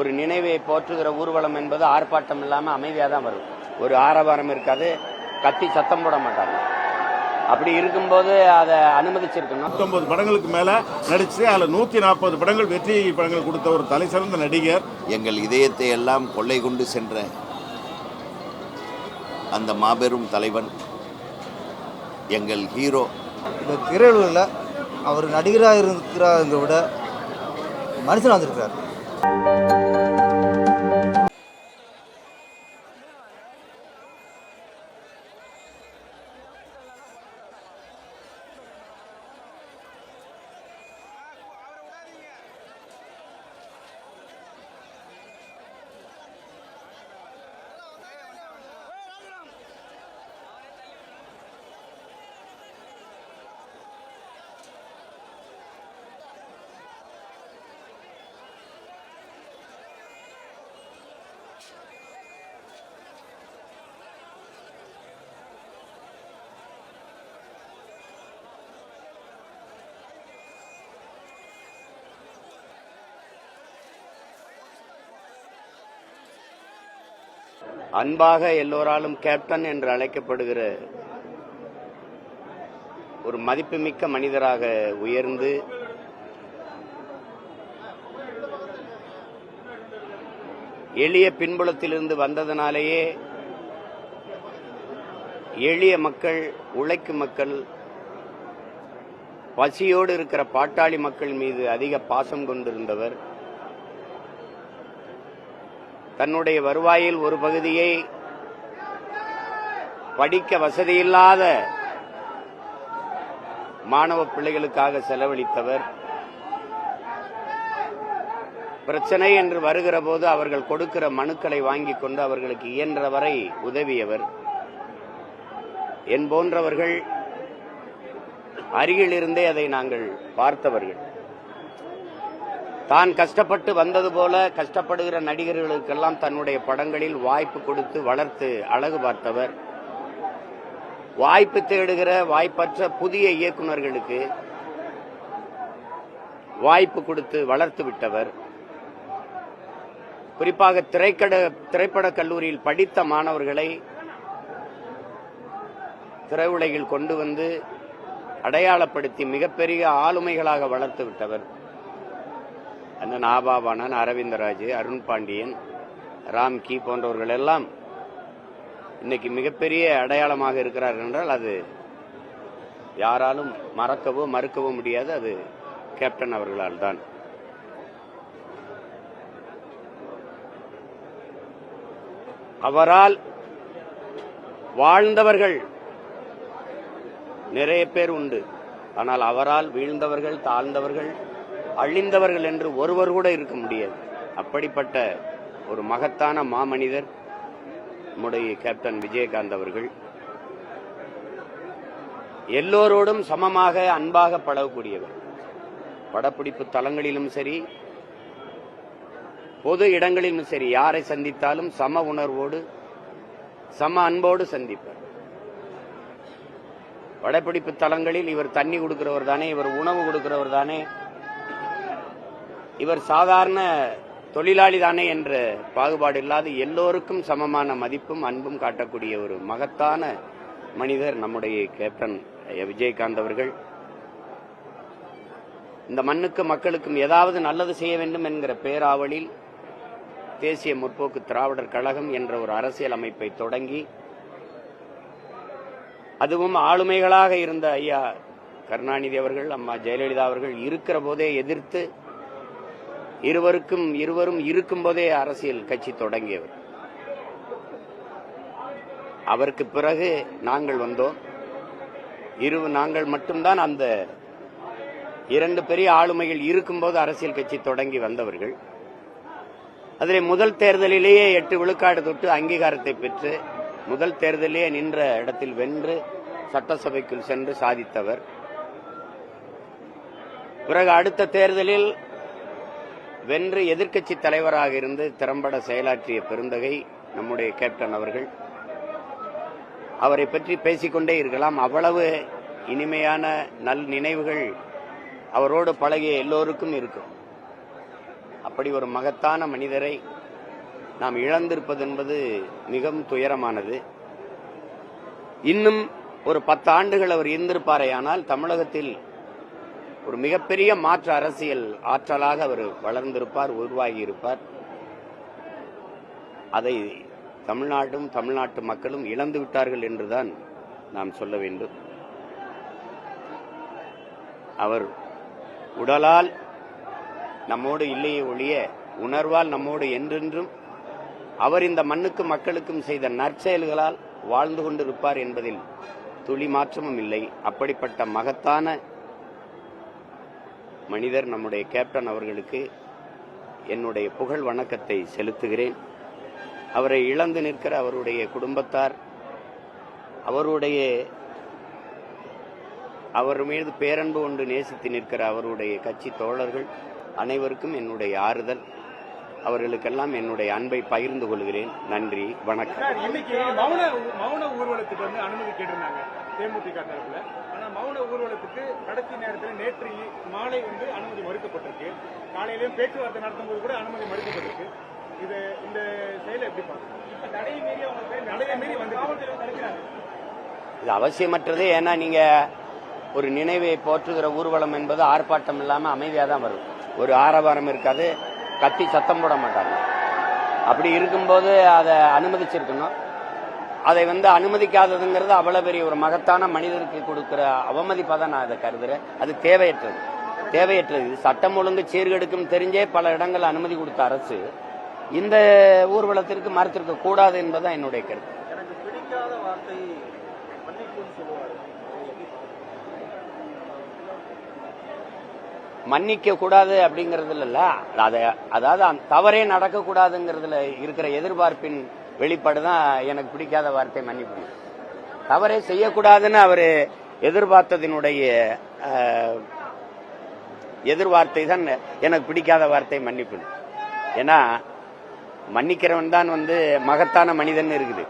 ஒரு நினைவை போற்றுகிற ஊர்வலம் என்பது ஆர்ப்பாட்டம் இல்லாம அமைதியா தான் வரும். ஒரு ஆரவாரம் இருக்காது, கத்தி சத்தம் போட மாட்டாங்க. அப்படி இருக்கும்போது அதை அனுமதிச்சிருக்கணும். 19 படங்களுக்கு மேல நடிச்சு அதுல 140 படங்கள் வெற்றி படங்கள் கொடுத்த ஒரு தலை சிறந்த நடிகர். எங்கள் இதயத்தை எல்லாம் கொள்ளை கொண்டு சென்ற அந்த மாபெரும் தலைவன் எங்கள் ஹீரோ. இந்த திரையுலகில் அவர் நடிகராக இருக்கிறாருங்க விட மனுஷனாக வந்திருக்கிறார். அன்பாக எல்லோராலும் கேப்டன் என்று அழைக்கப்படுகிற ஒரு மதிப்புமிக்க மனிதராக உயர்ந்து எளிய பின்புலத்திலிருந்து வந்ததனாலேயே எளிய மக்கள், உழைக்கும் மக்கள், பசியோடு இருக்கிற பாட்டாளி மக்கள் மீது அதிக பாசம் கொண்டிருந்தவர். தன்னுடைய வருவாயில் ஒரு பகுதியை படிக்க வசதியில்லாத மாணவ பிள்ளைகளுக்காக செலவழித்தவர். பிரச்சனை என்று வருகிற போது அவர்கள் கொடுக்கிற மனுக்களை வாங்கிக் கொண்டு அவர்களுக்கு இயன்றவரை உதவியவர். என் போன்றவர்கள் அருகிலிருந்தே அதை நாங்கள் பார்த்தவர்கள். தான் கஷ்டப்பட்டு வந்தது போல கஷ்டப்படுகிற நடிகர்களுக்கெல்லாம் தன்னுடைய படங்களில் வாய்ப்பு கொடுத்து வளர்த்து அழகு பார்த்தவர். வாய்ப்பு தேடுகிற வாய்ப்பற்ற புதிய இயக்குநர்களுக்கு வாய்ப்பு கொடுத்து வளர்த்து விட்டவர். குறிப்பாக திரைப்பட கல்லூரியில் படித்த மாணவர்களை திரையுலகில் கொண்டு வந்து அடையாளப்படுத்தி மிகப்பெரிய ஆளுமைகளாக வளர்த்து விட்டவர். அண்ணன் ஆபாபானன், அரவிந்தராஜ், அருண் பாண்டியன், ராம்கி போன்றவர்கள் எல்லாம் இன்னைக்கு மிகப்பெரிய அடையாளமாக இருக்கிறார்கள் என்றால் அது யாராலும் மறக்கவோ மறுக்கவோ முடியாது. அது கேப்டன் அவர்களால் தான். அவரால் வாழ்ந்தவர்கள் நிறைய பேர் உண்டு. ஆனால் அவரால் வீழ்ந்தவர்கள், தாழ்ந்தவர்கள், அழிந்தவர்கள் என்று ஒருவர் கூட இருக்க முடியாது. அப்படிப்பட்ட ஒரு மகத்தான மாமனிதர் நம்முடைய கேப்டன் விஜயகாந்த் அவர்கள். எல்லோரோடும் சமமாக அன்பாக பழகக்கூடியவர். படப்பிடிப்பு தளங்களிலும் சரி, பொது இடங்களிலும் சரி, யாரை சந்தித்தாலும் சம உணர்வோடு சம அன்போடு சந்திப்பார். படப்பிடிப்பு தளங்களில் இவர் தண்ணி கொடுக்கிறவர் தானே, இவர் உணவு கொடுக்கிறவர் தானே, இவர் சாதாரண தொழிலாளி தானே என்ற பாகுபாடு இல்லாது எல்லோருக்கும் சமமான மதிப்பும் அன்பும் காட்டக்கூடிய ஒரு மகத்தான மனிதர் நம்முடைய கேப்டன் விஜயகாந்த் அவர்கள். இந்த மண்ணுக்கும் மக்களுக்கும் ஏதாவது நல்லது செய்ய வேண்டும் என்கிற பேராவலில் தேசிய முற்போக்கு திராவிடர் கழகம் என்ற ஒரு அரசியல் அமைப்பை தொடங்கி, அதுவும் ஆளுமைகளாக இருந்த ஐயா கருணாநிதி அவர்கள், அம்மா ஜெயலலிதா அவர்கள் இருக்கிற போதே எதிர்த்து இருவரும் இருக்கும் போதே அரசியல் கட்சி தொடங்கியவர். அவருக்கு பிறகு நாங்கள் வந்தோம். நாங்கள் மட்டும்தான் அந்த இரண்டு பெரிய ஆளுமைகள் இருக்கும்போது அரசியல் கட்சி தொடங்கி வந்தவர்கள். அதிலே முதல் தேர்தலிலேயே 8 விழுக்காடு தொட்டு அங்கீகாரத்தை பெற்று முதல் தேர்தலிலேயே நின்ற இடத்தில் வென்று சட்டசபைக்குள் சென்று சாதித்தவர். பிறகு அடுத்த தேர்தலில் வென்று எதிர்க்கட்சி தலைவராக இருந்து திறம்பட செயலாற்றிய பெருந்தகை நம்முடைய கேப்டன் அவர்கள். அவரை பற்றி பேசிக்கொண்டே இருக்கலாம். அவ்வளவு இனிமையான நல் நினைவுகள் அவரோடு பழகிய எல்லோருக்கும் இருக்கும். அப்படி ஒரு மகத்தான மனிதரை நாம் இழந்திருப்பது என்பது மிகவும் துயரமானது. இன்னும் ஒரு 10 ஆண்டுகள் அவர் இருந்திருப்பாரேயானால் தமிழகத்தில் ஒரு மிகப்பெரிய மாற்று அரசியல் ஆற்றலாக அவர் வளர்ந்திருப்பார், உருவாகி இருப்பார். அதை தமிழ்நாடும் தமிழ்நாட்டு மக்களும் இழந்து விட்டார்கள் என்றுதான் நாம் சொல்ல வேண்டும். அவர் உடலால் நம்மோடு இல்லையே ஒழிய உணர்வால் நம்மோடு என்றென்றும் அவர் இந்த மண்ணுக்கும் மக்களுக்கும் செய்த நற்செயல்களால் வாழ்ந்து கொண்டிருப்பார் என்பதில் துளி மாற்றமும் இல்லை. அப்படிப்பட்ட மகத்தான மனிதர் நம்முடைய கேப்டன் அவர்களுக்கு என்னுடைய புகழ் வணக்கத்தை செலுத்துகிறேன். அவரை இழந்து நிற்கிற அவருடைய குடும்பத்தார், அவர் மீது பேரன்பு கொண்டு நேசித்து நிற்கிற அவருடைய கட்சி தோழர்கள் அனைவருக்கும் என்னுடைய ஆறுதல். அவர்களுக்கெல்லாம் என்னுடைய அன்பை பகிர்ந்து கொள்கிறேன். நன்றி, வணக்கம். இன்னைக்கு மௌன ஊர்வலத்துக்கு அனுமதி கேட்டிருந்தாங்க தேமுதிக தரப்புல. ஆனா மௌன ஊர்வலத்துக்கு கடைசி நேரத்தில் நேற்று மாலை அனுமதி மறுக்கப்பட்டிருக்கு. காலையிலும் பேச்சுவார்த்தை நடத்தும் போது கூட அனுமதி மறுக்கப்பட்டிருக்கு. இந்த செயலை எப்படி பார்க்கணும்? இப்ப தடையை மீறி இது அவசியமற்றது. ஏன்னா நீங்க ஒரு நினைவை போற்றுகிற ஊர்வலம் என்பது ஆர்ப்பாட்டம் இல்லாம அமைதியா தான் வரும். ஒரு ஆரவாரம் இருக்காது, கத்தி சத்தம் போட மாட்டாங்க. அப்படி இருக்கும்போது அதை அனுமதிச்சிருக்கணும். அதை அனுமதிக்காததுங்கிறது அவ்வளவு பெரிய ஒரு மகத்தான மனிதருக்கு கொடுக்கிற அவமதிப்பா தான் நான் அதை கருதுறேன். அது தேவையற்றது. இது சட்டம் ஒழுங்கு சீர்கெடுக்கும் தெரிஞ்சே பல இடங்கள் அனுமதி கொடுத்த அரசு இந்த ஊர்வலத்திற்கு மறுத்திருக்க கூடாது என்பதுதான் என்னுடைய கருத்து. எனக்கு பிடிக்காத வார்த்தை மன்னிப்புன்னு சொல்லுவாரு. மன்னிக்க கூடாது அப்படிங்கறதுல இல்ல, அதாவது தவறே நடக்கக்கூடாதுங்கிறதுல இருக்கிற எதிர்பார்ப்பின் வெளிப்பாடுதான் எனக்கு பிடிக்காத வார்த்தை மன்னிப்பு. தவறே செய்யக்கூடாதுன்னு அவரு எதிர்பார்த்ததினுடைய எதிர்வார்த்தை தான் எனக்கு பிடிக்காத வார்த்தை மன்னிப்பு. ஏன்னா மன்னிக்கிறவன் தான் மகத்தான மனிதன் இருக்குது.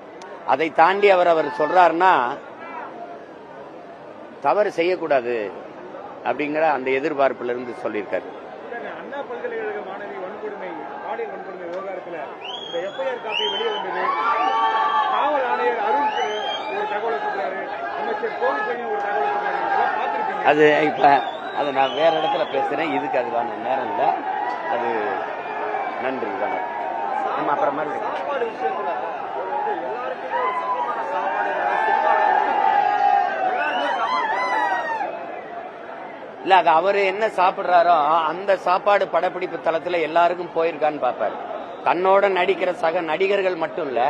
அதை தாண்டி அவர் சொல்றாருன்னா தவறு செய்யக்கூடாது அப்படிங்கிற அந்த எதிர்பார்ப்புல இருந்து சொல்லியிருக்காரு. அண்ணா பல்கலைக்கழக மாணவி வன்கொடுமை, பாலியல் வன்கொடுமை விவகாரத்தில் இந்த எஃப்ஐஆர் காப்பி வெளியே வந்தது. காவல் ஆணையர் அருண் ஒரு தகவலை சொல்றாரு, அமைச்சர் கோவில்பையன் ஒரு தகவலை சொல்றாரு. பார்த்திருக்கீங்க? அது இப்ப அதை நான் வேற இடத்துல பேசுறேன். இதுக்கு அதுக்கான நேரம் இல்லை. அது நன்றி, வணக்கம். நம்ம அப்புறமா சாப்பாடு விஷயத்துல எல்லாருக்குமே ஒரு சமமான சாப்பாடு இல்ல, அது அவரு என்ன சாப்பிடுறாரோ அந்த சாப்பாடு படப்பிடிப்பு தளத்துல எல்லாருக்கும் போயிருக்கான்னு பாப்பாரு. தன்னோட நடிக்கிற சக நடிகர்கள் மட்டும் இல்ல,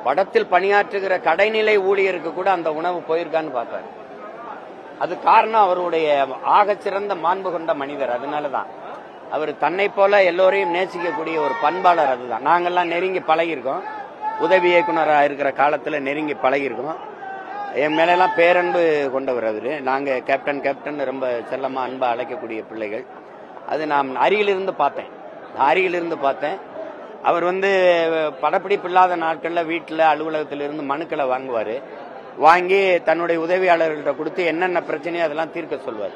படத்தில் பணியாற்றுகிற கடைநிலை ஊழியருக்கு கூட அந்த உணவு போயிருக்கான்னு பாப்பாரு. அது காரணம் அவருடைய ஆகச்சிறந்த மாண்பு கொண்ட மனிதர். அதனாலதான் அவர் தன்னை போல எல்லோரையும் நேசிக்கக்கூடிய ஒரு பண்பாளர். அதுதான் நாங்கெல்லாம் நெருங்கி பழகிருக்கோம். உதவி இயக்குனராக இருக்கிற காலத்துல நெருங்கி பழகிருக்கோம். என் மேலெல்லாம் பேரன்பு கொண்டவர் அவரு. நாங்க கேப்டன் ரொம்ப செல்லமா அன்பா அழைக்கக்கூடிய பிள்ளைகள். அது நான் அருகிலிருந்து பார்த்தேன். அவர் படப்பிடிப்பு இல்லாத நாட்கள்ல வீட்டுல அலுவலகத்திலிருந்து மனுக்களை வாங்கி தன்னுடைய உதவியாளர்கள்ட்ட கொடுத்து என்னென்ன பிரச்சனையோ அதெல்லாம் தீர்க்க சொல்வார்.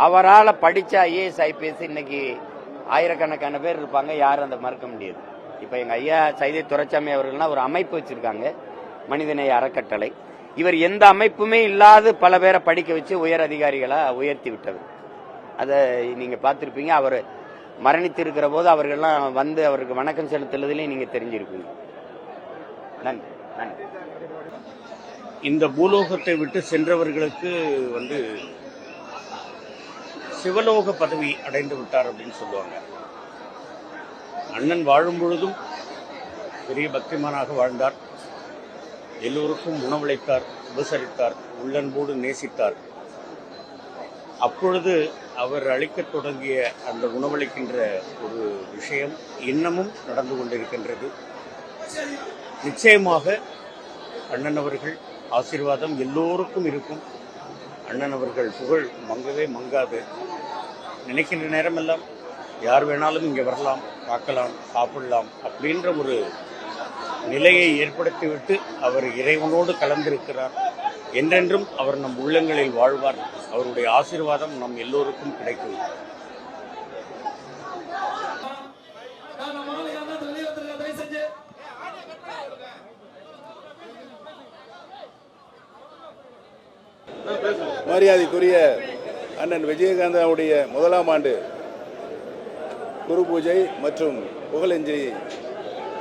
அவரால் படிச்ச IAS IPS இன்னைக்கு ஆயிரக்கணக்கான பேர் இருப்பாங்க. யாரும் அதை மறுக்க முடியாது. இப்ப எங்க ஐயா சைதை துரைசாமி அவர்கள்லாம் ஒரு அமைப்பு வச்சிருக்காங்க, மனிதநேய அறக்கட்டளை. இவர் எந்த அமைப்புமே இல்லாத பல பேரை படிக்க வச்சு உயர் அதிகாரிகளா உயர்த்தி விட்டவர். அதை நீங்க பார்த்திருப்பீங்க. அவர் மரணித்து இருக்கிற போது அவர்கள்லாம் அவருக்கு வணக்கம் செலுத்துறதுலேயும் நீங்க தெரிஞ்சிருப்பீங்க. நன்றி, நன்றி. இந்த பூலோகத்தை விட்டு சென்றவர்களுக்கு சிவலோக பதவி அடைந்து விட்டார் அப்படின்னு சொல்லுவாங்க. அண்ணன் வாழும் பொழுதும் பெரிய பக்திமானாக வாழ்ந்தார். எல்லோருக்கும் உணவளித்தார், உபசரித்தார், உள்ளன்போடு நேசித்தார். அப்பொழுது அவர் அளிக்கத் தொடங்கிய அந்த உணவளிக்கின்ற ஒரு விஷயம் இன்னமும் நடந்து கொண்டிருக்கின்றது. நிச்சயமாக அண்ணன் அவர்கள் ஆசீர்வாதம் எல்லோருக்கும் இருக்கும். அண்ணன் அவர்கள் புகழ் மங்கவே மங்காது. நினைக்கின்ற நேரமெல்லாம் யார் வேணாலும் இங்கே வரலாம், பார்க்கலாம், சாப்பிடலாம் அப்படின்ற ஒரு நிலையை ஏற்படுத்திவிட்டு அவர் இறைவனோடு கலந்திருக்கிறார். என்றென்றும் அவர் நம் உள்ளங்களில் வாழ்வார். அவருடைய ஆசீர்வாதம் நம் எல்லோருக்கும் கிடைக்கும். மரியாதைக்குரிய அண்ணன் விஜயகாந்தாவுடைய முதலாம் ஆண்டு குரு பூஜை மற்றும் புகழஞ்சலியை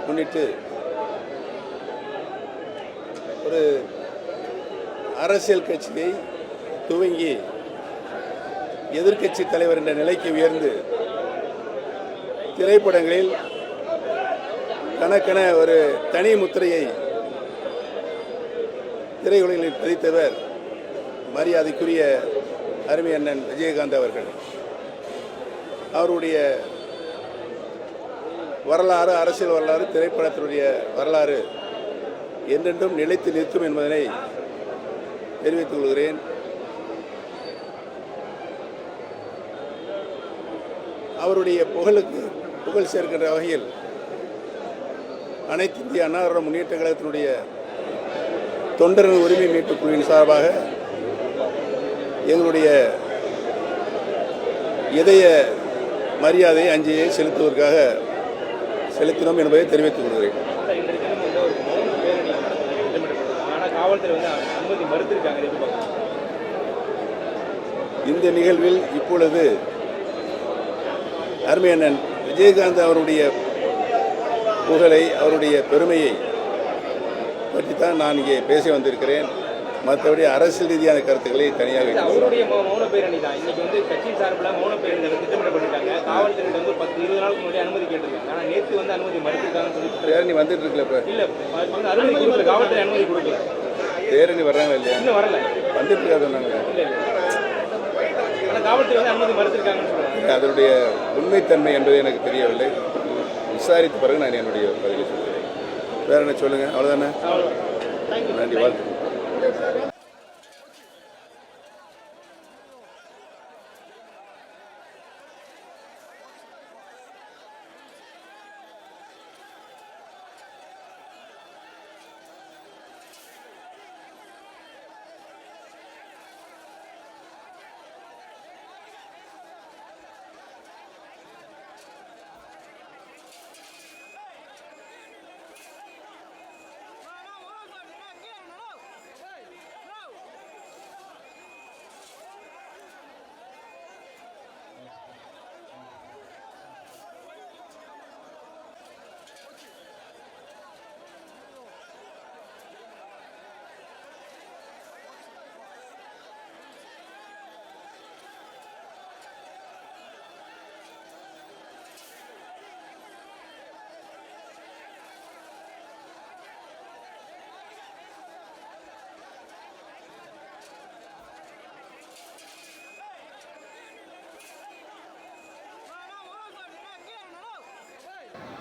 முன்னிட்டு ஒரு அரசியல் கட்சியை துவங்கி எதிர்க்கட்சி தலைவர் என்ற நிலைக்கு உயர்ந்து திரைப்படங்களில் தனக்கென ஒரு தனி முத்திரையை திரையுலகில் பதித்தவர் மரியாதைக்குரிய அருமை அண்ணன் விஜயகாந்த் அவர்கள். அவருடைய வரலாறு, அரசியல் வரலாறு, திரைப்படத்தினுடைய வரலாறு என்றென்றும் நிலைத்து நிற்கும் என்பதனை தெரிவித்துக் கொள்கிறேன். அவருடைய புகழுக்கு புகழ் சேர்க்கின்ற வகையில் அனைத்து இந்திய அண்ணா திராவிட முன்னேற்ற கழகத்தினுடைய தொண்டர்கள் உரிமை மீட்புக் குழுவின் சார்பாக எங்களுடைய இதய மரியாதை அஞ்சலியை செலுத்துவதற்காக செலுத்தினோம் என்பதை தெரிவித்துக் கொள்கிறேன். இந்த நிகழ்வில் இப்பொழுது அருமை அண்ணன் விஜயகாந்த் அவருடைய புகழை, அவருடைய பெருமையை பற்றி தான் நான் இங்கே பேச வந்திருக்கிறேன். மற்றபடி அரசியல் ரீதியான கருத்துக்களை தனியாக அவருடைய மௌன பேரணி தான் இன்னைக்கு வந்து கட்சியின் சார்பில் மௌன பேரணி திட்டமிடப்பட்டிருக்காங்க. காவல்துறையிட்ட வந்து 10-20 நாளுக்கு முன்னாடி அனுமதி கேட்டிருக்காங்க. ஆனால் நேற்று வந்து அனுமதி மறுத்திருக்காங்கன்னு சொல்லி பேரணி வந்துட்டு இருக்குல்ல. இப்போ இல்லை, அனுமதி கொடுக்கல, காவல்துறை அனுமதி கொடுக்கல. பேரணி வர்றாங்க இல்லையா? இன்னும் வரல, வந்துட்டு இருக்கா சொன்னாங்க. இல்லை, ஆனால் காவல்துறை வந்து அனுமதி மறுத்திருக்காங்கன்னு சொல்லுவாங்க. அதனுடைய உண்மைத்தன்மை என்பது எனக்கு தெரியவில்லை. விசாரித்த பிறகு நான் என்னுடைய பதிலை சொல்கிறேன். வேற என்ன சொல்லுங்க? அவ்வளோதானே. நன்றி, வாழ்த்து.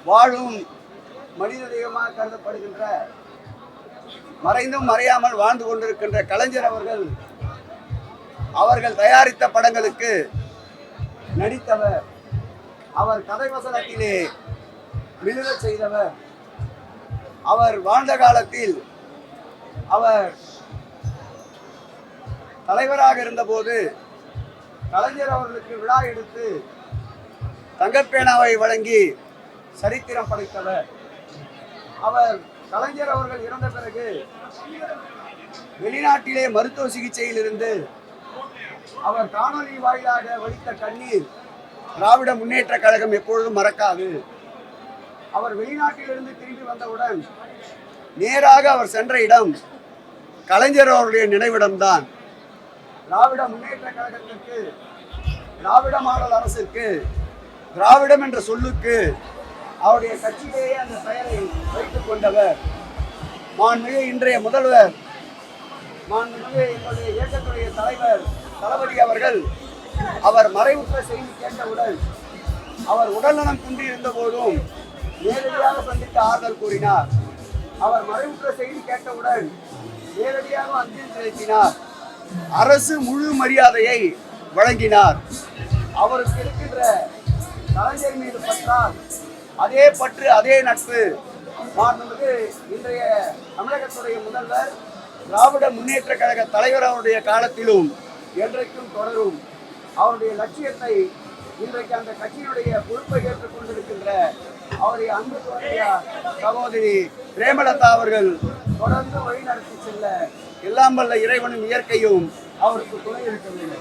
வாழும் மனித தெய்வமாக கருதப்படுகின்ற, மறைந்தும் மறையாமல் வாழ்ந்து கொண்டிருக்கின்ற கலைஞர் அவர்கள் தயாரித்த படங்களுக்கு நடித்தவர். அவர் கதை வசனத்திலே மிளிரச் செய்தவர். அவர் வாழ்ந்த காலத்தில் அவர் தலைவராக இருந்தபோது கலைஞர் அவர்களுக்கு விழா எடுத்து தங்கப்பேனாவை வழங்கி சரித்திரம் படைத்தவர். அவர் கலைஞர் அவர்கள் இறந்த பிறகு வெளிநாட்டிலே மருத்துவ சிகிச்சையில் இருந்து அவர் காணொலி வாயிலாக வடித்த கண்ணீர் திராவிட முன்னேற்ற கழகம் எப்பொழுதும் மறக்காது. அவர் வெளிநாட்டிலிருந்து திரும்பி வந்தவுடன் நேராக அவர் சென்ற இடம் கலைஞர் அவருடைய நினைவிடம்தான். திராவிட முன்னேற்ற கழகத்திற்கு, திராவிட மாடல் அரசுக்கு, திராவிடம் என்ற சொல்லுக்கு அவருடைய கட்சியிலேயே அந்த பெயரை வைத்துக் கொண்டவர். மாண்புமிகு இன்றைய முதல்வர், மாண்புமிகு எங்களுடைய இயக்கத்துடைய தலைவர் தளபதி அவர்கள் அவர் மறைவுற்ற செய்தி கேட்டவுடன் அவர் உடல்நலம் குன்றி இருந்த போதும் நேரடியாக சந்தித்து ஆறுதல் கூறினார். அவர் மறைவுற்ற செய்தி கேட்டவுடன் நேரடியாக அஞ்சலி செலுத்தினார். அரசு முழு மரியாதையை வழங்கினார். அவருக்கு இருக்கின்ற கலைஞர் மீது பற்றால் அதே பற்று, அதே நட்பு மாண்புமிகு இன்றைய தமிழகத்துடைய முதல்வர், திராவிட முன்னேற்ற கழக தலைவர் அவருடைய காலத்திலும் என்றைக்கும் தொடரும். அவருடைய லட்சியத்தை இன்றைக்கு அந்த கட்சியினுடைய பொறுப்பை ஏற்றுக் கொண்டிருக்கின்ற அவருடைய அன்பு தோழியார் சகோதரி பிரேமலதா அவர்கள் தொடர்ந்து வழிநடத்தி செல்ல எல்லாம் வல்ல இறைவனும் இயற்கையும் அவருக்கு துணை இருக்கவில்லை.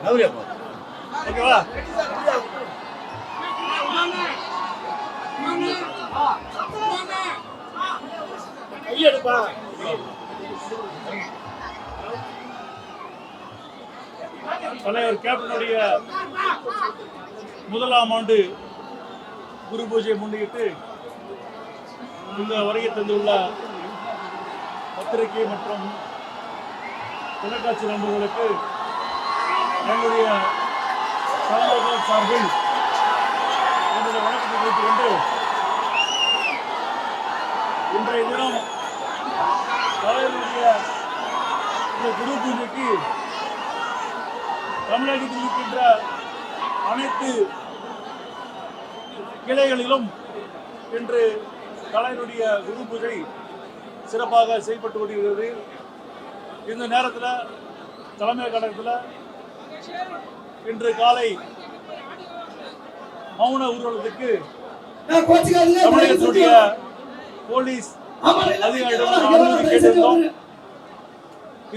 ஓகேவா தலைவர் கேப்டனுடைய முதலாம் ஆண்டு குரு பூஜையை முன்னிட்டு இந்த வருகை தந்துள்ள பத்திரிகை மற்றும் தொலைக்காட்சி நண்பர்களுக்கு எங்களுடைய தலைவர்கள் சார்பில் என்னுடைய வணக்கத்தை தெரிவித்துக் கொண்டு இன்றைய தினம் தலைவருடைய இந்த குரு பூஜைக்கு தமிழகத்தில் இருக்கின்ற அனைத்து கிளைகளிலும் இன்று தலைவருடைய குரு பூஜை சிறப்பாக செய்யப்பட்டு வருகிறது. இந்த நேரத்தில் தலைமை கழகத்தில் இன்று காலை மௌன ஊர்வலத்துக்கு தமிழகத்துடைய போலீஸ் அதிகாரிகள் அனுமதி கேட்டிருந்தோம்.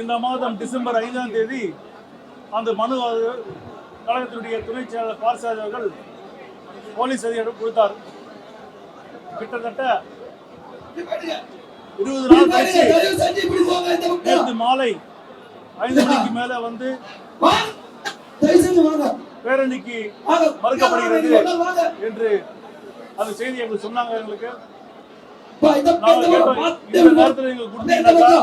இந்த மாதம் டிசம்பர் 5ஆம் தேதி அந்த மனு கழகத்தினுடைய துணை செயலாளர் பார்சாதி அவர்கள் போலீஸ் அதிகாரிகள் கொடுத்தார். கிட்டத்தட்ட 20 நாள் கழிச்சு நேற்று மாலை 5 மணிக்கு மேல வந்து பேரணிக்கு மறுக்கப்படுகிறது என்று அந்த செய்தி எங்களுக்கு சொன்னாங்க. எங்களுக்கு நாங்கள் கேட்டோம், இந்த நேரத்தில் எங்களுக்கு கொடுத்தீங்கன்னாக்கா,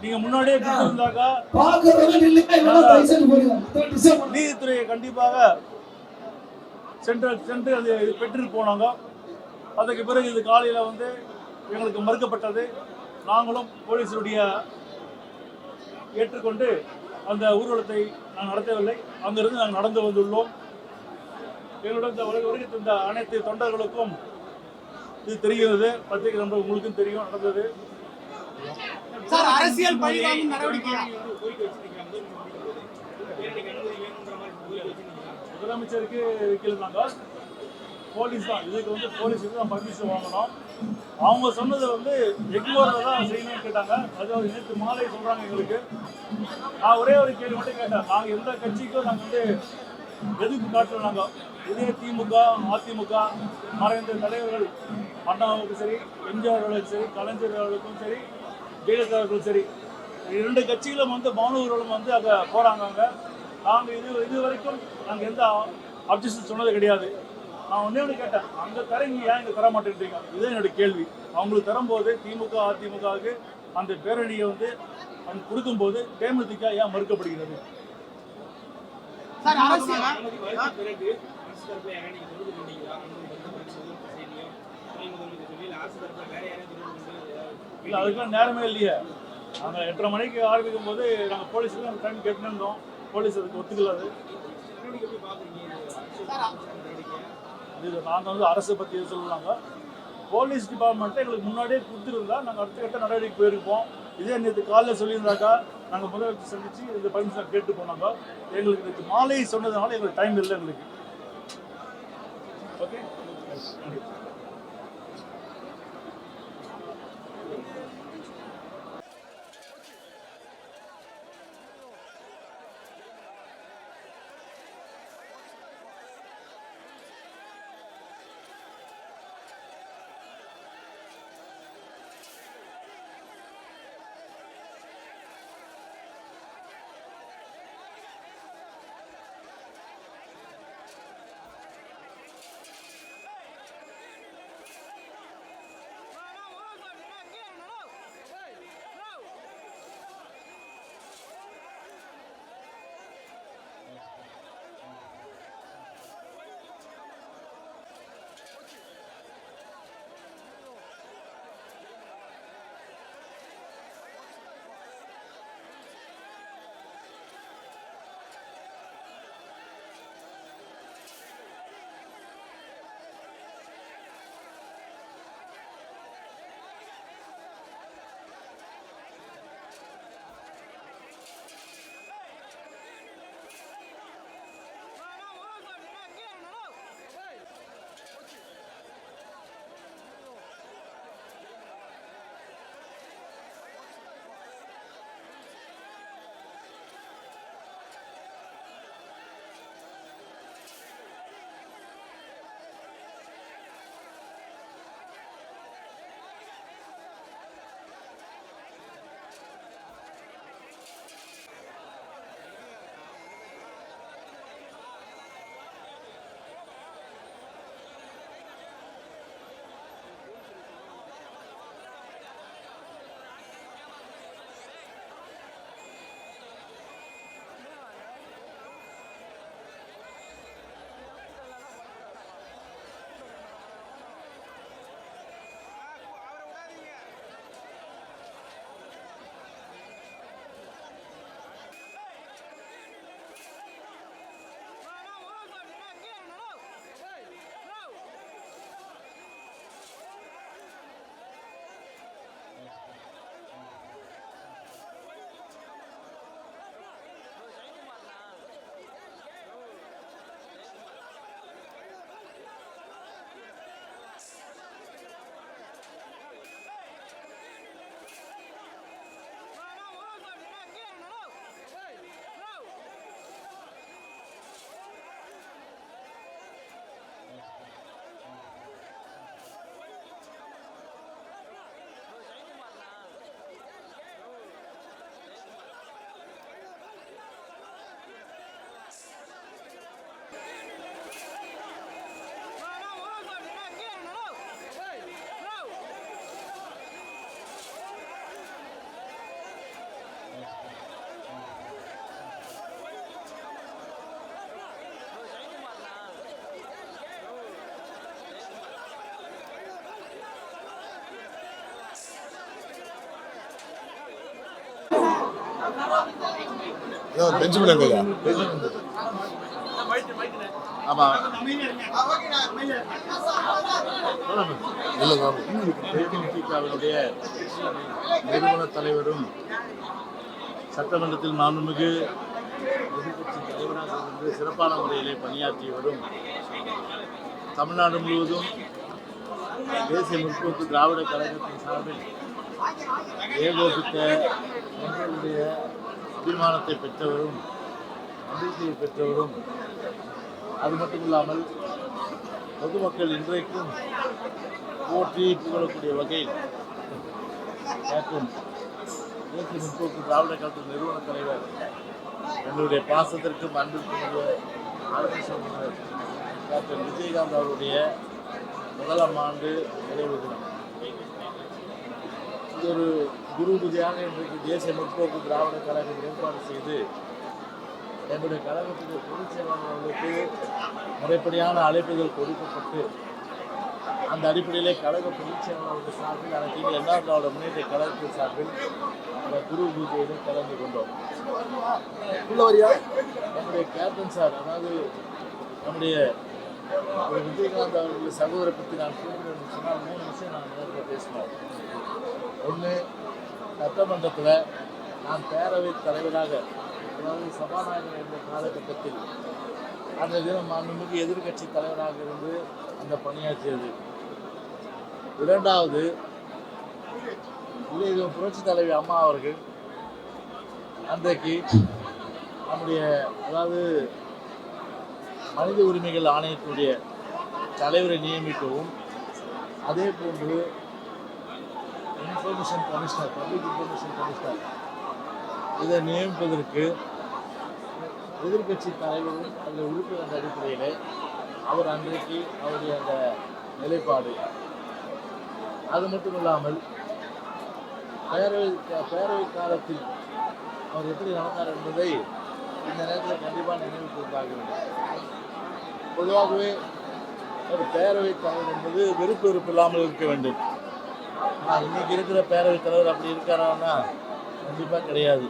நீங்க முன்னாடியே கொடுத்திருந்தாக்கா நீதித்துறையை கண்டிப்பாக சென்று அது பெற்று போனாங்க. அதுக்கு பிறகு இது காலையில் வந்து எங்களுக்கு மறுக்கப்பட்டது. நாங்களும் போலீஸருடைய ஏற்றுக்கொண்டு அந்த ஊர்வலத்தை நாங்கள் நடத்தவில்லை. அங்கிருந்து நாங்கள் நடந்து வந்துள்ளோம். எங்களுடன் இந்த வருகை தந்த அனைத்து தொண்டர்களுக்கும் இது தெரிகிறது. பத்திரிகை நண்பர் உங்களுக்கும் தெரியும் நடந்தது. அரசியல் பழிவாங்கும் நடவடிக்கை முதலமைச்சருக்கு வைக்கலாங்க. போலீஸ் தான் இதுக்கு வந்து போலீஸுக்கு தான் பர்மிஷன் வாங்கணும். அவங்க சொன்னது வந்து எக்மோரில் தான் செய்யணும்னு கேட்டாங்க. அதாவது நேற்று மாலை சொல்கிறாங்க எங்களுக்கு. நான் ஒரே ஒரு கேள்வி மட்டும் கேட்டேன், நாங்கள் எந்த கட்சிக்கும் நாங்கள் வந்து எதிர்ப்பு காட்டல. நாங்கள் இதே திமுக அதிமுக மறைந்த தலைவர்கள் அண்ணாவுக்கும் சரி, எம்ஜிஆர் அவர்களுக்கும் சரி, கலைஞர் அவர்களுக்கும் சரி, ஜெயலலிதா அவர்களுக்கும் சரி, 2 கட்சிகளும் வந்து மௌன ஊர்வலம் வந்து அங்கே போகிறாங்க. அங்கே நாங்கள் இது வரைக்கும் நாங்கள் எந்த அப்ஜெக்ஷன் சொன்னது கிடையாது. நான் ஒன்று கேட்டேன், அங்கே தரீங்க ஏன் இங்கே தர மாட்டேன்றீங்க? இதுதான் என்னோட கேள்வி. அவங்களுக்கு தரும்போது திமுக அதிமுகவுக்கு அந்த பேரணியை வந்து அவங்க கொடுக்கும்போது தேமுதிக ஏன் மறுக்கப்படுகிறது? இல்லை, அதுக்கெல்லாம் நேரமே இல்லையே. நாங்கள் 8:30 மணிக்கு ஆரம்பிக்கும் போது நாங்கள் போலீஸுக்கு நாங்கள் டைம் கேட்டுருந்தோம். போலீஸ் அதுக்கு ஒத்துக்கலாது. இது நாங்கள் வந்து அரசை பற்றி சொல்லலாங்க. போலீஸ் டிபார்ட்மெண்ட்டை எங்களுக்கு முன்னாடியே கொடுத்துருந்தா நாங்கள் அடுத்த கட்ட நடவடிக்கை போயிருப்போம். இதே நேற்று காலையில் சொல்லியிருந்தாக்கா நாங்கள் முதலமைச்சர் சந்தித்து இந்த பர்மிஷன் கேட்டு போனாங்க. எங்களுக்கு நேற்று மாலை சொன்னதுனால எங்களுக்கு டைம் இல்லை எங்களுக்கு. ஓகே. தேமுதிகவினுடைய நிறுவன தலைவரும் சட்டமன்றத்தில் மாண்புமிகு எதிர்கட்சி தலைவராக இருந்து சிறப்பான முறையிலே பணியாற்றியவரும் தமிழ்நாடு முழுவதும் தேசிய முற்போக்கு திராவிட கழகத்தின் சார்பில் ஏகோபித்த எங்களுடைய அபிமானத்தை பெற்றவரும் நம்பிக்கையை பெற்றவரும் அது மட்டும் இல்லாமல் பொதுமக்கள் இன்றைக்கும் போற்றி புகழக்கூடிய வகையில் கேட்கும் தேசிய முற்போக்கு திராவிட கழகத்தின் நிறுவன தலைவர் எங்களுடைய பாசத்திற்கும் அன்பிற்கும் ஆலோசனை டாக்டர் விஜயகாந்த் அவருடைய முதலாம் ஆண்டு நிறைவு தினம். இது ஒரு குரு பூஜையாக இன்றைக்கு தேசிய முற்போக்கு திராவிட கழகம் ஏற்பாடு செய்து எங்களுடைய கழகத்துடைய பொதுச் செயலாளர்களுக்கு முறைப்படியான அழைப்புகள் கொடுக்கப்பட்டு அந்த அடிப்படையிலே கழக பொதுச் செயலாளர்கள் சார்பில் அனைத்து அண்ணா திராவிட முன்னேற்ற கழகத்தின் சார்பில் அந்த குரு பூஜையிலும் கலந்து கொண்டோம். நம்முடைய கேப்டன் சார், அதாவது நம்முடைய விஜயகாந்த் அவர்களுடைய சகோதரை பற்றி நான் குறிப்பிடணும்னு சொன்னால் 3 விஷயம் நான் நேரத்தில் பேசினோம். ஒன்று, சட்டமன்றத்தில் நான் பேரவைத் தலைவராக, அதாவது சபாநாயகர் என்ற காலகட்டத்தில் அந்த தினம் மாண்புமிகு எதிர்கட்சி தலைவராக இருந்து அந்த பணியாற்றியது. இரண்டாவது, இது புரட்சி தலைவி அம்மா அவர்கள் அன்றைக்கு நம்முடைய, அதாவது மனித உரிமைகள் ஆணையத்துடைய தலைவரை நியமிக்கவும், அதே போன்று information commissioner, public information commissioner இதை நியமிப்பதற்கு எதிர்கட்சி தலைவரும் அந்த உறுப்பினர் அடிப்படையில் அவர் அன்றைக்கு அவருடைய அந்த நிலைப்பாடு. அது மட்டும் இல்லாமல் பேரவை காலத்தில் அவர் எப்படி நடந்தார் என்பதை இந்த நேரத்தில் கண்டிப்பாக நினைவு கூர்ந்தாக வேண்டும். பொதுவாகவே ஒரு பேரவைத் தலைவர் என்பது வெறுப்பு இல்லாமல் இருக்க வேண்டும். ஆனால் இன்றைக்கி இருக்கிற பேரவைத் தலைவர் அப்படி இருக்காரான்னா கண்டிப்பாக கிடையாது.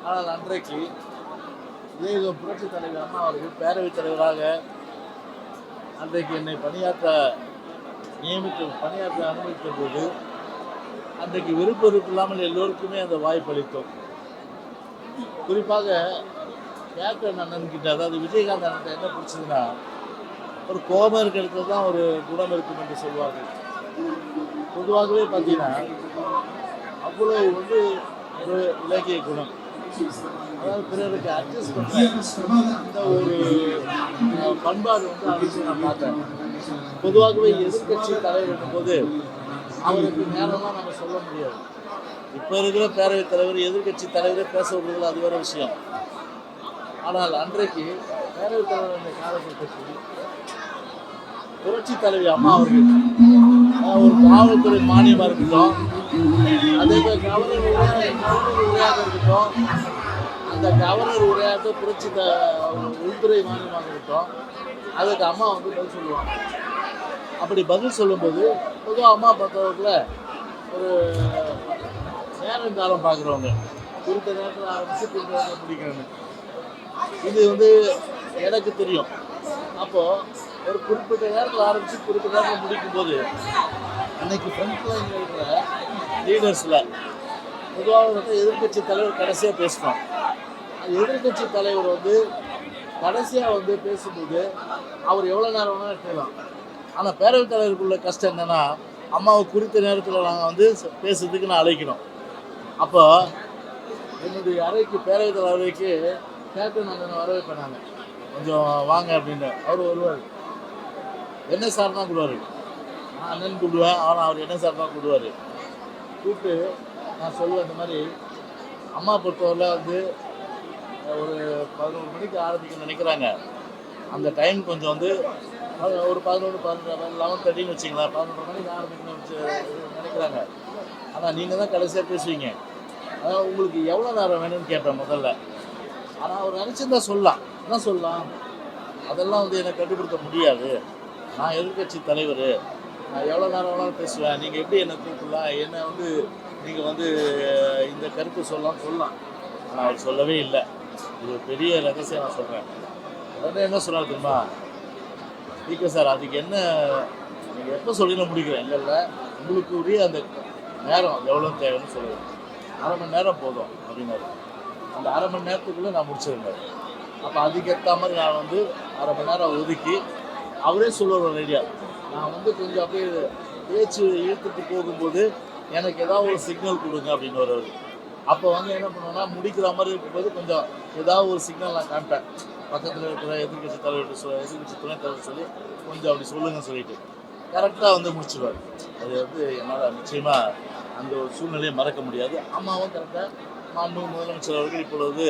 ஆனால் அன்றைக்கு இதே புரட்சி தலைவர் அம்மா அவர்கள் பேரவைத் தலைவராக அன்றைக்கு என்னை பணியாற்ற அனுமதித்த போது அன்றைக்கு வெறுப்பு இல்லாமல் எல்லோருக்குமே அந்த வாய்ப்பு அளித்தோம். குறிப்பாக கேப்டன் அண்ணன்கிட்ட, அதாவது விஜயகாந்த் அண்ணன் என்ன பிடிச்சதுன்னா, ஒரு கோபம் இருக்கிறது தான் ஒரு குணம் இருக்கும் என்று சொல்லுவார்கள். பொதுவாகவே பார்த்தீங்கன்னா அவ்வளோ ஒரு இலக்கிய குணம், அதாவது பிறருக்கு அட்ஜஸ்ட் பண்ணுற அந்த ஒரு பண்பாடு அவருக்கு நான் பார்த்தேன். பொதுவாகவே எதிர்கட்சி தலைவர் இருக்கும்போது அவருக்கு நேரமாக நம்ம சொல்ல முடியாது. இப்போ இருக்கிற பேரவைத் தலைவர் எதிர்கட்சி தலைவரே பேச விடுறதுல அது வேறு விஷயம். ஆனால் அன்றைக்கு பேரவைத் தலைவர் அந்த காலகட்டத்தில் புரட்சி தலைவி அம்மா அவர்கள் ஒரு காவல்துறை மானியமாக இருக்கட்டும், அதே மாதிரி கவர்னர் உரையாக இருக்கட்டும், அந்த கவர்னர் உரையாக புரட்சி உள்துறை மானியமாக இருக்கட்டும், அதுக்கு அம்மா பதில் சொல்லுவாங்க. அப்படி பதில் சொல்லும்போது பொதுவாக அம்மா பொறுத்தவரையில் ஒரு நேரம் காலம் பார்க்குறவங்க, குறித்த நேரத்தில் ஆரம்பித்து குறித்த நேரத்தில் முடிக்கணும்னு இது எனக்கு தெரியும். அப்போது ஒரு குறிப்பிட்ட நேரத்தில் ஆரம்பித்து குறிப்பிட்ட நேரத்தில் முடிக்கும்போது அன்னைக்கு ஃப்ரண்ட் லைனில் இருக்கிற லீடர்ஸில் பொதுவாக எதிர்கட்சி தலைவர் கடைசியாக பேசணும். அது எதிர்கட்சி தலைவர் கடைசியாக பேசும்போது அவர் எவ்வளோ நேரம் வேணாலும் எடுத்துக்கலாம். ஆனால் பேரவைத் தலைவருக்குள்ள கஷ்டம் என்னென்னா, அம்மாவை குறித்த நேரத்தில் நாங்கள் பேசுறதுக்கு நான் அழைக்கணும். அப்போ என்னுடைய அறைக்கு பேரவைத் தலைவருக்கு கேப்டன் அண்ணனை வர வைப்பேன். நாங்கள் கொஞ்சம் வாங்க அப்படின்னு அவர் வருவார். என்ன சார் தான் கூடுவார், நான் அண்ணன் கூப்பிடுவேன், ஆனால் அவர் என்ன சார் தான் கூப்பிடுவார். கூப்பிட்டு நான் சொல்லுவேன், இந்த மாதிரி அம்மா பொறுத்தவரையில் ஒரு 11 மணிக்கு ஆரம்பிக்கணும்னு நினைக்கிறாங்க. அந்த டைம் கொஞ்சம் ஒரு 11:30 வச்சிங்களா, 11:30 மணிக்கு ஆரம்பிக்கணும்னு நினைக்கிறாங்க. ஆனால் நீங்கள் தான் கடைசியாக பேசுவீங்க. அதாவது உங்களுக்கு எவ்வளோ நேரம் வேணும்னு கேட்பேன் முதல்ல. ஆனால் அவர் நினச்சிருந்தா சொல்லலாம். அதெல்லாம் என்னை கட்டுப்படுத்த முடியாது. நான் எதிர்கட்சி தலைவர், நான் எவ்வளோ நேரம் வேணாலும் பேசுவேன். நீங்கள் எப்படி என்னை கூப்பிடலாம், என்னை நீங்கள் இந்த கருத்து சொல்லலாம். ஆனால் அவர் சொல்லவே இல்லை. இது ஒரு பெரிய ரகசியம் நான் சொல்கிறேன். உடனே என்ன சொன்னார் தெரியுமா, ஸ்பீக்கர் சார் அதுக்கு என்ன நீங்கள் எப்போ சொல்லி முடிக்கிறேன், இல்லை உங்களுக்கு உரிய அந்த நேரம் எவ்வளோ தேவைன்னு சொல்லுவேன், 1/2 மணி நேரம் போதும் அப்படின்னாரு. அந்த 1/2 மணி நேரத்துக்குள்ளே நான் முடிச்சிருந்தேன். அப்போ அதுக்கேற்ற மாதிரி நான் வந்து 1/2 மணி நேரம் ஒதுக்கி அவரே சொல்லுவார் ஐடியா. நான் வந்து கொஞ்சம் அப்படியே பேச்சு இழுத்துட்டு போகும்போது எனக்கு ஏதாவது ஒரு சிக்னல் கொடுங்க அப்படின்னு வருவார். அப்போ வந்து என்ன பண்ணுவேன்னா, முடிக்கிற மாதிரி இருக்கும்போது கொஞ்சம் ஏதாவது ஒரு சிக்னல் நான் காமிப்பேன். பக்கத்தில் இருக்கிற எதிர்கட்சி தலைவர்கிட்ட எதிர்கட்சி துணைத் தலைவர் சொல்லி கொஞ்சம் அப்படி சொல்லுங்கன்னு சொல்லிட்டு கரெக்டாக வந்து முடிச்சிடுவார். அது வந்து என்னால் நிச்சயமாக அந்த ஒரு சூழ்நிலையை மறக்க முடியாது. அம்மாவும் கரெக்டாக மாண்பு முதலமைச்சர் அவர்கள் இப்பொழுது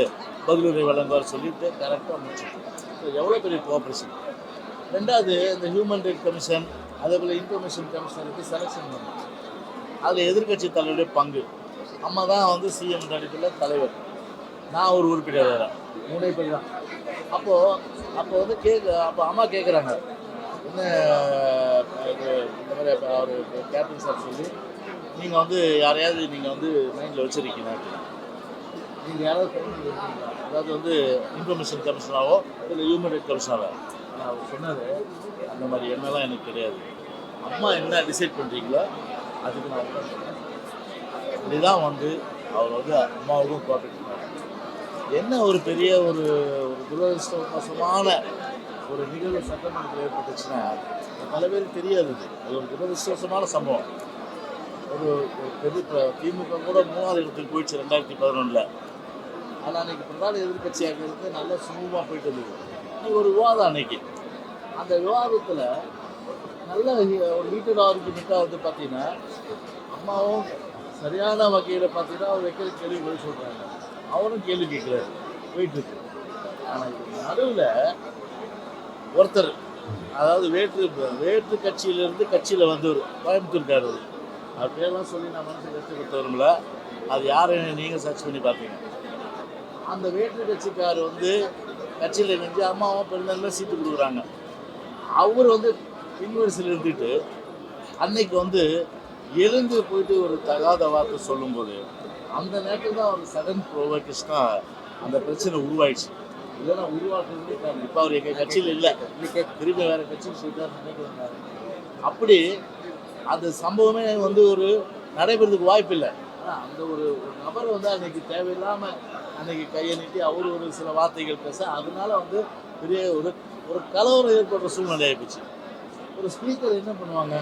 பதிலுரை வழங்குவார் சொல்லிட்டு கரெக்டாக முடிச்சிருக்கோம். ஸோ எவ்வளோ பெரிய கோஆப்ரேஷன். ரெண்டாவது இந்த ஹியூமன் ரைட் கமிஷன், அதே போல் இன்ஃபர்மேஷன் கமிஷனருக்கு செலெக்ஷன் பண்ணணும். அதில் எதிர்கட்சி தலைவருடைய பங்கு. அம்மா தான் வந்து சிஎம் அடிப்படையில் தலைவர், நான் ஒரு உறுப்பினர் வேறு, 3 பேர் தான். அப்போ வந்து அப்போ அம்மா கேட்குறாங்க, என்ன இந்த மாதிரி அவர் கேப்டன் சார் சொல்லி நீங்கள் வந்து யாரையாவது நீங்கள் வந்து மைண்டில் வச்சுருக்கீங்க, நீங்கள் யாராவது அதாவது வந்து இன்ஃபர்மேஷன் கமிஷனாவோ இல்லை ஹியூமன் ரைட் கமிஷனாவோ. ஆனால் அவர் சொன்னது அந்த மாதிரி எண்ணெல்லாம் எனக்கு கிடையாது. அம்மா என்ன டிசைட் பண்ணுறீங்களோ அதுக்கு நான் உட்காந்து சொல்கிறேன். இப்படிதான் வந்து அவர் வந்து அம்மாவுக்கும் கோஆப்ரேட் பண்ணார். என்ன ஒரு பெரிய ஒரு துரதிருஷ்டவசமான ஒரு நிகழ்வு சட்டமன்றத்தில் ஏற்பட்டுச்சுன்னா பல பேருக்கு தெரியாது. அது ஒரு துரதிருஷ்டவசமான சம்பவம். ஒரு பெரிய திமுக கூட 3வது இடத்துக்கு போயிடுச்சு 2011. ஆனால் அன்றைக்கி பிரதான எதிர்கட்சியாக இருந்து நல்லா சுமூகமாக போயிட்டு இருந்தது. அன்றைக்கி ஒரு விவாதம், அன்றைக்கி அந்த விவாதத்தில் நல்ல ஒரு ஹீட்டட் ஆர்குமெண்ட்டாக வந்து பார்த்தீங்கன்னா அம்மாவும் சரியான வகையில் பார்த்தீங்கன்னா அவர் வைக்கிற கேள்வி பதில் சொல்கிறாங்க, அவரும் கேள்வி கேட்குறாரு, போயிட்டுருக்கு. ஆனால் இது நடுவில் ஒருத்தர், அதாவது வேற்று கட்சியிலேருந்து கட்சியில் வந்தவர், கோயம்புத்தூர்கார், அவர் பேரெல்லாம் சொல்லி நான் மனசுக்கு கஷ்டப்படுத்தவருமில்ல, அது யாருன்னு நீங்கள் சர்ச் பண்ணி பார்த்தீங்க. அந்த வேற்று கட்சிக்கார் வந்து கட்சியில் இணைஞ்சு அம்மாவும் பெருந்தன்மையாக சீட்டு கொடுக்குறாங்க. அவர் வந்து பின்வரிசையில் இருந்துட்டு அன்னைக்கு வந்து எழுந்து போயிட்டு ஒரு தகாத வார்த்தை சொல்லும்போது அந்த நேரத்தில் தான் அவர் சடன் ப்ரோவோகேஷனாக அந்த பிரச்சனை உருவாயிடுச்சு. இல்லைன்னா உருவாக்குறதுக்கு காரணம் இப்போ அவர் எங்கள் கட்சியில் இல்லை, திரும்பி வேறு கட்சியில் சொல்லிட்டார் நினைக்கிறாங்க. அப்படி அந்த சம்பவமே வந்து ஒரு நடைபெறதுக்கு வாய்ப்பு இல்லை. ஆனால் அந்த ஒரு நபரை வந்து அன்னைக்கு தேவையில்லாமல் அன்னைக்கு கையை நீட்டி அவர் ஒரு சில வார்த்தைகள் பேச அதனால வந்து பெரிய ஒரு கலவரம் ஏற்படுற சூழ்நிலை ஆகிப்போச்சு. ஒரு ஸ்பீக்கர் என்ன பண்ணுவாங்க,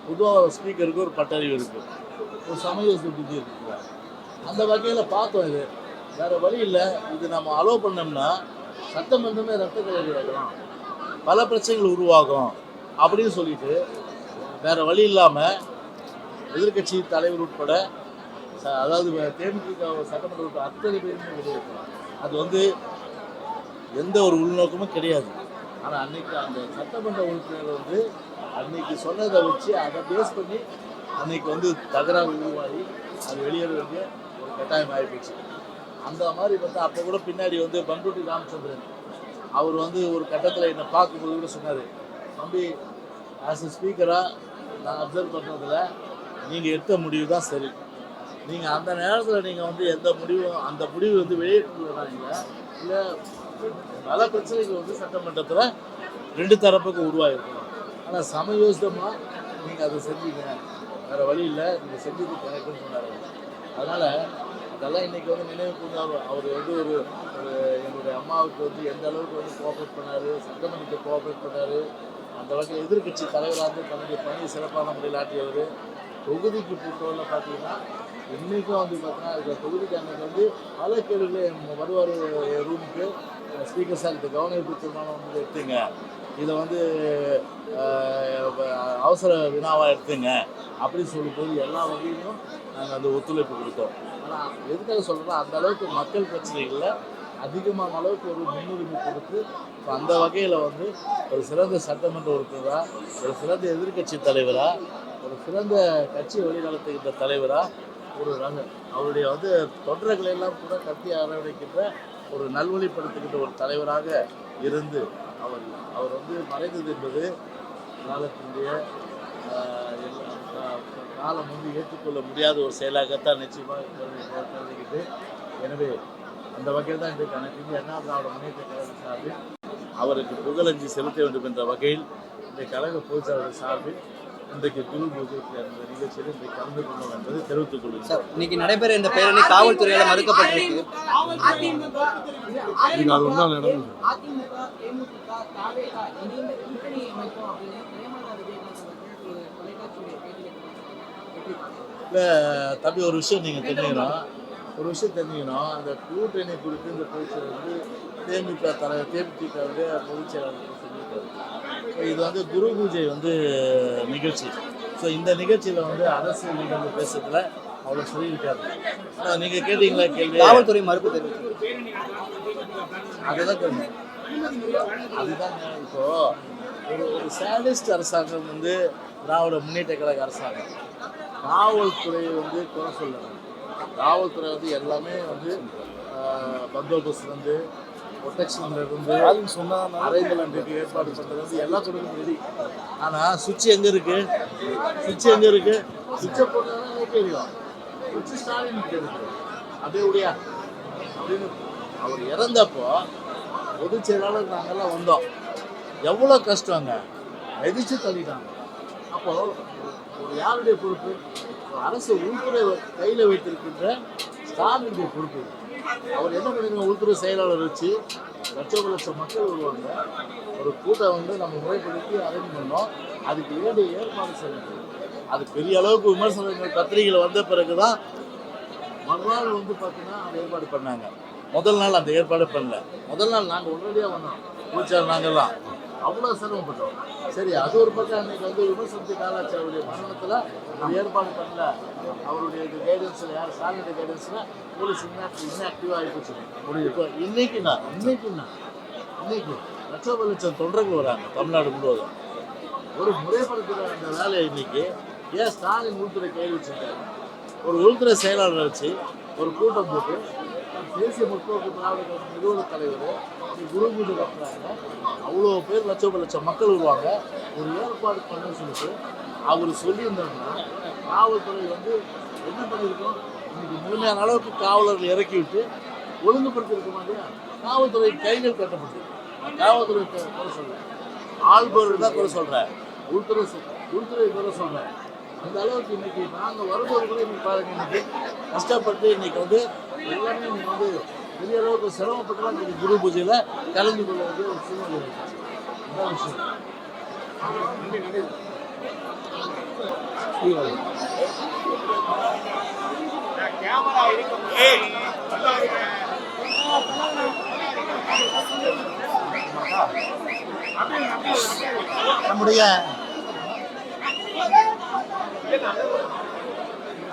பொதுவாக ஸ்பீக்கருக்கு ஒரு பட்டறிவு இருக்குது, ஒரு சமயோசித புத்தி இருக்குது. அந்த வகையில் பார்த்தோம். இது வேறு வழி இல்லை, இது நம்ம அலோவ் பண்ணோம்னா சட்டமன்றமே ரத்த கலரி ஆகலாம், பல பிரச்சனைகள் உருவாகும் அப்படின்னு சொல்லிட்டு வேறு வழி இல்லாமல் எதிர்கட்சி தலைவர் உட்பட அதாவது தேமுதிக சட்டமன்ற உறுப்பினர் அத்தனை பேருமே வெளியேற்றலாம். அது வந்து எந்த ஒரு உள்நோக்கமும் கிடையாது. ஆனால் அன்னைக்கு அந்த சட்டமன்ற உறுப்பினர் வந்து அன்னைக்கு சொன்னதை வச்சு அதை பேஸ் பண்ணி அன்னைக்கு வந்து தகராறு உருவாகி அது வெளியேற வேண்டிய ஒரு கட்டாயம் ஆகிப்போச்சு. அந்த மாதிரி பார்த்தா அப்போ கூட பின்னாடி வந்து பண்ருட்டி ராமச்சந்திரன் அவர் வந்து ஒரு கட்டத்தில் என்னை பார்க்கும்போது கூட சொன்னார், தம்பி ஆஸ் எ ஸ்பீக்கராக நான் அப்சர்வ் பண்ணுறதுல நீங்கள் எடுத்த முடிவு தான் சரி. நீங்கள் அந்த நேரத்தில் நீங்கள் வந்து எந்த முடிவும் அந்த முடிவு வந்து வெளியேற்றுவீங்க இல்லை பல பிரச்சனைகள் வந்து சட்டமன்றத்தில் 2 தரப்புக்கு உருவாகிருக்கணும். ஆனால் சமயோசிதமாக நீங்கள் அதை செஞ்சீங்க, வேறு வழி இல்லை, நீங்கள் செஞ்சது கரெக்டுன்னு சொன்னார். அதனால் அதெல்லாம் இன்றைக்கி வந்து நினைவு கூர்ந்து அவர் வந்து ஒரு என்னுடைய அம்மாவுக்கு வந்து எந்த அளவுக்கு வந்து கோஆப்ரேட் பண்ணார், சட்டமன்றத்தை கோஆப்ரேட் பண்ணார். அந்த வகையில் எதிர்கட்சி தலைவராக வந்து தன்னுடைய பணியை சிறப்பான முறையில் ஆற்றியவர். தொகுதிக்கு பொறுத்தவரை பார்த்தீங்கன்னா இன்றைக்கும் வந்து பார்த்தீங்கன்னா இந்த தொகுதிக்கு அன்றைக்கி வந்து பல கேள்விகளே வருவார் ரூமுக்கு, ஸ்பீக்கர் சார் இந்த கவனிப்பு தீர்மானம் வந்து எடுத்துங்க, இதை வந்து அவசர வினாவாக எடுத்துங்க அப்படின்னு சொல்லும்போது எல்லா வகையிலும் நாங்கள் அந்த ஒத்துழைப்பு கொடுத்தோம். ஆனால் எதுக்காக சொல்கிறோன்னா அந்த அளவுக்கு மக்கள் பிரச்சனைகளில் அதிகமான அளவுக்கு ஒரு முன்னுரிமை கொடுத்து இப்போ அந்த வகையில் வந்து ஒரு சிறந்த சட்டமன்ற உறுப்பினராக, ஒரு சிறந்த எதிர்கட்சி தலைவராக, ஒரு சிறந்த கட்சி வழிநடத்துகின்ற தலைவராக, ஒரு அவருடைய வந்து தொண்டர்களை எல்லாம் கூட கட்டி அரவணைக்கின்ற ஒரு நல்வழிப்படுத்துகின்ற ஒரு தலைவராக இருந்து அவர் வந்து மறைந்தது என்பது காலத்தினுடைய காலம் வந்து ஏற்றுக்கொள்ள முடியாத ஒரு செயலாகத்தான் நிச்சயமாக கருதிக்கிட்டு, எனவே அந்த வகையில் தான் இன்றைக்கு அனைத்து அண்ணா திராவிட முன்னேற்ற கழக சார்பில் அவருக்கு புகழஞ்சி செலுத்த வேண்டும் என்ற வகையில் இந்த கழக பொதுச்செயலாளர் சார்பில் இன்றைக்கு குரு பூஜைக்கு அந்த நிகழ்ச்சியில் இன்றைக்கு கலந்து கொண்டோம் என்பதை தெரிவித்துக் கொள்கிறேன். சார், இன்னைக்கு நடைபெற இந்த பேரணி காவல்துறையால் மறுக்கப்பட்டிருக்கு. இல்லை தம்பி, ஒரு விஷயம் நீங்கள் தெரிஞ்சுக்கணும். அந்த கூட்டணி குறித்து இந்த பேச்சு வந்து தேமுதிக தேமுதிகவுடைய பொதுச் செயலாளர் சொல்லியிருக்காரு. இது வந்து குரு பூஜை வந்து நிகழ்ச்சி. ஸோ இந்த நிகழ்ச்சியில் வந்து அரசியல் நிகழ்வு பேசுறதுல அவ்வளோ சொல்லியிருக்காரு. நீங்கள் கேட்டீங்களா கேள்வி? காவல்துறை மறுப்பு தெரிவித்து அதுதான் கேள்வி. அதுதாங்க இப்போ ஒரு சேடிஸ்ட் அரசாங்கம் வந்து திராவிட முன்னேற்ற கழக அரசாங்கம். காவல்துறை வந்து குறை சொல்லணும். காவல்துறை வந்து எல்லாமே வந்து பந்தோபஸ்துலேருந்து ப்ரொடெக்ஷன்லேருந்து அறைகளுக்கு ஏற்பாடு பண்ணுறது வந்து எல்லா கொடுக்கும் ரெடி. ஆனால் சுவிட்ச் எங்கே இருக்குது? சுவிட்சை போட்டதான் தெரியும். சுவிட்ச் ஸ்டாலின் இருக்கு. அப்படியே உடையா அப்படின்னு அவர் இறந்தப்போ பொதுச் செயலாளர் நாங்கள்லாம் வந்தோம். எவ்வளோ கஷ்டங்க, எதிர்த்து தள்ளிட்டாங்க. அப்போ ஒரு யாருடைய பொறுப்பு? அரசு உள்துறை கையில் வைத்திருக்கின்ற ஸ்டாலினுடைய பொறுப்பு. அவர் என்ன பண்ணிருங்க, உள்துறை செயலாளர் வச்சு லட்சம் மக்கள் வருவாங்க. ஒரு கூட்டம் வந்து நம்ம முறைப்படுத்தி அரேஞ்ச் பண்ணோம். அதுக்கு வேண்டிய ஏற்பாடு செய்யணும். அது பெரிய அளவுக்கு விமர்சனங்கள் பத்திரிகைகள் வந்த பிறகு தான் மறுநாள் வந்து பார்த்தீங்கன்னா அந்த ஏற்பாடு பண்ணாங்க. முதல் நாள் அந்த ஏற்பாடு பண்ணல. முதல் நாள் நாங்கள் உடனடியாக வந்தோம். பூச்சார் நாங்கள்லாம் அவ்வளோ சிரமப்பட்டோம். சரி, அது ஒரு பக்கம் அன்றைக்கி வந்து விமர்சனத்துக்கு ஆளாச்சு. அவருடைய மரணத்தில் ஒரு ஏற்பாடு பண்ணல. அவருடைய கைடன்ஸில் யார் ஸ்டாலினுடைய கைடன்ஸில் போலீஸ் இன்ஆக்டிவாக ஆகிப்போச்சு. இப்போ இன்னைக்கு லட்சம் தொண்டர்கள் வராங்க தமிழ்நாடு முழுவதும். ஒரு முறைப்படுத்துகிற அந்த வேலையை இன்னைக்கு ஏன் ஸ்டாலின் உள்துறை கையில் வச்சுருக்காரு? ஒரு உள்துறை செயலாளரை வச்சு ஒரு கூட்டம் போட்டு தேசிய முற்போக்கு திராவிட கழக நிறுவன தலைவர் குரு பூஜை நடத்துறாங்க. அவ்வளோ பேர் லட்சம் மக்கள் வருவாங்க. ஒரு ஏற்பாடு பண்ண சொல்லிட்டு அவர் சொல்லியிருந்தாங்கன்னா காவல்துறை வந்து என்ன பண்ணியிருக்கோம்? இன்னைக்கு முழுமையான அளவுக்கு காவலர்கள் இறக்கி விட்டு ஒழுங்குபடுத்தியிருக்க மாட்டியா? காவல்துறை கைகள் கட்டப்பட்டு காவல்துறை குறை சொல்கிறேன், ஆள்பவர்கள் தான் குறை சொல்கிறேன், உள்துறை குறை சொல்கிறேன். அந்த அளவுக்கு இன்னைக்கு நாங்கள் வரும்போது கூட இன்னைக்கு பாருங்க, இன்னைக்கு கஷ்டப்பட்டு இன்னைக்கு வந்து எல்லாமே இன்னைக்கு வந்து பெரிய அளவுக்கு சிரமப்பட்டு தான் இன்னைக்கு குரு பூஜையில் கலந்து கொள்ள வேண்டிய ஒரு சூழ்நிலை இருந்துச்சு. அதான் விஷயம். நம்முடைய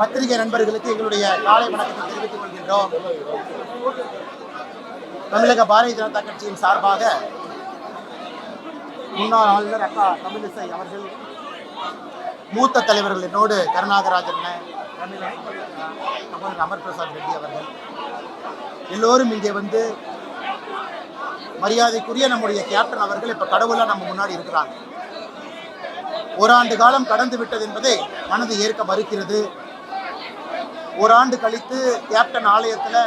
பத்திரிகை நண்பர்களுக்கு எங்களுடைய காலை வணக்கத்தை தெரிவித்துக் கொள்கின்றோம். தமிழக பாரதிய ஜனதா கட்சியின் சார்பாக முன்னாள் ஆளுநர் அக்கா தமிழிசை அவர்கள், மூத்த தலைவர்கள் என்னோடு கருணாகராஜன், அமர் பிரசாத் ரெட்டி அவர்கள் எல்லோரும் இங்கே வந்து மரியாதைக்குரிய நம்முடைய கேப்டன் அவர்கள் இப்ப கடவுளா நம்ம முன்னாடி இருக்கிறாங்க. ஓராண்டு காலம் கடந்து விட்டது என்பதை மனது ஏற்க மறுக்கிறது. ஓராண்டு கழித்து கேப்டன் ஆலயத்தில்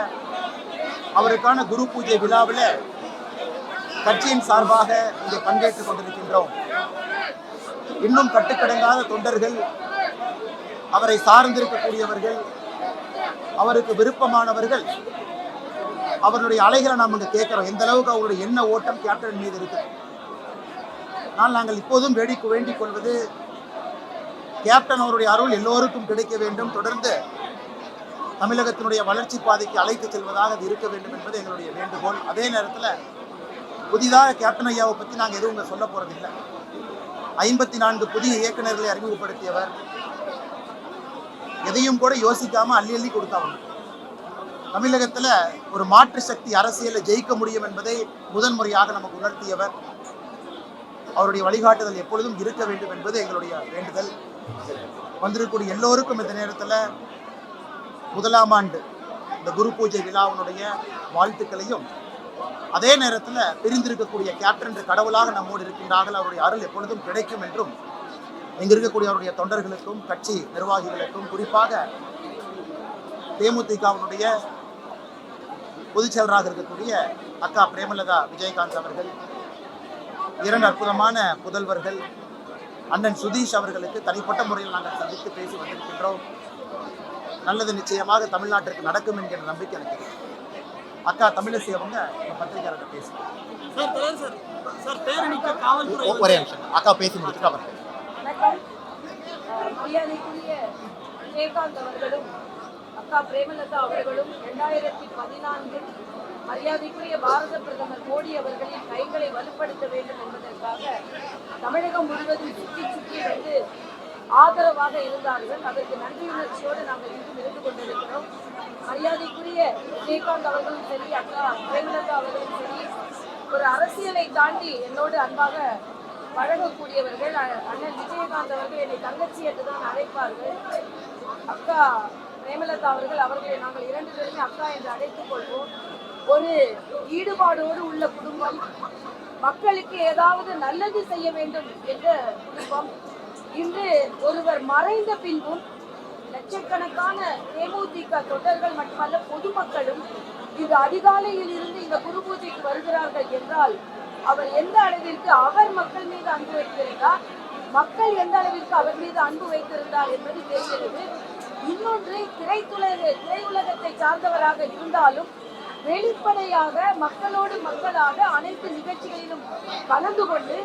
அவருக்கான குரு பூஜை விழாவில் கட்சியின் சார்பாக இங்கே பங்கேற்றுக் கொண்டிருக்கின்றோம். இன்னும் கட்டுக்கடங்காத தொண்டர்கள், அவரை சார்ந்திருக்கக்கூடியவர்கள், அவருக்கு விருப்பமானவர்கள், அவருடைய அலைகளை நாம் இங்கே கேட்கிறோம். எந்த அளவுக்கு அவருடைய எண்ண ஓட்டம் கேப்டன் மீது இருக்கு. ஆனால் நாங்கள் இப்போதும் வேண்டிக் கொள்வது, கேப்டன் அவருடைய அருள் எல்லோருக்கும் கிடைக்க வேண்டும், தொடர்ந்து தமிழகத்தினுடைய வளர்ச்சி பாதைக்கு அழைத்து செல்வதாக அது இருக்க வேண்டும் என்பது எங்களுடைய வேண்டுகோள். அதே நேரத்தில் புதிதாக கேப்டன் ஐயாவை பற்றி நாங்கள் எதுவும் இங்கே சொல்ல போகிறதில்லை. 54 புதிய இயக்குநர்களை அறிமுகப்படுத்தியவர். எதையும் கூட யோசிக்காமல் அள்ளி கொடுத்தவர். தமிழகத்தில் ஒரு மாற்று சக்தி அரசியலை ஜெயிக்க முடியும் என்பதை முதன்முறையாக நமக்கு உணர்த்தியவர். அவருடைய வழிகாட்டுதல் எப்பொழுதும் இருக்க வேண்டும் என்பது எங்களுடைய வேண்டுதல். வந்திருக்கக்கூடிய எல்லோருக்கும் இந்த நேரத்தில் முதலாம் ஆண்டு இந்த குரு பூஜை விழாவினுடைய வாழ்த்துக்களையும், அதே நேரத்தில் பிரிந்திருக்கக்கூடிய கேப்டன் கடவுளாக நம்மோடு இருக்கின்றார்கள், அவருடைய அருள் எப்பொழுதும் கிடைக்கும் என்றும் இங்கு இருக்கக்கூடிய அவருடைய தொண்டர்களுக்கும் கட்சி நிர்வாகிகளுக்கும், குறிப்பாக தேமுதிகவினுடைய பொதுச் செயலராக இருக்கக்கூடிய அக்கா பிரேமலதா விஜயகாந்த் அவர்கள், 2 அற்புதமான புதல்வர்கள் அண்ணன் சுதீஷ் அவர்களுக்கு தனிப்பட்ட முறையில் நாங்கள் சந்தித்து பேசி வந்திருக்கின்றோம். நல்லது நிச்சயமாக தமிழ்நாட்டிற்கு நடக்கும் என்கிற நம்பிக்கை எனக்கு இருக்கு. அக்கா தமிழிசை அவங்க பத்திரிகையாளர்கிட்ட பேசுகிறோம். ஒரே நிமிஷம் அக்கா பேசி முடிச்சுட்டு அவர் மரியாதைக்குரிய விஜயகாந்த் அவர்களும் அக்கா பிரேமலதா அவர்களும் 2014 மரியாதைக்குரிய பாரத பிரதமர் மோடி அவர்களின் கைகளை வலுப்படுத்த வேண்டும் என்பதற்காக தமிழகம் முழுவதும் சுற்றி சுற்றி வந்து ஆதரவாக இருந்தார்கள். அதற்கு நன்றியுணர்ச்சியோடு நாங்கள் இன்றும் இருந்து கொண்டிருக்கிறோம். மரியாதைக்குரிய விஜயகாந்த் அவர்களும் சரி, அக்கா பிரேமலதா அவர்களும் சரி, ஒரு அரசியலை தாண்டி என்னோடு அன்பாக பழகக்கூடியவர்கள். அண்ணன் விஜயகாந்த் அவர்கள் என்னை தங்கச்சி என்று தான் அழைப்பார்கள். அக்கா பிரேமலதா அவர்களை நாங்கள் 2 பேருமே அக்கா என்று அழைத்துக் கொள்வோம். ஒரு ஈடுபாடோடு உள்ள குடும்பம், மக்களுக்கு ஏதாவது நல்லது செய்ய வேண்டும் என்ற குடும்பம். இன்று ஒருவர் மறைந்த பின்பும் லட்சக்கணக்கான தேமுதிக தொண்டர்கள் மட்டுமல்ல பொதுமக்களும் இது அதிகாலையில் இருந்து இந்த குரு பூஜைக்கு வருகிறார்கள் என்றால் அவர் எந்த அளவிற்கு அவர் மக்கள் மீது அன்பு வைத்திருந்தார், மக்கள் எந்த அளவிற்கு அவர் மீது அன்பு வைத்திருந்தார் என்பது தெரிகிறது. இன்னொன்று, திரையுலகத்தை சார்ந்தவராக இருந்தாலும் வெளிப்படையாக மக்களோடு மக்களாக அனைத்து நிகழ்ச்சிகளிலும் கலந்து கொண்டு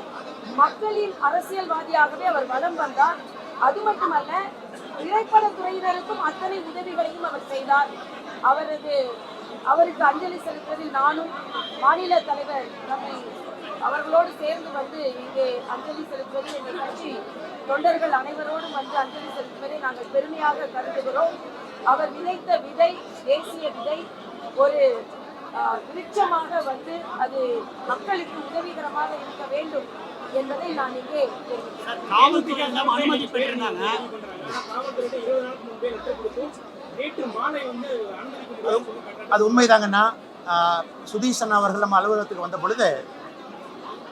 மக்களின் அரசியல்வாதியாகவே அவர் வலம் வந்தார். அது மட்டுமல்ல, திரைப்படத்துறையினருக்கும் அத்தனை உதவிகளையும் அவர் செய்தார். அவருக்கு அஞ்சலி செலுத்துவதில் நானும் மாநில தலைவர் அவர்களோடு சேர்ந்து வந்து இங்கே அஞ்சலி செலுத்துவது, எங்கள் கட்சி தொண்டர்கள் அனைவரோடும் வந்து அஞ்சலி செலுத்துவதை நாங்கள் பெருமையாக கருதுகிறோம். அவர் விதைத்த விதை, தேசிய விதை, ஒரு விருட்சமாக வந்து அது மக்களுக்கு உதவிகரமாக இருக்க வேண்டும் என்பதை நான் இங்கே அனுமதி பெற்றிருந்தாங்க. அது உண்மைதாங்கண்ணா. சுதீஷன் அவர்கள் நம்ம அலுவலகத்துக்கு வந்த பொழுது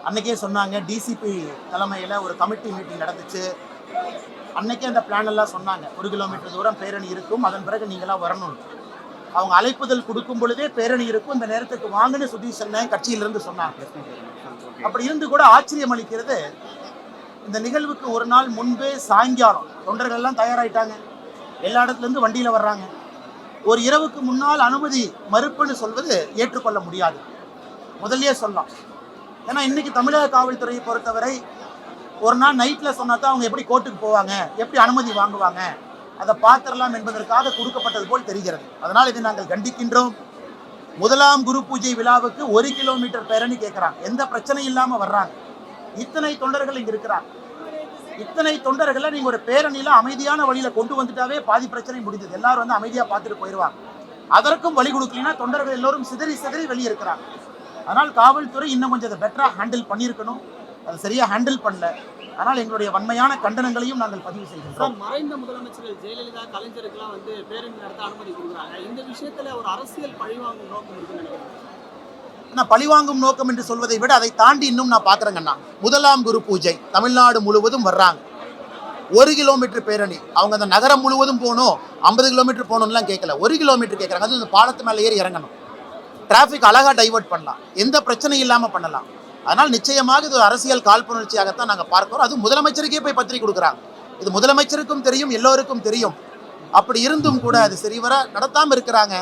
அன்னைக்கே சொன்னாங்க, டிசிபி தலைமையில் ஒரு கமிட்டி மீட்டிங் நடந்துச்சு. அன்னைக்கே அந்த பிளான் எல்லாம் சொன்னாங்க. 1 கிலோமீட்டர் தூரம் பேரணி இருக்கும், அதன் பிறகு நீங்களாம் வரணும். அவங்க அழைப்புதல் கொடுக்கும் பொழுதே பேரணி இருக்கும், இந்த நேரத்துக்கு வாங்கன்னு சுதீஷன் கட்சியிலிருந்து சொன்னாங்க. அப்படி இருந்து கூட ஆச்சரியம் அளிக்கிறது, இந்த நிகழ்வுக்கு ஒரு நாள் முன்பே சாயங்காலம் தொண்டர்கள் எல்லாம் தயாராயிட்டாங்க, எல்லா இடத்துலேருந்து வண்டியில் வர்றாங்க. ஒரு இரவுக்கு முன்னால் அனுமதி மறுப்புன்னு சொல்வது ஏற்றுக்கொள்ள முடியாது, முதல்லயே சொல்லலாம். ஏன்னா இன்னைக்கு தமிழக காவல்துறையை பொறுத்தவரை ஒரு நாள் நைட்டில் சொன்னா தான் அவங்க எப்படி கோர்ட்டுக்கு போவாங்க, எப்படி அனுமதி வாங்குவாங்க, அதை பார்த்துடலாம் என்பதற்காக கொடுக்கப்பட்டது போல் தெரிகிறது. அதனால் இதை நாங்கள் கண்டிக்கின்றோம். முதலாம் குரு பூஜை விழாவுக்கு 1 கிலோமீட்டர் பேரணி கேட்குறாங்க, எந்த பிரச்சனையும் இல்லாமல் வர்றாங்க. இத்தனை தொண்டர்கள் இங்கே இருக்கிறாங்க. இத்தனை தொண்டர்களை நீங்கள் ஒரு பேரணியில் அமைதியான வழியில் கொண்டு வந்துட்டாவே பாதி பிரச்சனை முடிஞ்சது. எல்லாரும் வந்து அமைதியாக பார்த்துட்டு போயிடுவாங்க. அதற்கும் வழி கொடுக்கலன்னா தொண்டர்கள் எல்லோரும் சிதறி வெளியே இருக்கிறாங்க. அதனால் காவல்துறை இன்னும் கொஞ்சம் அதை பெட்டராக ஹேண்டில் பண்ணியிருக்கணும், அதை சரியாக ஹேண்டில் பண்ணல. ஆனால் எங்களுடைய வன்மையான கண்டனங்களையும் நாங்கள் பதிவு செய்கின்றோம். மறைந்த முதலமைச்சர்கள் ஜெயலலிதா, கலைஞருக்கெல்லாம் வந்து பேரணி நடத்த அனுமதி கொடுக்குறாங்க. இந்த விஷயத்துல ஒரு அரசியல் பழிவாங்கும் நோக்கம் இருக்குன்னு நினைக்கிறேன். ஆனால் பழிவாங்கும் நோக்கம் என்று சொல்வதை விட அதை தாண்டி இன்னும் நான் பார்க்குறேங்கண்ணா. முதலாம் குரு பூஜை தமிழ்நாடு முழுவதும் வர்றாங்க. 1 கிலோமீட்டர் பேரணி. அவங்க அந்த நகரம் முழுவதும் போகணும், 50 கிலோமீட்டர் போகணும்லாம் கேட்கல, 1 கிலோமீட்டர் கேட்குறாங்க. அது இந்த பாலத்து மேலே ஏறி இறங்கணும், டிராஃபிக் அழகாக டைவர்ட் பண்ணலாம், எந்த பிரச்சனையும் இல்லாமல் பண்ணலாம். அதனால் நிச்சயமாக இது ஒரு அரசியல் காழ்ப்புணர்ச்சியாகத்தான் நாங்கள் பார்க்கிறோம். அது முதலமைச்சருக்கே போய் பத்திரிகை கொடுக்குறாங்க. இது முதலமைச்சருக்கும் தெரியும், எல்லோருக்கும் தெரியும். அப்படி இருந்தும் கூட அது சரிவர நடத்தாமல் இருக்கிறாங்க.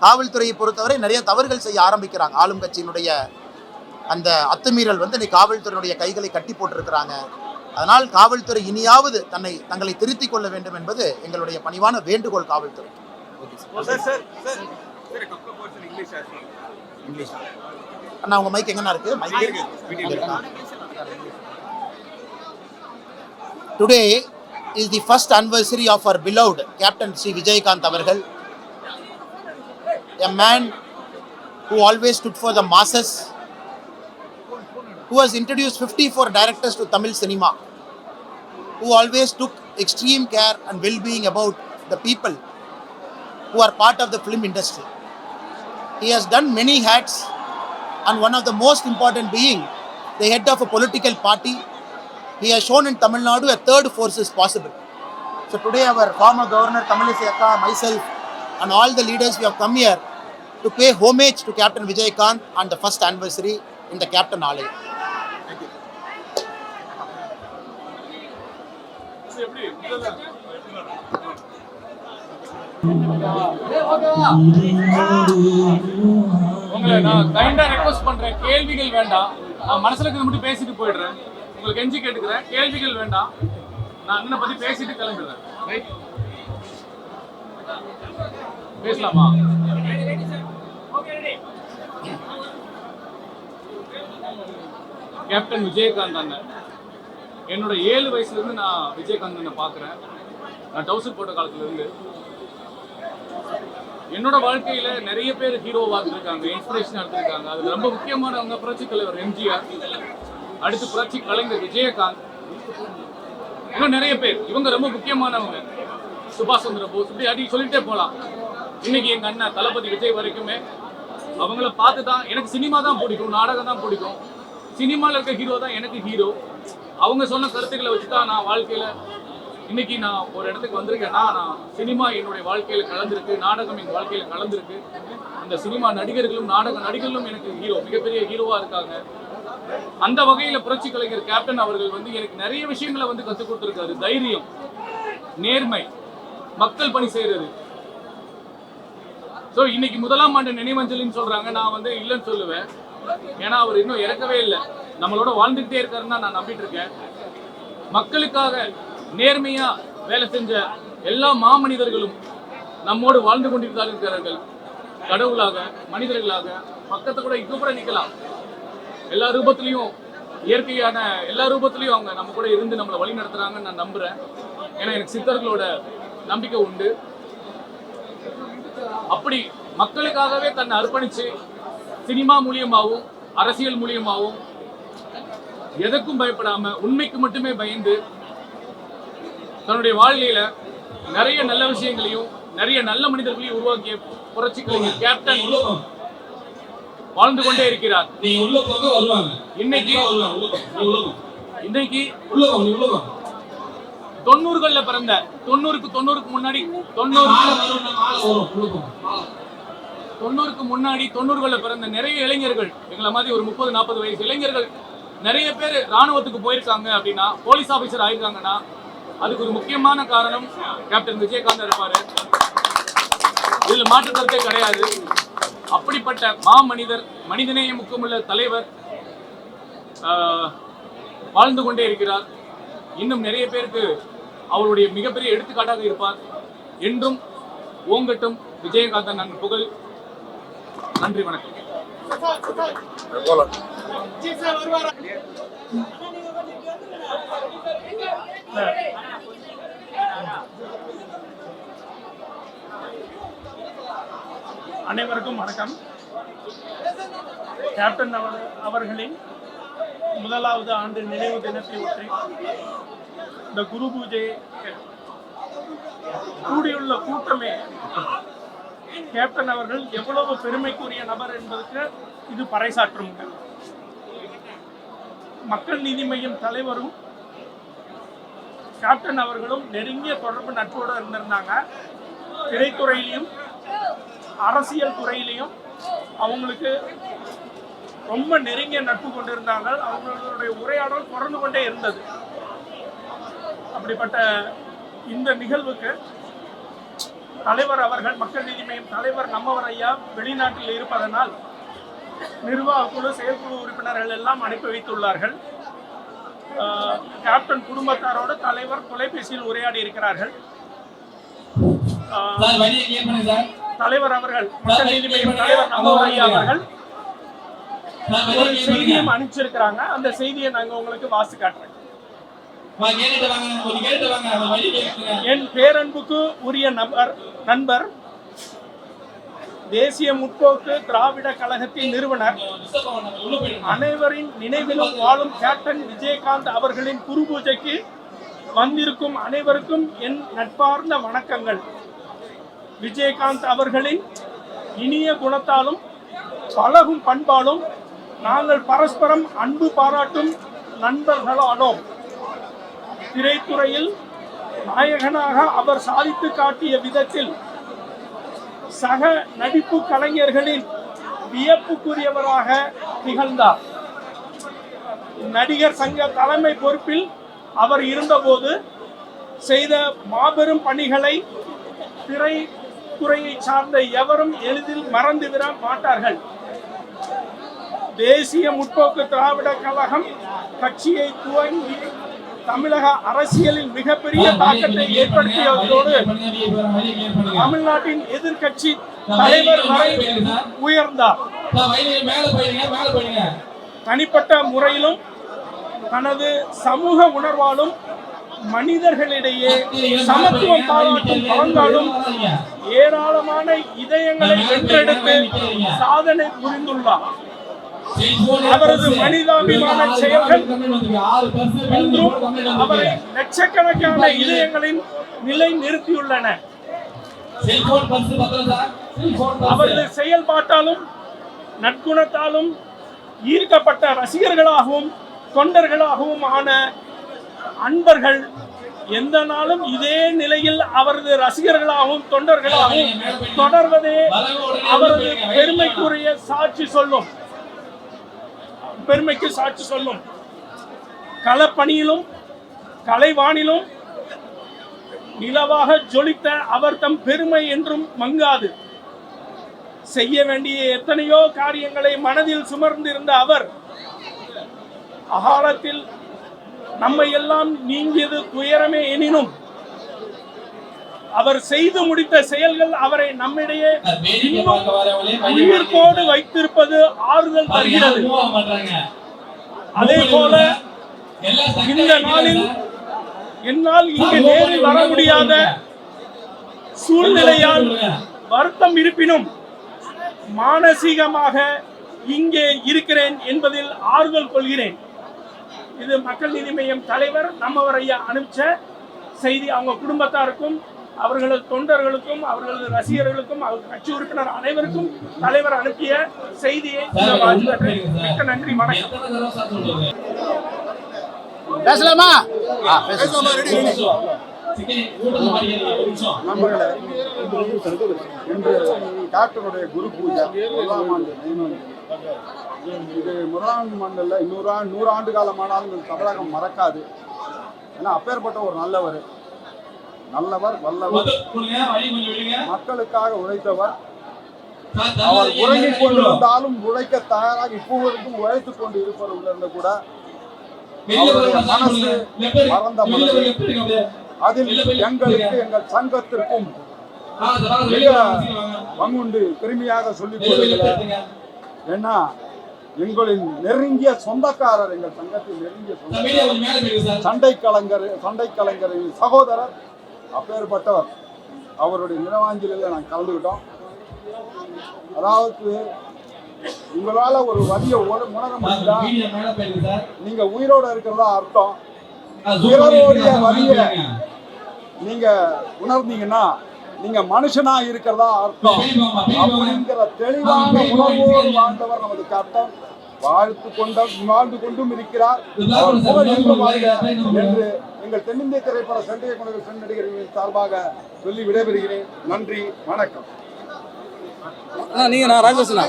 காவல்துறையை பொறுத்தவரை நிறைய தவறுகள் செய்ய ஆரம்பிக்கிறாங்க. ஆளும் கட்சியினுடைய அந்த அத்துமீறல் வந்து இன்னைக்கு காவல்துறையினுடைய கைகளை கட்டி போட்டிருக்கிறாங்க. அதனால் காவல்துறை இனியாவது தங்களை திருத்திக் கொள்ள வேண்டும் என்பது எங்களுடைய பணிவான வேண்டுகோள் காவல்துறை. அண்ணா உங்க மைக் எங்கண்ணா இருக்கு? Today is the first anniversary of our beloved Captain Sri Vijayakanth Avargal, a man who always stood for the masses, who has introduced 54 directors to Tamil cinema, who always took extreme care and well-being about the people who are part of the film industry. He has done many hats, and one of the most important being the head of a political party. He has shown in Tamil Nadu a third force is possible. So today our former governor Tamilisai Akka, myself and all the leaders we have come here to pay homage to Captain Vijaykanth on the first anniversary in the Captain Alayam. உங்களை நான் கைண்டா request பண்றேன், கேள்விகள் வேண்டாம். நான் மனசுல இருக்கிறத மட்டும் பேசிட்டு போயிடுறேன். உங்களுக்கு கெஞ்சி கேட்டுக்கிறேன், கேள்விகள் வேண்டாம். நான் அண்ணனை பத்தி பேசிட்டு கிளம்பிடுறேன். ரைட், பேசலாமா? கேப்டன் விஜயகாந்த் அண்ணன், என்னோட 7 வயசுல இருந்து நான் விஜயகாந்த் அண்ணனை பார்க்குறேன். நான் டவுசர் போட்ட காலத்துல இருந்து என்னோட வாழ்க்கையில நிறைய பேர் ஹீரோவா இருந்திருக்காங்க, இன்ஸ்பிரேஷனா இருந்திருக்காங்க. அது ரொம்ப முக்கியமானவங்க புரட்சி தலைவர் எம்ஜிஆர், அடுத்து புரட்சி கலைஞர் விஜயகாந்த், இன்னும் நிறைய பேர். இவங்க ரொம்ப முக்கியமானவங்க. சுபாஷ் சந்திர போஸ், இப்படி அடி சொல்லிட்டே போகலாம். இன்னைக்கு எங்க அண்ணன் தளபதி விஜய் வரைக்குமே அவங்கள பார்த்து தான் எனக்கு சினிமா தான் பிடிக்கும், நாடகம் தான் பிடிக்கும். சினிமாவில் இருக்க ஹீரோ தான் எனக்கு ஹீரோ. அவங்க சொன்ன கருத்துக்களை வச்சு தான் நான் வாழ்க்கையில இன்னைக்கு நான் ஒரு இடத்துக்கு வந்திருக்கேன்னா, நான் சினிமா என்னுடைய வாழ்க்கையில கலந்துருக்கு, நாடகம் என் வாழ்க்கையில கலந்துருக்கு. அந்த சினிமா நடிகர்களும் நாடக நடிகர்களும் எனக்கு ஹீரோ, மிகப்பெரிய ஹீரோவா இருக்காங்க. அந்த வகையில புரட்சி கலைஞர் கேப்டன் அவர்கள் வந்து எனக்கு நிறைய விஷயங்களை வந்து கற்றுக் கொடுத்துருக்காரு. தைரியம், நேர்மை, மக்கள் பணி செய்யறது. ஸோ இன்னைக்கு 1ஆம் ஆண்டு நினைவஞ்சலின்னு சொல்றாங்க, நான் வந்து இல்லைன்னு சொல்லுவேன். ஏன்னா அவர் இன்னும் இறக்கவே இல்லை, நம்மளோட வாழ்ந்துகிட்டே இருக்காருன்னு நான் நம்பிட்டு இருக்கேன். மக்களுக்காக நேர்மையா வேலை செஞ்ச எல்லா மாமனிதர்களும் நம்மோடு வாழ்ந்து கொண்டிருக்கிறார்கள். கடவுளாக, மனிதர்களாக, பக்கத்தை கூட இங்க கூட நிக்கலாம். எல்லா ரூபத்திலையும், இயற்கையான எல்லா ரூபத்திலையும் அவங்க நம்ம கூட இருந்து நம்மளை வழி நடத்துறாங்கன்னு நான் நம்புறேன். ஏன்னா எனக்கு சித்தர்களோட நம்பிக்கை உண்டு. அப்படி மக்களுக்காகவே தன்னை அர்ப்பணிச்சு சினிமா மூலியமாகவும் அரசியல் மூலியமாகவும் எதற்கும் பயப்படாம உண்மைக்கு மட்டுமே பயந்து தன்னுடைய வாழ்க்கையில நிறைய நல்ல விஷயங்களையும் நிறைய நல்ல மனிதர்களையும் உருவாக்கிய புரட்சி கலைஞர் கேப்டன் வாழ்ந்து கொண்டே இருக்கிறார். இன்னைக்கு 90களில் பிறந்த 90க்கு முன்னாடி 90களில் பிறந்த நிறைய இளைஞர்கள், எங்களை மாதிரி ஒரு 30-40 வயசு இளைஞர்கள் நிறைய பேர் ராணுவத்துக்கு போயிருக்காங்க அப்படின்னா, போலீஸ் ஆபீசர் ஆயிருக்காங்கன்னா, அதுக்கு ஒரு முக்கியமான காரணம் கேப்டன் விஜயகாந்த் இருப்பாரு. இதுல மாற்று கருத்தே கிடையாது. அப்படிப்பட்ட மாமனிதர், மனிதநேய முக்கியமுள்ள தலைவர் வாழ்ந்து கொண்டே இருக்கிறார். இன்னும் நிறைய பேருக்கு அவருடைய மிகப்பெரிய எடுத்துக்காட்டாக இருப்பார். என்றும் ஓங்கட்டும் விஜயகாந்தன் நன் புகழ். நன்றி, வணக்கம். அனைவருக்கும் வணக்கம். கேப்டன் அவர்களின் 1வது ஆண்டு நினைவு தினத்தை ஒட்டி இந்த குரு பூஜை கூடியுள்ள கூட்டமே கேப்டன் அவர்கள் எவ்வளவு பெருமைக்குரிய நபர் என்பதற்கு இது பறைசாற்றுங்க. மக்கள் நீதி மய்யம் தலைவரும் கேப்டன் அவர்களும் நெருங்கிய தொடர்பு நட்போடு இருந்திருந்தாங்க. திரைத்துறையிலையும் அரசியல் துறையிலையும் அவங்களுக்கு ரொம்ப நெருங்கிய நட்பு கொண்டிருந்தாங்க. அவங்களுடைய உரையாடல் தொடர்ந்து கொண்டே இருந்தது. அப்படிப்பட்ட இந்த நிகழ்வுக்கு தலைவர் அவர்கள், மக்கள் நீதி மய்யம் தலைவர் நம்மவர் ஐயா வெளிநாட்டில் இருப்பதனால் நிர்வாக குழு, செயற்குழு உறுப்பினர்கள் எல்லாம் அனுப்பி வைத்துள்ளார்கள். கேப்டன் குடும்பத்தாரோடு தலைவர் தொலைபேசியில் உரையாடி இருக்கிறார்கள். தலைவர் அவர்கள், மக்கள் நீதி மய்யம் தலைவர் நம்மவர் ஐயா அவர்கள் ஒரு செய்தியும் அனுப்பிச்சிருக்கிறாங்க. அந்த செய்தியை நாங்க உங்களுக்கு வாசி காட்டுறேன். என் பேரன்புக்கு உரிய நண்பர், தேசிய முற்போக்கு திராவிட கழகத்தின் நிறுவனர், அனைவரின் நினைவிலும் வாழும் கேப்டன் விஜயகாந்த் அவர்களின் குரு பூஜைக்கு வந்திருக்கும் அனைவருக்கும் என் நட்பார்ந்த வணக்கங்கள். விஜயகாந்த் அவர்களின் இனிய குணத்தாலும் பழகும் பண்பாலும் நாங்கள் பரஸ்பரம் அன்பு பாராட்டும் நண்பர்களானோம். திரைத்துறையில் நாயகனாக அவர் சாதித்து காட்டிய விதத்தில் சக நடிப்பு கலைஞர்களின் வியப்புக்குரியவராக திகழ்ந்தார். நடிகர் சங்க தலைமை பொறுப்பில் அவர் இருந்தபோது செய்த மாபெரும் பணிகளை திரைத்துறையை சார்ந்த எவரும் எளிதில் மறந்துவிட மாட்டார்கள். தேசிய முற்போக்கு திராவிட கழகம் கட்சியை துவங்கி தமிழக அரசியலில் மிகப்பெரிய தாக்கத்தை ஏற்படுத்தியதோடு தமிழ்நாட்டின் எதிர்கட்சி தலைவர் வரை உயர்ந்தார். தனிப்பட்ட முறையிலும் தனது சமூக உணர்வாலும் மனிதர்களிடையே சமத்துவம் பாராட்டும் பலன்களும் ஏராளமான இதயங்களை வென்றெடுத்து சாதனை புரிந்துள்ளார். அவரது மனிதாபிமான செயல்கள் இன்றும் அவரை லட்சக்கணக்கான இதயங்களின் நிலை நிறுத்தியுள்ளன. அவரது செயல்பாட்டாலும் நற்குணத்தாலும் ஈர்க்கப்பட்ட ரசிகர்களாகவும் தொண்டர்களாகவும் ஆன அன்பர்கள் எந்த நாளும் இதே நிலையில் அவரது ரசிகர்களாகவும் தொண்டர்களாகவும் தொடர்வதே அவரது பெருமைக்கு சாட்சி சொல்லும். களப்பணியிலும் கலைவானிலும் நிலவாக ஜொலித்த அவர் தம் பெருமை என்றும் மங்காது. செய்ய வேண்டிய எத்தனையோ காரியங்களை மனதில் சுமர்ந்திருந்த அவர் அகாலத்தில் நம்மை எல்லாம் நீங்கியது துயரமே எனினும் அவர் செய்து முடித்த செயல்கள் அவரை நம்மிடையே உயிர்ப்போடு வைத்திருப்பது ஆறுதல் தருகிறது. அதே போல இந்த நாளில் என்னால் இங்கு நேரில் வர முடியாத சூழ்நிலையால் வருத்தம் இருப்பினும் மானசீகமாக இங்கே இருக்கிறேன் என்பதில் ஆறுதல் கொள்கிறேன். இது மக்கள் நீதி மய்யம் தலைவர் நம்மவர் ஐயா அனுப்பிச்ச செய்தி. அவங்க குடும்பத்தாருக்கும் அவர்களது தொண்டர்களுக்கும் அவர்களது ரசிகர்களுக்கும் அவர் கட்சி உறுப்பினர் அனைவருக்கும் தலைவர் அனுப்பிய செய்தியை மிக்க நன்றி, வணக்கம். பேசலாமா? இன்று டாக்டருடைய குரு பூஜை முதலாம் ஆண்டு. இது முதலாம் ஆண்டில் 100 ஆண்டு காலமானாலும் இந்த தமிழகம் மறக்காது. ஏன்னா அப்பேற்பட்ட ஒரு நல்லவர், வல்லவர், மக்களுக்காக உழைத்தவர். அவர் உறங்கிக் கொண்டிருந்தாலும் உழைக்க தயாராக இப்போவரைக்கும் உழைத்துக் கொண்டு இருப்பவர்கள் கூட அவருடைய மனசு மறந்த மனது. அதில் எங்களுக்கு எங்கள் சங்கத்திற்கும் மிக பங்குண்டு பெருமையாக சொல்லிக் கொள்கிறேன். ஏன்னா எங்களின் நெருங்கிய சொந்தக்காரர், எங்கள் சங்கத்தின் நெருங்கிய சொந்தக்காரர், சண்டை கலைஞரின் சகோதரர், அப்பேற்பட்டவர். அவருடைய நினைவாஞ்சலில் நாங்கள் கலந்துக்கிட்டோம். அதாவது உங்களால ஒரு வழியை உணர முடியுதா? நீங்க உயிரோட இருக்கிறதா அர்த்தம். பிறருடைய வழியை நீங்க உணர்ந்தீங்கன்னா நீங்க மனுஷனா இருக்கிறதா அர்த்தம். அப்படிங்கிற தெளிவான உணர்வோடு வாழ்ந்தவர் நமது கேப்டன். வாழ்ந்து கொண்டும் இருக்கிறார். அவர் புகழ் என்றும் வாழ்க என்று எங்கள் தென்னிந்திய திரைப்பட சென்றிய குணங்கள் பெண் நடிகர்களின் சார்பாக சொல்லி விடைபெறுகிறேன். நன்றி, வணக்கம். நீங்க நான் ராஜேஷ்ண்ணா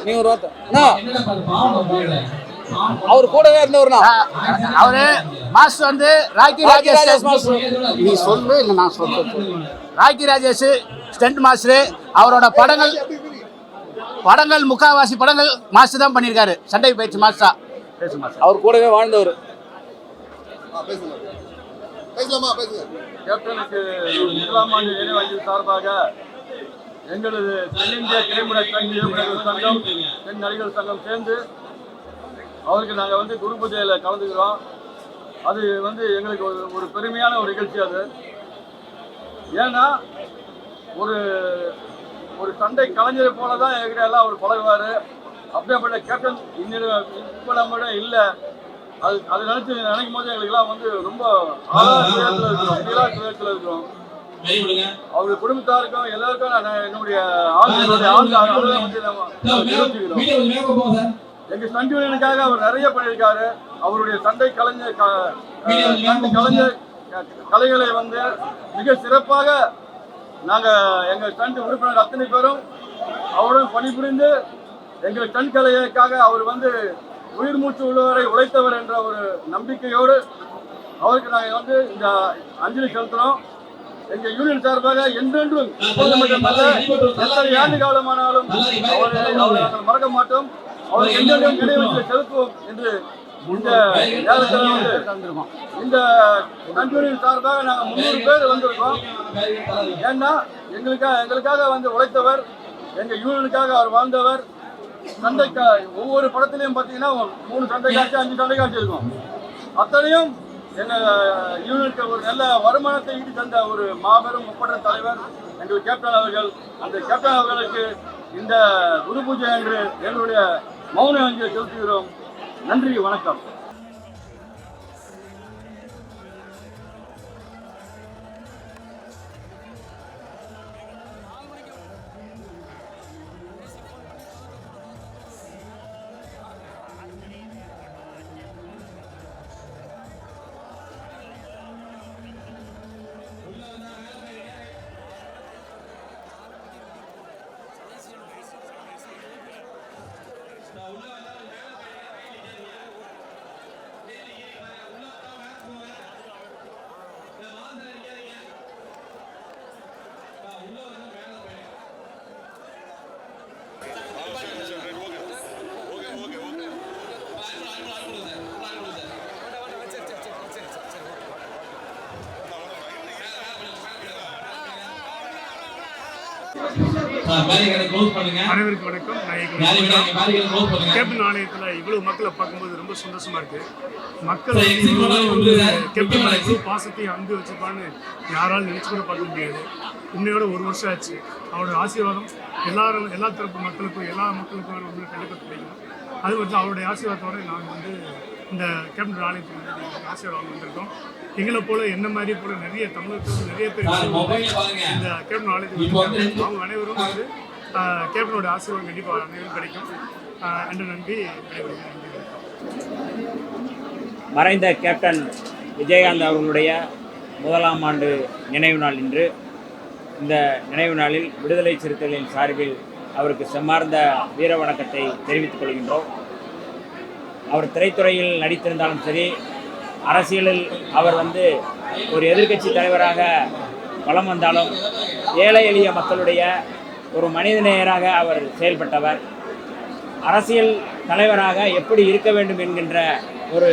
நீங்க ஒரு வார்த்தை. அவர் கூடவே இருந்தவர்னா அவரு மாஸ்டர் வந்து ராக்கி ராஜேஷ் மாஸ்டர். நீ சொல்லு இல்லை நான் சொல்றேன். Rocky Rajesh stunt master. அவரோட படங்கள் முக்காவாசி படங்கள் மாஸ்டர் தான் பண்ணியிருக்காரு. சண்டை பயிற்சி மாஸ்டர். அவர் கூடவே வாழ்ந்தவர். கேப்டனுக்கு முதலாம் ஆண்டு நினைவாஞ்சல் சார்பாக எங்களது தென்னிந்திய திரைப்பட சங்கம், பெண் நடிகர் சங்கம் சேர்ந்து அவருக்கு நாங்கள் வந்து குரு பூஜையில் கலந்துக்கிறோம். அது வந்து எங்களுக்கு ஒரு பெருமையான ஒரு நிகழ்ச்சி. அது ஏன்னா ஒரு சண்டை கலைஞரை போல தான் எங்கிட்ட எல்லாம் அவர் பழகுவார். அப்படியேப்பட்ட கேப்டன் இப்போ நம்மளோட இல்லை. அது நினைக்கும் போது எங்களுக்கெல்லாம் வந்து ரொம்ப ஆழத்தில் இருக்கிறோம். அவருடைய குடும்பத்தாருக்கும் எல்லாருக்கும் என்னுடைய எங்க சண்டியனுக்காக அவர் நிறைய பண்ணியிருக்காரு. அவருடைய சண்டை கலைஞர் கலைகளை வந்து மிக சிறப்பாக நாங்கள் எங்கள் ஸ்டண்ட் உறுப்பினர் அத்தனை பேரும் அவருடன் பணிபுரிந்து எங்கள் ஸ்டண்ட் கலைக்காக அவர் உயிர் மூச்சு உள்ளவரை உழைத்தவர் என்ற ஒரு நம்பிக்கையோடு அவருக்கு நாங்கள் இந்த அஞ்சலி செலுத்துகிறோம். எங்கள் யூனியன் சார்பாக என்றென்றும் எத்தனை ஆண்டு காலமானாலும் அவரை நாங்கள் மறக்க மாட்டோம். அவருக்கு என்றென்றும் நினைவஞ்சலி செலுத்துவோம் என்று இந்த நேரத்தில் இந்த கண்ட்யூனியன் சார்பாக நாங்கள் 300 பேர் வந்திருக்கோம். ஏன்னா எங்களுக்காக உழைத்தவர், எங்கள் யூனியனுக்காக அவர் வாழ்ந்தவர். ஒவ்வொரு படத்திலையும் பார்த்தீங்கன்னா 3 சண்டை காட்சி 5 சண்டை காட்சி இருக்கும். அத்தனையும் எங்கள் யூனியனுக்கு ஒரு நல்ல வருமானத்தை ஈட்டி தந்த ஒரு மாபெரும் முப்படை தலைவர் எங்கள் கேப்டன் அவர்கள். அந்த கேப்டன் அவர்களுக்கு இந்த குரு பூஜை என்று எங்களுடைய மௌன அஞ்சலி செலுத்துகிறோம். நன்றி, வணக்கம். அனைவருக்கும் வணக்கம். கேப்டன் ஆலயத்தில் இவ்வளவு மக்களை பார்க்கும்போது ரொம்ப சந்தோஷமா இருக்கு. மக்கள் கேப்டன் இவ்வளவு பாசத்தையும் அன்பு வச்சிருப்பான்னு யாராலும் நினைச்சு கூட பார்க்க முடியாது. உண்மையோட 1 வருஷம் ஆச்சு. அவரோட ஆசீர்வாதம் எல்லா தரப்பு மக்களுக்கும் எல்லா மக்களுக்கும் கண்டிப்பாக கிடைக்கும். அது அவருடைய ஆசீர்வாதத்தோட நாங்கள் இந்த கேப்டன் ஆலயத்துக்கு ஆசீர்வாதம் வந்திருக்கோம். எங்களை போல என்ன மாதிரி போல நிறைய தமிழர்கள் நிறைய பேர் இந்த கேப்டன் ஆலயத்துக்கு அவங்க அனைவரும் கேப்டனோட ஆசீர்வாதம் கண்டிப்பாக அனைவரும் கிடைக்கும் என்ற நன்றி. மறைந்த கேப்டன் விஜயகாந்த் அவர்களுடைய 1ஆம் ஆண்டு நினைவு நாள் இன்று. இந்த நினைவு நாளில் விடுதலை சிறுத்தைகளின் சார்பில் அவருக்கு செம்மார்ந்த வீர வணக்கத்தை தெரிவித்துக் கொள்கின்றோம். அவர் திரைத்துறையில் நடித்திருந்தாலும் சரி, அரசியலில் அவர் ஒரு எதிர்க்கட்சி தலைவராக வலம் வந்தாலும் ஏழை எளிய மக்களுடைய ஒரு மனிதநேயராக அவர் செயல்பட்டவர். அரசியல் தலைவராக எப்படி இருக்க வேண்டும் என்கின்ற ஒரு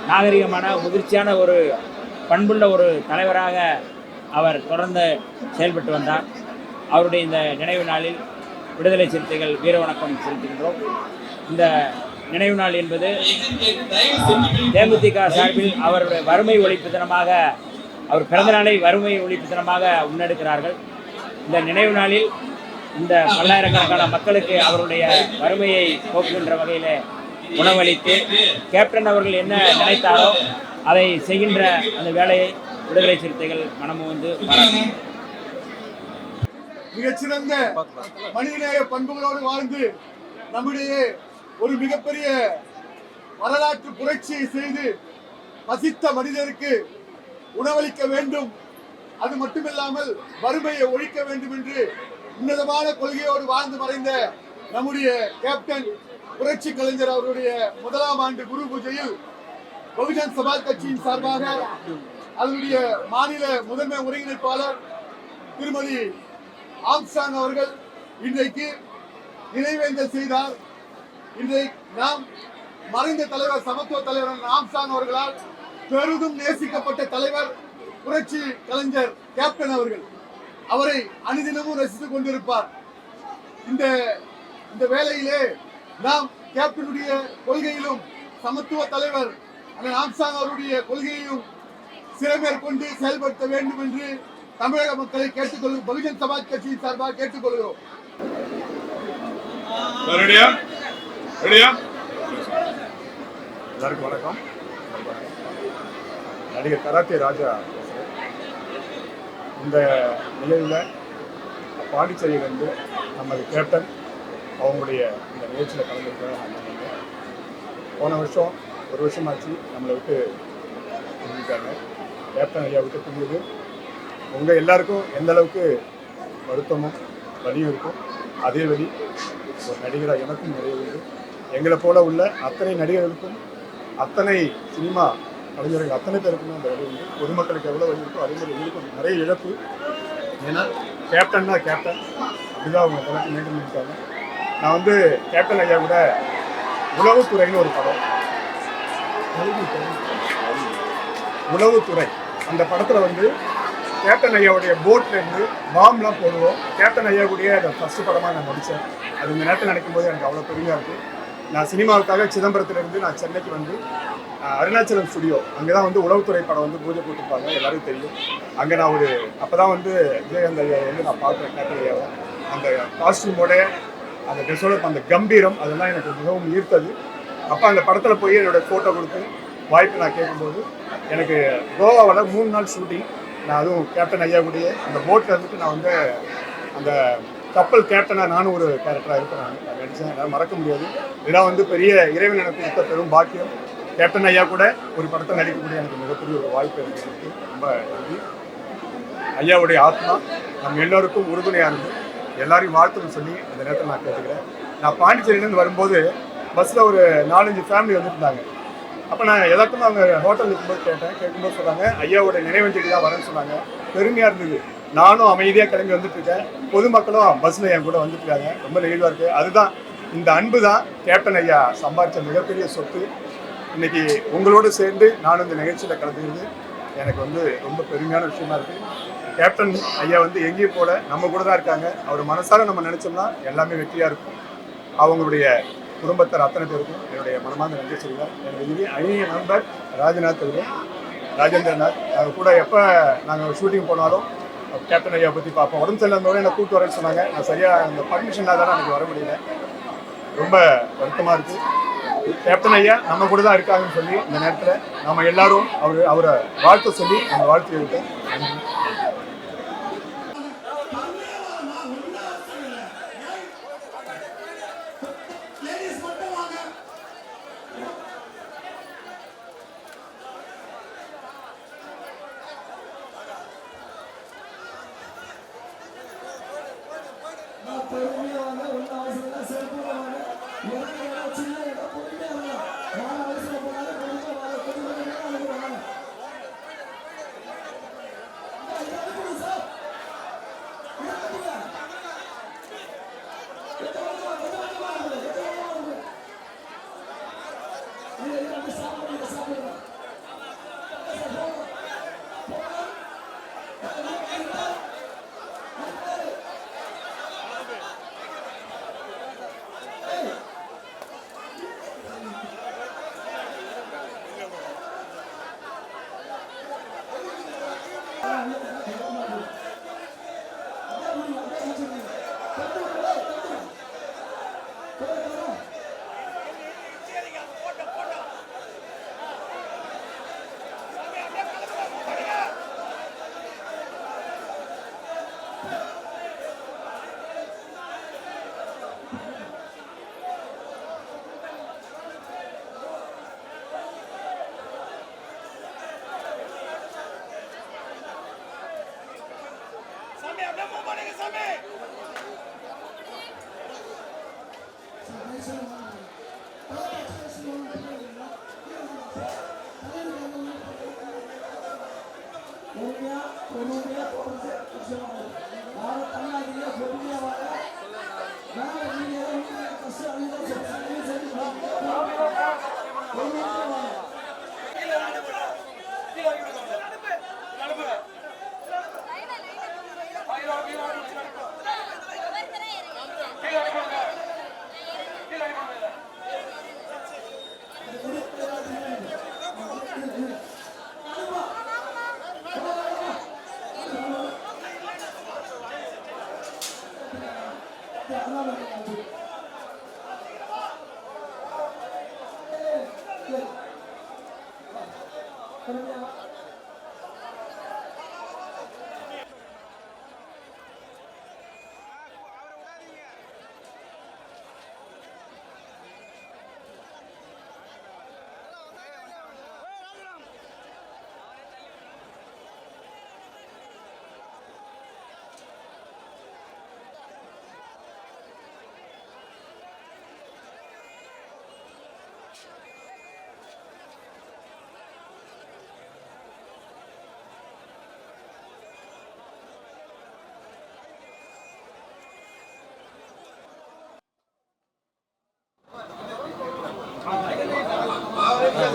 நாகரிகமான முதிர்ச்சியான ஒரு பண்புள்ள ஒரு தலைவராக அவர் தொடர்ந்து செயல்பட்டு வந்தார். அவருடைய இந்த நினைவு நாளில் விடுதலை சிறுத்தைகள் வீர வணக்கம் செலுத்துகின்றோம். இந்த நினைவு நாள் என்பது தேமுதிக சார்பில் அவருடைய வறுமை ஒழிப்பு தினமாக, அவர் பிறந்த நாளை வறுமை ஒழிப்பு தினமாக முன்னெடுக்கிறார்கள். இந்த நினைவு நாளில் இந்த பல்லாயிரக்கணக்கான மக்களுக்கு அவருடைய வறுமையை போக்குகின்ற வகையில் உணவளித்து கேப்டன் அவர்கள் என்ன நினைத்தாரோ அதை செய்கின்ற அந்த வேலையை விடுதலை சிறுத்தைகள் மனமும் பாராட்டும். மிகச்சிறந்த மனிதநேய பண்புகளோடு வாழ்ந்து நம்முடைய ஒரு மிகப்பெரிய வரலாற்று புரட்சியை செய்து பசித்த மனிதருக்கு உணவளிக்க வேண்டும், அது மட்டுமில்லாமல் வறுமையை ஒழிக்க வேண்டும் என்று உன்னதமான கொள்கையோடு வாழ்ந்து மறைந்த நம்முடைய கேப்டன் புரட்சி கலைஞர் அவருடைய 1ஆம் ஆண்டு குரு பூஜையில் பகுஜன் சமாஜ் கட்சியின் சார்பாக அதனுடைய மாநில முதன்மை ஒருங்கிணைப்பாளர் திருமதி ஆம்சாங் அவர்கள் இன்றைக்கு நினைவேந்தல் செய்தார். இன்றைக்கு நாம் மறைந்த தலைவர் சமத்துவ தலைவர் ஆம்சாங் அவர்களால் பெரிதும் நேசிக்கப்பட்ட தலைவர் புரட்சி கலைஞர் கேப்டன் அவர்கள். அவரை அனுதினமும் ரசித்துக் கொண்டிருப்பார். இந்த வேளையிலே நாம் கேப்டனுடைய கொள்கையிலும் சமத்துவ தலைவர் ஆம்சாங் அவருடைய கொள்கையையும் சிறமேற்கொண்டு செயல்படுத்த வேண்டும் என்று தமிழக மக்களை கேட்டுக்கொள்கிறோம். பகுஜன் சமாஜ் கட்சியின் சார்பாக கேட்டுக்கொள்கிறோம். எல்லாருக்கும் வணக்கம். நடிகர் கராத்தே ராஜா இந்த நிலையில் பாண்டிச்சேரியிலிருந்து நமது கேப்டன் அவங்களுடைய இந்த நிகழ்ச்சியில் கலந்துருக்காங்க. போன வருஷம் 1 வருஷமாச்சு நம்மளை விட்டு பிரிஞ்சிட்டாங்க. கேப்டன் ஐயா விட்டு பிரிஞ்சது உங்கள் எல்லாருக்கும் எந்த அளவுக்கு வருத்தமும் வலியும் இருக்கும். அதே வழி ஒரு நடிகராக எனக்கும் நிறைய உண்டு. எங்களை போல உள்ள அத்தனை நடிகர்களுக்கும், அத்தனை சினிமா கலைஞர்கள் அத்தனை பேருக்குமே அந்த வழி உண்டு. பொதுமக்களுக்கு எவ்வளோ வழி இருக்கோ அதே மாதிரி எங்களுக்கும் நிறைய இழப்பு. ஏன்னா கேப்டன்னா கேப்டன் அப்படிதான் அவங்க படத்தை மெயின்டைன் பண்ணிட்டாங்க. நான் வந்து கேப்டன் ஐயா கூட உளவுத்துறைன்னு ஒரு படம், உளவுத்துறை அந்த படத்தில் வந்து கேப்டன் ஐயாவுடைய போட்லேருந்து பாம்லாம் போடுவோம். கேப்டன் ஐயா கூடயே அதை ஃபஸ்ட்டு படமாக நான் நடித்தேன். அது இந்த நேரத்தில் நினைக்கும்போது எனக்கு அவ்வளோ பெருமையாக இருக்குது. நான் சினிமாவுக்காக சிதம்பரத்துலேருந்து நான் சென்னைக்கு வந்து அருணாச்சலம் ஸ்டுடியோ அங்கே தான் வந்து உளவுத்துறை படம் வந்து பூஜை போட்டிருப்பாங்க, எல்லாருக்கும் தெரியும். அங்கே நான் அப்போ தான் வந்து விஜயகாந்த் ஐயா வந்து நான் பார்க்குறேன். கேப்டன் ஐயாவை அந்த காஸ்டியூமோட அந்த ட்ரெஸ்ஸோட அந்த கம்பீரம் அதெல்லாம் எனக்கு மிகவும் ஈர்த்தது. அப்போ அந்த படத்தில் போய் என்னோடய ஃபோட்டோ கொடுத்து வாய்ப்பு நான் கேட்கும்போது எனக்கு கோவாவில் 3 நாள் ஷூட்டிங். நான் அதுவும் கேப்டன் ஐயா கூடயே அந்த போட்டில் இருந்துட்டு நான் வந்து அந்த கப்பல் கேப்டனாக நானும் ஒரு கேரக்டராக இருப்பேன். நான் நடித்தேன், என்னால் மறக்க முடியாது. இதெல்லாம் வந்து பெரிய இறைவன் எனக்கு கொடுத்த பெரும் பாக்கியம். கேப்டன் ஐயா கூட ஒரு படத்தை நடிக்கக்கூடிய எனக்கு மிகப்பெரிய ஒரு வாய்ப்பு எனக்கு இருக்குது. ரொம்ப நன்றி. ஐயாவுடைய ஆத்மா நம்ம எல்லோருக்கும் உறுதுணையாக இருந்து எல்லாரையும் வாழ்த்துன்னு சொல்லி அந்த நேரத்தில் நான் கேட்டுக்கிறேன். நான் பாண்டிச்சேரியிலேருந்து வரும்போது பஸ்ஸில் ஒரு 4-5 ஃபேமிலி வந்துருந்தாங்க. அப்போ நான் எதார்த்தமாக அவங்க ஹோட்டல் இருக்கும்போது கேட்கும்போது சொன்னாங்க, ஐயாவோட நினைவஞ்சலிக்கு தான் வரேன்னு சொன்னாங்க. பெருமையாக இருந்தது. நானும் அமைதியாக கிளம்பி வந்துட்டுருக்கேன். பொதுமக்களும் பஸ்ஸில் என் கூட வந்துட்டுருக்காங்க. ரொம்ப நெகிழ்வாக இருக்குது. அதுதான் இந்த அன்பு தான் கேப்டன் ஐயா சம்பாதிச்ச மிகப்பெரிய சொத்து. இன்றைக்கி உங்களோடு சேர்ந்து நானும் இந்த நிகழ்ச்சியில் கலந்துக்கிறது எனக்கு வந்து ரொம்ப பெருமையான விஷயமா இருக்குது. கேப்டன் ஐயா வந்து எங்கேயும் போல நம்ம கூட தான் இருக்காங்க. அவர் மனசார நம்ம நினச்சோம்னா எல்லாமே வெற்றியாக இருக்கும். அவங்களுடைய குடும்பத்தார் அத்தனை பேருக்கும் என்னுடைய மனமார்ந்த நன்றி சொல்லுவேன். என்னுடைய அணிய நண்பர் ராஜநாத் அவர்கள், ராஜேந்திரநாத், அவங்க கூட எப்போ நாங்கள் ஷூட்டிங் போனாலும் கேப்டன் ஐயா பற்றி பார்ப்போம். உடம்பு சரியில்லாதவரை என்னை கூப்பிட்டு வரேன்னு சொன்னாங்க. நான் சரியாக அந்த பர்மிஷன் தான் எனக்கு வர முடியல. ரொம்ப வருத்தமாக இருக்குது. கேப்டன் ஐயா நம்ம கூட தான் இருக்காங்கன்னு சொல்லி இந்த நேரத்தில் நம்ம எல்லாரும் அவரை வாழ்த்து சொல்லி அந்த வாழ்த்து இருக்கேன். நன்றி.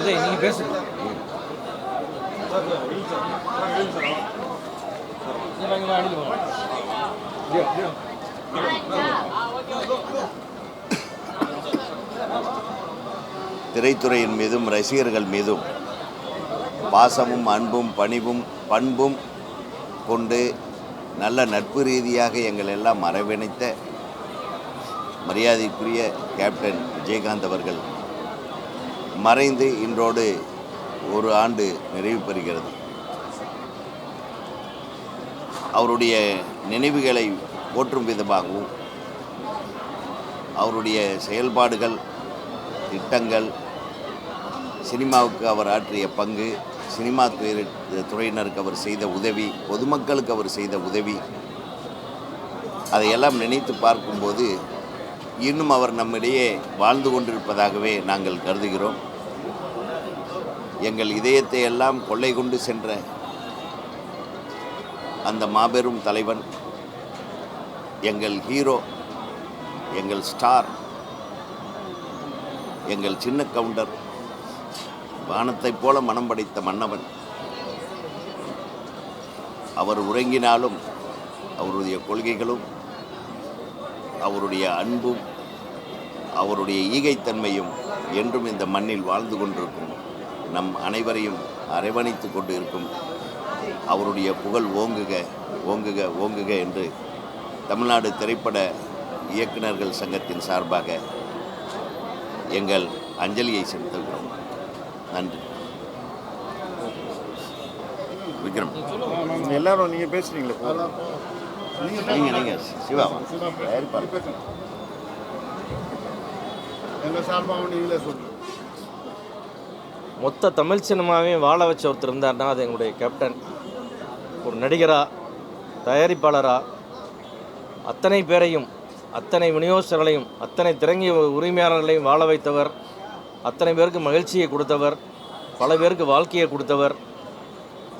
நீங்கள் பேசுங்க. திரைத்துறையின் மீதும் ரசிகர்கள் மீதும் பாசமும் அன்பும் பண்பும் கொண்டு நல்ல நட்பு ரீதியாக எங்கள் எல்லாம் அரவணைத்த மரியாதைக்குரிய கேப்டன் விஜயகாந்த் அவர்கள் மறைந்து இன்றோடு ஒரு ஆண்டு நிறைவு பெறுகிறது. அவருடைய நினைவுகளை போற்றும் விதமாகவும் அவருடைய செயல்பாடுகள், திட்டங்கள், சினிமாவுக்கு அவர் ஆற்றிய பங்கு, சினிமா துறையினருக்கு அவர் செய்த உதவி, பொதுமக்களுக்கு அவர் செய்த உதவி, அதையெல்லாம் நினைத்து பார்க்கும்போது இன்னும் அவர் நம்மிடையே வாழ்ந்து கொண்டிருப்பதாகவே நாங்கள் கருதுகிறோம். எங்கள் இதயத்தை எல்லாம் கொள்ளை கொண்டு சென்ற அந்த மாபெரும் தலைவன், எங்கள் ஹீரோ, எங்கள் ஸ்டார், எங்கள் சின்ன கவுண்டர், வானத்தைப் போல மனம் படைத்த மன்னவன். அவர் உறங்கினாலும் அவருடைய கொள்கைகளும் அவருடைய அன்பும் அவருடைய ஈகைத்தன்மையும் என்றும் இந்த மண்ணில் வாழ்ந்து கொண்டிருக்கும். நம் அனைவரையும் அரவணைத்து கொண்டு இருக்கும். அவருடைய புகழ் ஓங்குக ஓங்குக ஓங்குக என்று தமிழ்நாடு திரைப்பட இயக்குநர்கள் சங்கத்தின் சார்பாக எங்கள் அஞ்சலியை செலுத்துகிறோம். நன்றி. விக்ரம், எல்லாரும் நீங்கள் பேசுகிறீங்களா? நீங்கள் சிவாவா எங்கள் சார்பாக நீங்களே சொல்லுங்கள். மொத்த தமிழ் சினிமாவே வாழ வச்ச ஒருத்தர் இருந்தார்னா அது எங்களுடைய கேப்டன். ஒரு நடிகராக, தயாரிப்பாளராக அத்தனை பேரையும், அத்தனை விநியோகஸ்தர்களையும், அத்தனை திறங்கிய உரிமையாளர்களையும் வாழ வைத்தவர். அத்தனை பேருக்கு மகிழ்ச்சியை கொடுத்தவர், பல பேருக்கு வாழ்க்கையை கொடுத்தவர்.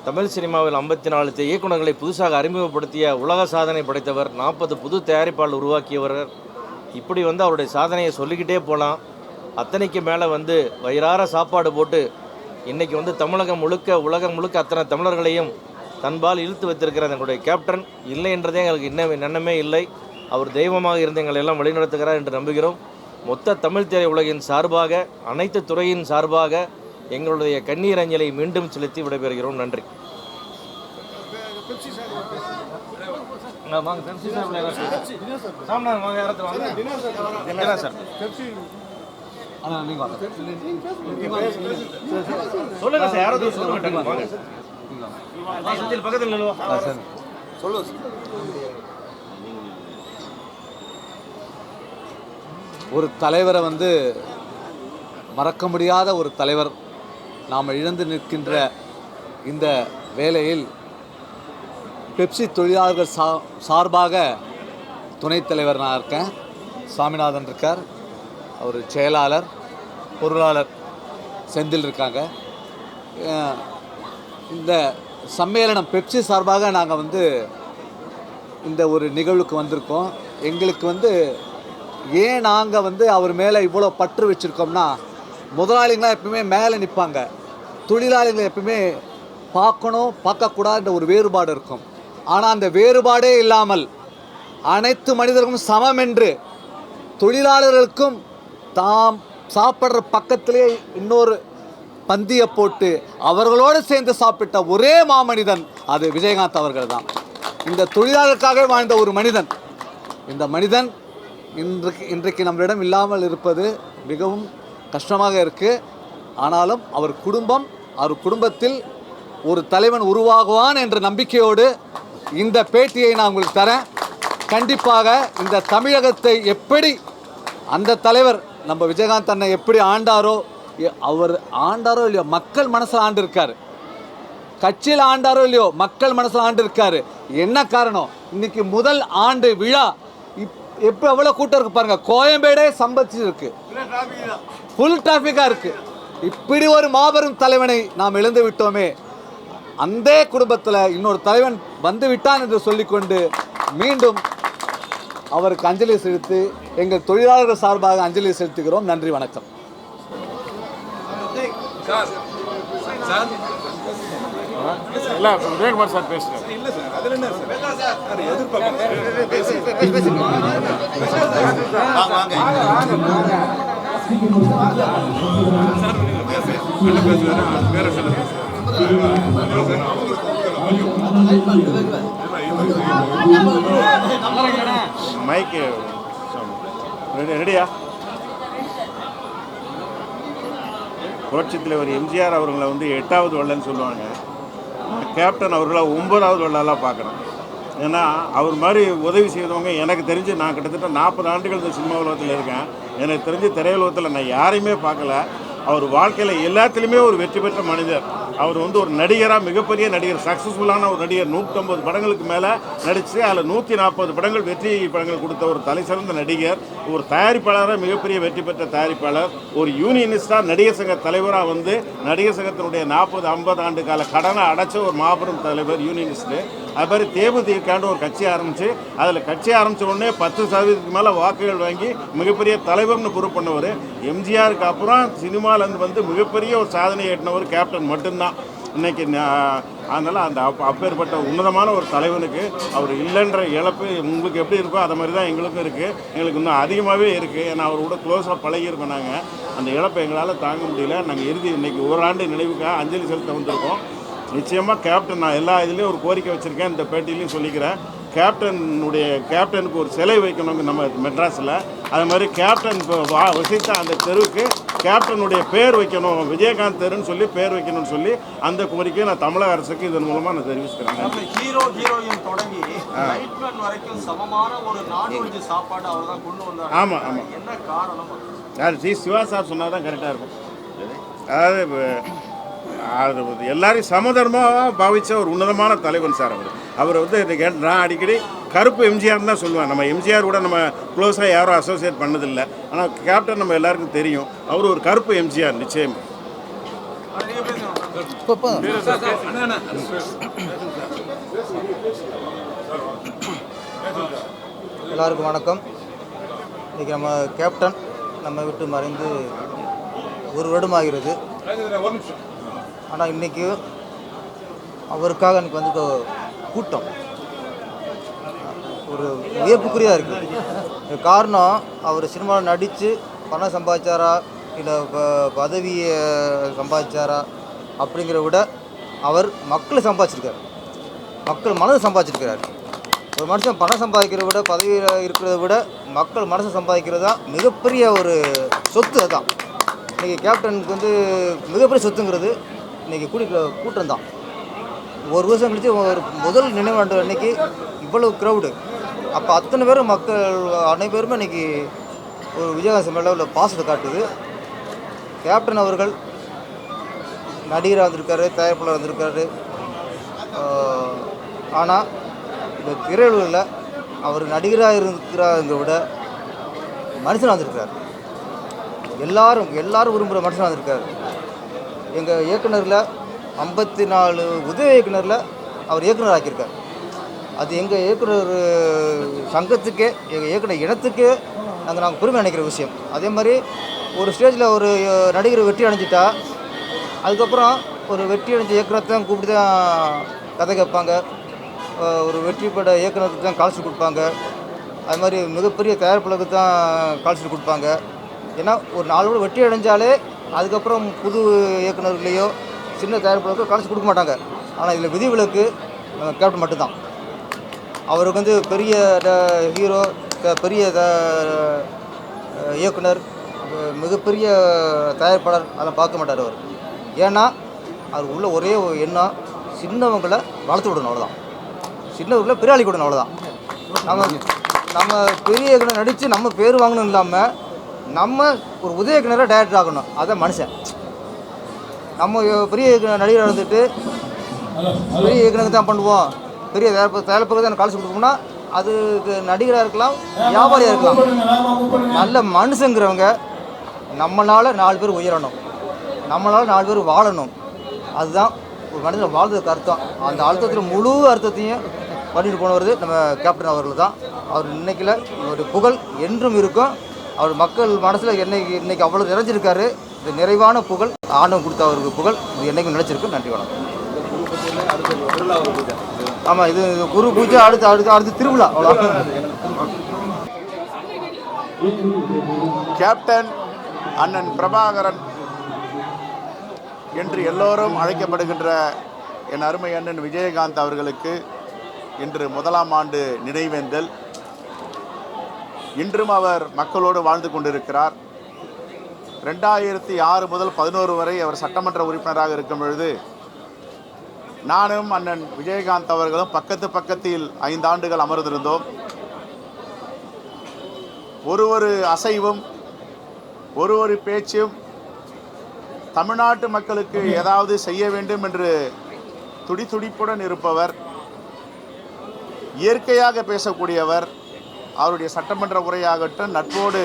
தமிழ் சினிமாவில் 54 இயக்குநர்களை புதுசாக அறிமுகப்படுத்திய உலக சாதனை படைத்தவர். 40 புது தயாரிப்பாளர் உருவாக்கியவர். இப்படி அவருடைய சாதனையை சொல்லிக்கிட்டே போகலாம். அத்தனைக்கு மேலே வயிறார சாப்பாடு போட்டு இன்றைக்கி தமிழகம் முழுக்க, உலகம் முழுக்க அத்தனை தமிழர்களையும் தன்பால் இழுத்து வைத்திருக்கிற எங்களுடைய கேப்டன் இல்லை என்றதே எங்களுக்கு இன்னும் எண்ணமே இல்லை. அவர் தெய்வமாக இருந்து எங்களை எல்லாம் வழிநடத்துகிறார் என்று நம்புகிறோம். மொத்த தமிழ் திரை உலகின் சார்பாக, அனைத்து துறையின் சார்பாக எங்களுடைய கண்ணீர் அஞ்சலை மீண்டும் செலுத்தி விடைபெறுகிறோம். நன்றி. சொல்லுங்க சார், யாராவது சொல்லுங்க. பக்கத்தில் ஒரு தலைவரை மறக்க முடியாத ஒரு தலைவர் நாம் இழந்து நிற்கின்ற இந்த வேளையில் பெப்சி தொழிலாளர்கள் சார்பாக துணைத் தலைவர் நான் இருக்கேன், சாமிநாதன் இருக்கார், அவர் செயலாளர், பொருளாளர் செந்தில் இருக்காங்க. இந்த சம்மேளனம் பெப்சி சார்பாக நாங்கள் இந்த ஒரு நிகழ்வுக்கு வந்திருக்கோம். எங்களுக்கு ஏன் நாங்கள் அவர் மேலே இவ்வளோ பற்று வச்சுருக்கோம்னா, முதலாளிங்களாம் எப்பவுமே மேலே நிற்பாங்க, தொழிலாளிகளை எப்பவுமே பார்க்கணும் பார்க்கக்கூடாதுன்ற ஒரு வேறுபாடு இருக்கும். ஆனால் அந்த வேறுபாடே இல்லாமல் அனைத்து மனிதர்களும் சமம் என்று தொழிலாளர்களுக்கும் தாம் சாப்பிட்ற பக்கத்திலே இன்னொரு பந்தியை போட்டு அவர்களோடு சேர்ந்து சாப்பிட்ட ஒரே மாமனிதன் அது விஜயகாந்த் அவர்கள் தான். இந்த தொழிலாளருக்காக வாழ்ந்த ஒரு மனிதன். இந்த மனிதன் இன்றைக்கு நம்மளிடம் இல்லாமல் இருப்பது மிகவும் கஷ்டமாக இருக்குது. ஆனாலும் அவர் குடும்பத்தில் ஒரு தலைவன் உருவாகுவான் என்ற நம்பிக்கையோடு இந்த பேட்டியை நான் உங்களுக்கு தரேன். கண்டிப்பாக இந்த தமிழகத்தை எப்படி அந்த தலைவர் நம்ம விஜயகாந்த் அண்ணன் எப்படி ஆண்டாரோ, அவர் ஆண்டாரோ இல்லையோ மக்கள் மனசில் ஆண்டு இருக்கார். கட்சியில் ஆண்டாரோ இல்லையோ மக்கள் மனசில் ஆண்டு இருக்கார். என்ன காரணம்? இன்னைக்கு முதல் ஆண்டு விழா எப்போ எவ்வளோ கூட்டம் இருக்கு பாருங்க. கோயம்பேடே சம்பத்தி இருக்கு, ஃபுல் டிராஃபிக்காக இருக்கு. இப்படி ஒரு மாபெரும் தலைவனை நாம் இழந்து விட்டோமே. அந்த குடும்பத்தில் இன்னொரு தலைவன் வந்து விட்டான் என்று சொல்லிக்கொண்டு மீண்டும் அவருக்கு அஞ்சலி செலுத்தி எங்கள் தொழிலாளர்கள் சார்பாக அஞ்சலி செலுத்துகிறோம். நன்றி, வணக்கம். இல்லை உதயகுமார் சார் பேசுகிறேன். இல்லை சார், அதில் என்ன சார் எதிர்பார்ப்பேன். மைக்கு ரெடியா? புரட்சித் தலைவர் எம்ஜிஆர் அவர்களை வந்து 8வது வள்ளல்னு சொல்லுவாங்க. கேப்டன் அவர்களை 9வது வள்ளலாக பார்க்குறேன். ஏன்னா அவர் மாதிரி உதவி செய்தவங்க எனக்கு தெரிஞ்சு நான் கிட்டத்தட்ட 40 ஆண்டுகள் இந்த சினிமா உலகத்தில் இருக்கேன். எனக்கு தெரிஞ்சு திரையுலகத்தில் நான் யாரையுமே பார்க்கல. அவர் வாழ்க்கையில் எல்லாத்துலேயுமே ஒரு வெற்றி பெற்ற மனிதர். அவர் வந்து ஒரு நடிகராக மிகப்பெரிய நடிகர், சக்ஸஸ்ஃபுல்லான ஒரு நடிகர். 150 படங்களுக்கு மேலே நடித்து அதில் 140 படங்கள் வெற்றி படங்கள் கொடுத்த ஒரு தலைசிறந்த நடிகர். ஒரு தயாரிப்பாளராக மிகப்பெரிய வெற்றி பெற்ற தயாரிப்பாளர். ஒரு யூனியனிஸ்டாக நடிகர் சங்க தலைவராக வந்து நடிகர் சங்கத்தினுடைய 40-50 ஆண்டு கால கடனை அடைச்ச ஒரு மாபெரும் தலைவர் யூனியனிஸ்ட்டு. அது மாதிரி தேமுதிகாண்டு ஒரு கட்சி ஆரம்பித்து அதில் கட்சி ஆரம்பித்த உடனே 10% மேலே வாக்குகள் வாங்கி மிகப்பெரிய தலைவர்னு ப்ரூவ் பண்ணவர். எம்ஜிஆருக்கு அப்புறம் சினிமாவிலேருந்து வந்து மிகப்பெரிய ஒரு சாதனை எட்டினவர் கேப்டன் மட்டும்தான். இன்றைக்கி அதனால் அந்த அப்பேற்பட்ட உன்னதமான ஒரு தலைவனுக்கு அவர் இல்லைன்ற இழப்பு உங்களுக்கு எப்படி இருக்கோ அதை மாதிரி தான் எங்களுக்கும் இருக்குது. எங்களுக்கு இன்னும் அதிகமாகவே இருக்குது. ஏன்னா அவர் கூட க்ளோஸாக பழகியிருக்கோம். நாங்கள் அந்த இழப்பை எங்களால் தாங்க முடியல. நாங்கள் இன்றைக்கி ஓராண்டு நினைவுக்காக அஞ்சலி செலுத்த வந்திருக்கோம். நிச்சயமாக கேப்டன் நான் எல்லா இதுலேயும் ஒரு கோரிக்கை வச்சுருக்கேன், இந்த பேட்டிலையும் சொல்லிக்கிறேன். கேப்டனுக்கு ஒரு சிலை வைக்கணுங்க நம்ம மெட்ராஸில். அது மாதிரி கேப்டன் வசித்த அந்த தெருவுக்கு கேப்டனுடைய பேர் வைக்கணும், விஜயகாந்த் தெருன்னு சொல்லி பேர் வைக்கணும்னு சொல்லி அந்த கோரிக்கையை நான் தமிழக அரசுக்கு இதன் மூலமாக நான் தெரிவிச்சுக்கிறேன். ஹீரோ ஹீரோயின் தொடங்கி லைட்மேன் வரைக்கும் சமமான ஒரு நான்வெஜ் சாப்பாடு அவர் தான் கொண்டு வந்தார். ஆமாம் ஆமாம். என்ன காரணம்? அது சிவா சார் சொன்னால் தான் கரெக்டாக இருக்கும். அதாவது அது எல்லாரையும் சமதர்மமாக பாவித்த ஒரு உன்னதமான தலைவன் சார் அவர் வந்து நான் அடிக்கடி கருப்பு எம்ஜிஆர் தான் சொல்லுவேன். நம்ம எம்ஜிஆர் கூட நம்ம க்ளோஸாக யாரும் அசோசியேட் பண்ணதில்லை. ஆனால் கேப்டன் நம்ம எல்லாருக்கும் தெரியும். அவர் ஒரு கருப்பு எம்ஜிஆர் நிச்சயம். எல்லாருக்கும் வணக்கம். இன்றைக்கி நம்ம கேப்டன் நம்ம விட்டு மறைந்து 1 வருடமாகிறது. ஆனால் இன்றைக்கி அவருக்காக எனக்கு வந்து கூட்டம் ஒரு வியப்புக்குறியாக இருக்குது. காரணம் அவர் சினிமாவில் நடித்து பணம் சம்பாதிச்சாரா இல்லை பதவியை சம்பாதிச்சாரா அப்படிங்கிற விட அவர் மக்களை சம்பாதிச்சிருக்கார், மக்கள் மனதை சம்பாதிச்சிருக்கிறார். ஒரு மனுஷன் பணம் சம்பாதிக்கிறத விட பதவியில் இருக்கிறத விட மக்கள் மனசை சம்பாதிக்கிறது தான் மிகப்பெரிய ஒரு சொத்து. அதுதான் இன்றைக்கி கேப்டனுக்கு வந்து மிகப்பெரிய சொத்துங்கிறது இன்றைக்கி கூட்டம் தான். 1 வருஷம் கழித்து ஒரு முதல் நினைவாண்டு அன்றைக்கி இவ்வளவு க்ரௌடு. அப்போ அத்தனை பேரும் மக்கள் அனைவருமே இன்றைக்கி ஒரு விஜயகாந்த் மேலே உள்ள பாசத்தை காட்டுது. கேப்டன் அவர்கள் நடிகராக வந்திருக்காரு, தயாரிப்பாளர் வந்திருக்காரு. ஆனால் இந்த திரையுலகில் அவர் நடிகராக இருக்கிறாங்க விட மனுஷனாக வந்திருக்கிறார். எல்லாரும் விரும்புகிற மனுஷனாக வந்திருக்கார். எங்கள் இயக்குனரில் 54 உதவி இயக்குனரில் அவர் இயக்குனர் ஆக்கியிருக்கார். அது எங்கள் இயக்குனர் சங்கத்துக்கே எங்கள் இயக்குனர் இனத்துக்கே நாங்கள் பெருமை நினைக்கிற விஷயம். அதே மாதிரி ஒரு ஸ்டேஜில் ஒரு நடிகர் வெற்றி அடைஞ்சிட்டா அதுக்கப்புறம் ஒரு வெற்றி அடைஞ்ச இயக்குனர்தான் கூப்பிட்டு தான் கதை கேட்பாங்க. ஒரு வெற்றி பெற்ற இயக்குனருக்கு தான் கால்ஷீட் கொடுப்பாங்க. அது மாதிரி மிகப்பெரிய தயாரிப்பாளருக்கு தான் கால்ஷீட் கொடுப்பாங்க. ஏன்னா ஒரு 4 கூட வெற்றி அடைஞ்சாலே அதுக்கப்புறம் புது இயக்குனர்களையோ சின்ன தயாரிப்பாளருக்கோ கால்ஷீட் கொடுக்க மாட்டாங்க. ஆனால் இதில் விதிவிலக்கு நம்ம கேப்டன் மட்டும்தான். அவருக்கு வந்து பெரிய ஹீரோ, பெரிய இயக்குனர், மிகப்பெரிய தயாரிப்பாளர் அதெல்லாம் பார்க்க மாட்டார் அவர். ஏன்னா அவர் உள்ள ஒரே எண்ணம் சின்னவங்களை வளர்த்து விடணும், அவ்வளோதான். சின்னவர்களை பெரியாளி விடணும், அவ்வளோதான். நம்ம பெரிய இயக்குனர் நடித்து நம்ம பேர் வாங்கணும் இல்லாமல் நம்ம ஒரு உதவி இயக்குனராக டைரக்டர் ஆகணும். அதுதான் மனுஷன். நம்ம பெரிய நடிகர் இருந்துட்டு பெரிய இயக்குனருக்கு தான் பண்ணுவோம், பெரிய தயாரிப்புக்கு தான் கால்ஷீட் கொடுக்கணும்னா அதுக்கு நடிகராக இருக்கலாம், வியாபாரியாக இருக்கலாம். நல்ல மனுஷங்கிறவங்க நம்மளால் 4 பேர் உயரணும், நம்மளால் 4 பேர் வாழணும். அதுதான் ஒரு மனிதன் வாழ்றதுக்கு அர்த்தம். அந்த அர்த்தத்தில் முழு அர்த்தத்தையும் பண்ணிட்டு போனவர் நம்ம கேப்டன் அவர்கள் தான். அவர் இன்னைக்கில் ஒரு புகழ் என்றும் இருக்கும். அவர் மக்கள் மனசில் இன்னைக்கு அவ்வளோ நிறைஞ்சிருக்காரு. இது நிறைவான புகழ், ஆண்டவன் கொடுத்த அவருக்கு புகழ் இது என்றைக்கும் நினைச்சிருக்கு. நன்றி, வணக்கம். ஆமாம், இது குரு பூஜை, அடுத்து திருவிழா, அவ்வளோ. கேப்டன் அண்ணன் பிரபாகரன் என்று எல்லோரும் அழைக்கப்படுகின்ற என் அருமை அண்ணன் விஜயகாந்த் அவர்களுக்கு இன்று 1ஆம் ஆண்டு நினைவேந்தல். இன்றும் அவர் மக்களோடு வாழ்ந்து கொண்டிருக்கிறார். 2006 முதல் 2011 வரை அவர் சட்டமன்ற உறுப்பினராக இருக்கும் பொழுது நானும் அண்ணன் விஜயகாந்த் அவர்களும் பக்கத்தில் 5 ஆண்டுகள் அமர்ந்திருந்தோம். ஒரு அசைவும் ஒரு பேச்சும் தமிழ்நாட்டு மக்களுக்கு ஏதாவது செய்ய வேண்டும் என்று துடிப்புடன் இருப்பவர், இயற்கையாக பேசக்கூடியவர். அவருடைய சட்டமன்ற உரையாகட்டும், நட்போடு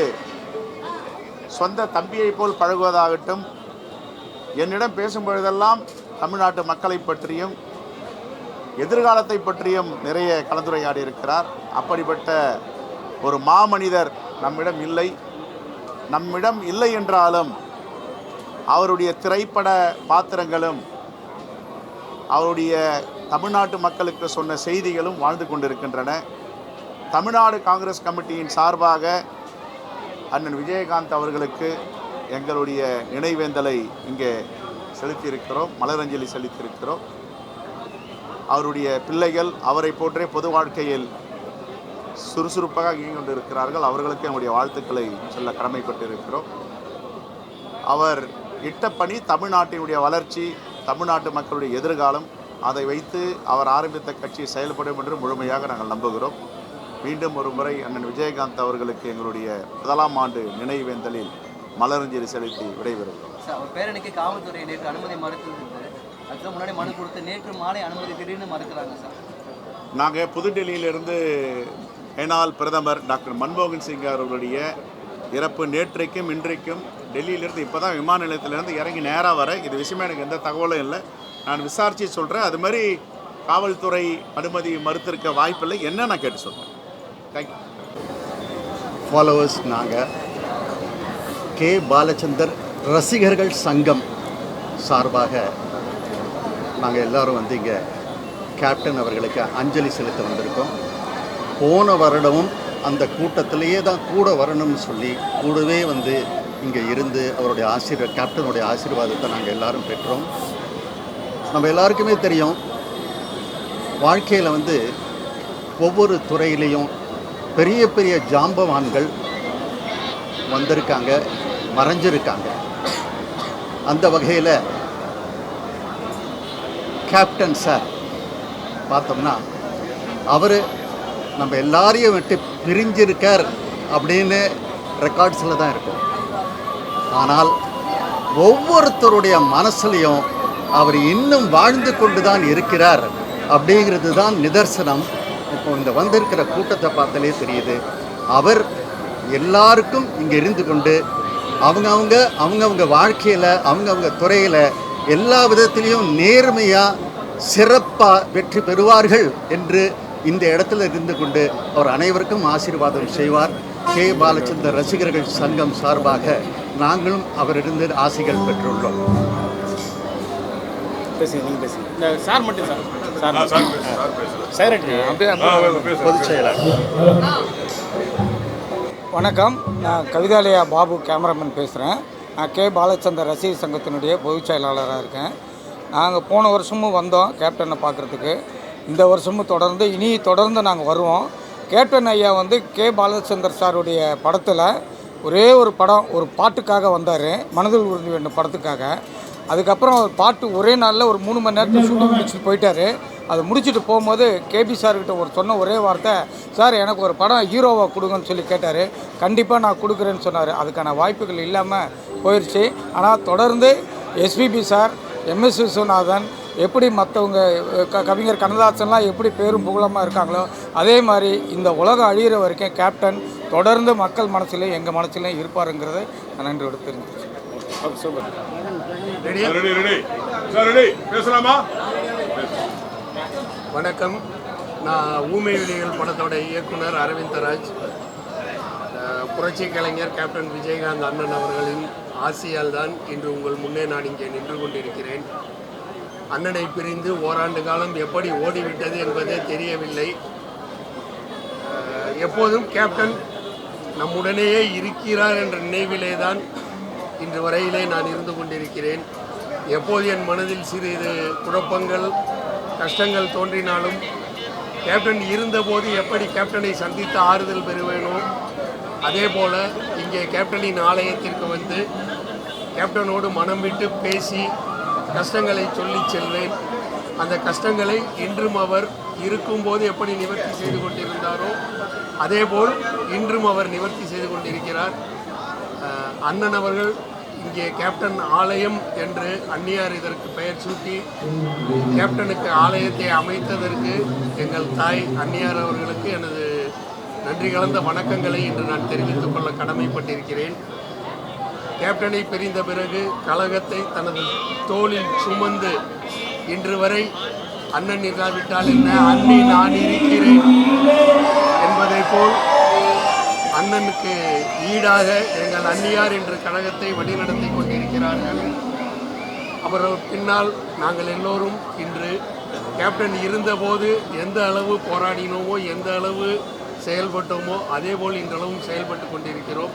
சொந்த தம்பியை போல் பழகுவதாகட்டும், என்னிடம் பேசும்பொழுதெல்லாம் தமிழ்நாட்டு மக்களை பற்றியும் எதிர்காலத்தை பற்றியும் நிறைய கலந்துரையாடி இருக்கிறார். அப்படிப்பட்ட ஒரு மாமனிதர் நம்மிடம் இல்லை என்றாலும் அவருடைய திரைப்பட பாத்திரங்களும் அவருடைய தமிழ்நாட்டு மக்களுக்கு சொன்ன செய்திகளும் வாழ்ந்து கொண்டிருக்கின்றன. தமிழ்நாடு காங்கிரஸ் கமிட்டியின் சார்பாக அண்ணன் விஜயகாந்த் அவர்களுக்கு எங்களுடைய நினைவேந்தலை இங்கே செலுத்தியிருக்கிறோம், மலரஞ்சலி செலுத்தியிருக்கிறோம். அவருடைய பிள்ளைகள் அவரை போன்றே பொது வாழ்க்கையில் சுறுசுறுப்பாக இயங்கிக் கொண்டிருக்கிறார்கள். அவர்களுக்கு என்னுடைய வாழ்த்துக்களை சொல்ல கடமைப்பட்டிருக்கிறோம். அவர் இட்ட பணி தமிழ்நாட்டினுடைய வளர்ச்சி, தமிழ்நாட்டு மக்களுடைய எதிர்காலம். அதை வைத்து அவர் ஆரம்பித்த கட்சி செயல்படும் என்று முழுமையாக நாங்கள் நம்புகிறோம். மீண்டும் ஒரு முறை அண்ணன் விஜயகாந்த் அவர்களுக்கு எங்களுடைய 1ஆம் ஆண்டு நினைவேந்தலில் மலரஞ்சலி செலுத்தி விடைபெறுகிறோம். அவர் பேரணிக்கு காவல்துறை நேற்று அனுமதி மறுத்துருக்கு. அதுக்கு முன்னாடி மனு கொடுத்து நேற்று மாலை அனுமதி திடீர்னு மறுக்கிறாங்க சார். நாங்கள் புதுடெல்லியிலிருந்து மேனாள் பிரதமர் டாக்டர் மன்மோகன் சிங் அவர்களுடைய இறப்பு நேற்றைக்கும் இன்றைக்கும் டெல்லியிலிருந்து இப்போ தான் விமான நிலையத்திலேருந்து இறங்கி நேராக வர இது விஷயமா எனக்கு எந்த தகவலும் இல்லை. நான் விசாரித்து சொல்கிறேன். அது மாதிரி காவல்துறை அனுமதி மறுத்திருக்க வாய்ப்பில்லை. என்ன நான் கேட்டு சொல்கிறேன். தேங்க்யூ. ஃபாலோவர்ஸ் நாங்கள் கே பாலச்சந்தர் ரசிகர்கள் சங்கம் சார்பாக நாங்கள் எல்லோரும் வந்து இங்கே கேப்டன் அவர்களுக்கு அஞ்சலி செலுத்த வந்திருக்கோம். போன வருடமும் அந்த கூட்டத்திலேயே தான் கூட வரணும்னு சொல்லி கூடவே வந்து இங்கே இருந்து அவருடைய கேப்டனுடைய ஆசீர்வாதத்தை நாங்கள் எல்லாரும் பெற்றோம். நம்ம எல்லாருக்குமே தெரியும், வாழ்க்கையில் வந்து ஒவ்வொரு துறையிலையும் பெரிய பெரிய ஜாம்பவான்கள் வந்திருக்காங்க, மறைஞ்சிருக்காங்க. அந்த வகையில் கேப்டன் சார் பார்த்தோம்னா அவர் நம்ம எல்லாரையும் விட்டு பிரிஞ்சிருக்கார் அப்படின்னு ரெக்கார்ட்ஸில் தான் இருக்கும். ஆனால் ஒவ்வொருத்தருடைய மனசுலையும் அவர் இன்னும் வாழ்ந்து கொண்டு தான் இருக்கிறார் அப்படிங்கிறது தான் நிதர்சனம். இப்போ இந்த வந்திருக்கிற கூட்டத்தை பார்த்தாலே தெரியுது. அவர் எல்லாருக்கும் இங்கே இருந்து கொண்டு அவங்கவுங்க வாழ்க்கையில் அவங்கவுங்க துறையில் எல்லா விதத்திலையும் நேர்மையாக சிறப்பாக வெற்றி பெறுவார்கள் என்று இந்த இடத்துல இருந்து கொண்டு அவர் அனைவருக்கும் ஆசீர்வாதம் செய்வார். கே பாலச்சந்தர் ரசிகர்கள் சங்கம் சார்பாக நாங்களும் அவரிருந்து ஆசைகள் பெற்றுள்ளோம். பொதுச் செயலாளர். வணக்கம், நான் கவிதாலயா பாபு கேமராமேன் பேசுகிறேன். நான் கே பாலச்சந்தர் ரசிகர் சங்கத்தினுடைய பொதுச் செயலாளராக இருக்கேன். நாங்கள் போன வருஷமும் வந்தோம் கேப்டனை பார்க்குறதுக்கு. இந்த வருஷமும் தொடர்ந்து நாங்கள் வருவோம். கேப்டன் ஐயா வந்து கே பாலச்சந்தர் சாருடைய படத்தில் ஒரே ஒரு பாட்டுக்காக வந்தார், மனதில் உறுதி வேண்டும் படத்துக்காக. அதுக்கப்புறம் பாட்டு ஒரே நாளில் ஒரு 3 மணி நேரத்தில் ஷூட்டிங் முடிச்சுட்டு போயிட்டார். அதை முடிச்சுட்டு போகும்போது கேபி சார்கிட்ட சொன்ன ஒரே வார்த்தை, சார் எனக்கு ஒரு படம் ஹீரோவாக கொடுங்கன்னு சொல்லி கேட்டார். கண்டிப்பாக நான் கொடுக்குறேன்னு சொன்னார். அதுக்கான வாய்ப்புகள் இல்லாமல் போயிடுச்சு. ஆனால் தொடர்ந்து எஸ்பிபி சார், எம்எஸ் விஸ்வநாதன், எப்படி மற்றவங்க கவிஞர் கண்ணதாசன்லாம் எப்படி பேரும் புகழமாக இருக்காங்களோ அதே மாதிரி இந்த உலகம் அழிகிற வரைக்கும் கேப்டன் தொடர்ந்து மக்கள் மனசுலையும் எங்கள் மனசுலையும் இருப்பாருங்கிறத நான் நன்றியோடு தெரிஞ்சிச்சு. வணக்கம், நான் ஊமை விழிகள் படத்தோட இயக்குனர் அரவிந்தராஜ். புரட்சி கலைஞர் கேப்டன் விஜயகாந்த் அண்ணன் அவர்களின் ஆசையால் தான் இன்று உங்கள் முன்னே நான் இங்கே நின்று கொண்டிருக்கிறேன். அண்ணனை பிரிந்து ஓராண்டு காலம் எப்படி ஓடிவிட்டது என்பதே தெரியவில்லை. எப்போதும் கேப்டன் நம்முடனேயே இருக்கிறார் என்ற நினைவிலே தான் இன்று வரையிலே நான் இருந்து கொண்டிருக்கிறேன். எப்போது என் மனதில் சிறிது குழப்பங்கள் கஷ்டங்கள் தோன்றினாலும் கேப்டன் இருந்தபோது எப்படி கேப்டனை சந்தித்து ஆறுதல் பெறுவேனோ அதே போல் இங்கே கேப்டனின் ஆலயத்திற்கு வந்து கேப்டனோடு மனம் விட்டு பேசி கஷ்டங்களை சொல்லி செல்வேன். அந்த கஷ்டங்களை இன்றும் அவர் இருக்கும்போது எப்படி நிவர்த்தி செய்து கொண்டிருந்தாரோ அதேபோல் இன்றும் அவர் நிவர்த்தி செய்து கொண்டிருக்கிறார். அண்ணன் அவர்கள் இங்கே கேப்டன் ஆலயம் என்று அந்நியார் இதற்கு பெயர் சூட்டி கேப்டனுக்கு ஆலயத்தை அமைத்ததற்கு எங்கள் தாய் அந்நியார் அவர்களுக்கு எனது நன்றி கலந்த வணக்கங்களை இன்று நான் தெரிவித்துக் கொள்ள கடமைப்பட்டிருக்கிறேன். கேப்டனை பிரிந்த பிறகு கழகத்தை தனது தோளில் சுமந்து இன்று வரை அண்ணன் இல்லாவிட்டால் என்ன, அண்ணி நான் இருக்கிறேன் என்பதை போல் அண்ணனுக்கு ஈடாக எங்கள் அண்ணியார் இன்று கழகத்தை வழிநடத்தி கொண்டிருக்கிறார்கள். அவர்கள் பின்னால் நாங்கள் எல்லோரும் இன்று கேப்டன் இருந்தபோது எந்த அளவு போராடினோமோ எந்த அளவு செயல்பட்டோமோ அதேபோல் இன்றளவும் செயல்பட்டு கொண்டிருக்கிறோம்.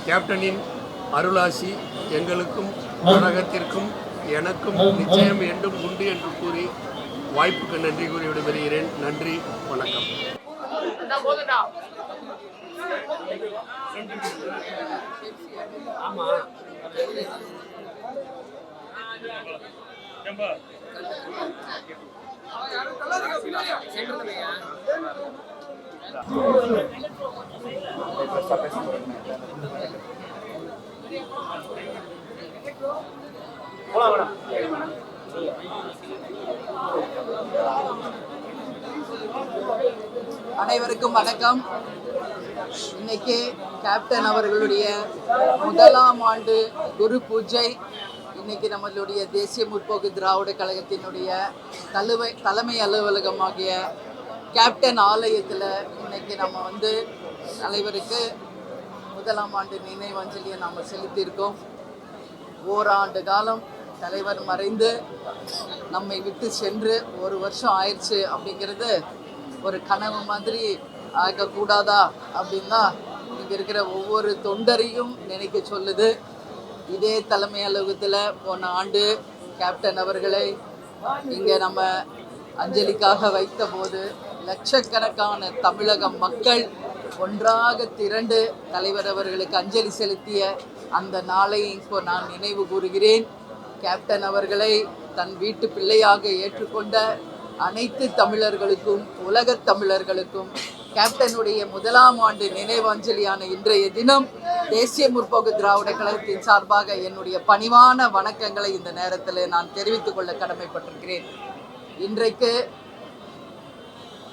கேப்டனின் அருளாசி எங்களுக்கும் கழகத்திற்கும் எனக்கும் நிச்சயம் என்றும் உண்டு என்று கூறி வாய்ப்புக்கு நன்றி கூறி விடைபெறுகிறேன். நன்றி, வணக்கம். அனைவருக்கும் வணக்கம். இன்னைக்கு கேப்டன் அவர்களுடைய முதலாம் ஆண்டு குரு பூஜை இன்னைக்கு நம்மளுடைய தேசிய முற்போக்கு திராவிட கழகத்தினுடைய தலைமை அலுவலகமாகிய கேப்டன் ஆலயத்தில் இன்னைக்கு நம்ம வந்து தலைவருக்கு முதலாம் ஆண்டு நினைவஞ்சலியை நாம் செலுத்தியிருக்கோம். ஓராண்டு காலம் தலைவர் மறைந்து நம்மை விட்டு சென்று ஒரு வருஷம் ஆயிடுச்சு அப்படிங்கிறது ஒரு கனவு மாதிரி ஆகக்கூடாதா அப்படின்னா இங்கே இருக்கிற ஒவ்வொரு தொண்டரையும் நினைக்க சொல்லுது. இதே தலைமை அலுவலகத்தில் போன ஆண்டு கேப்டன் அவர்களை இங்கே நம்ம அஞ்சலிக்காக வைத்த போது லட்சக்கணக்கான தமிழக மக்கள் ஒன்றாக திரண்டு தலைவர் அவர்களுக்கு அஞ்சலி செலுத்திய அந்த நாளை இப்போ நான் நினைவு கூறுகிறேன். கேப்டன் அவர்களை தன் வீட்டு பிள்ளையாக ஏற்றுக்கொண்ட அனைத்து தமிழர்களுக்கும் உலகத் தமிழர்களுக்கும் கேப்டனுடைய முதலாம் ஆண்டு நினைவஞ்சலியான இன்றைய தினம் தேசிய முற்போக்கு திராவிட கழகத்தின் சார்பாக என்னுடைய பணிவான வணக்கங்களை இந்த நேரத்தில் நான் தெரிவித்துக் கொள்ள கடமைப்பட்டிருக்கிறேன். இன்றைக்கு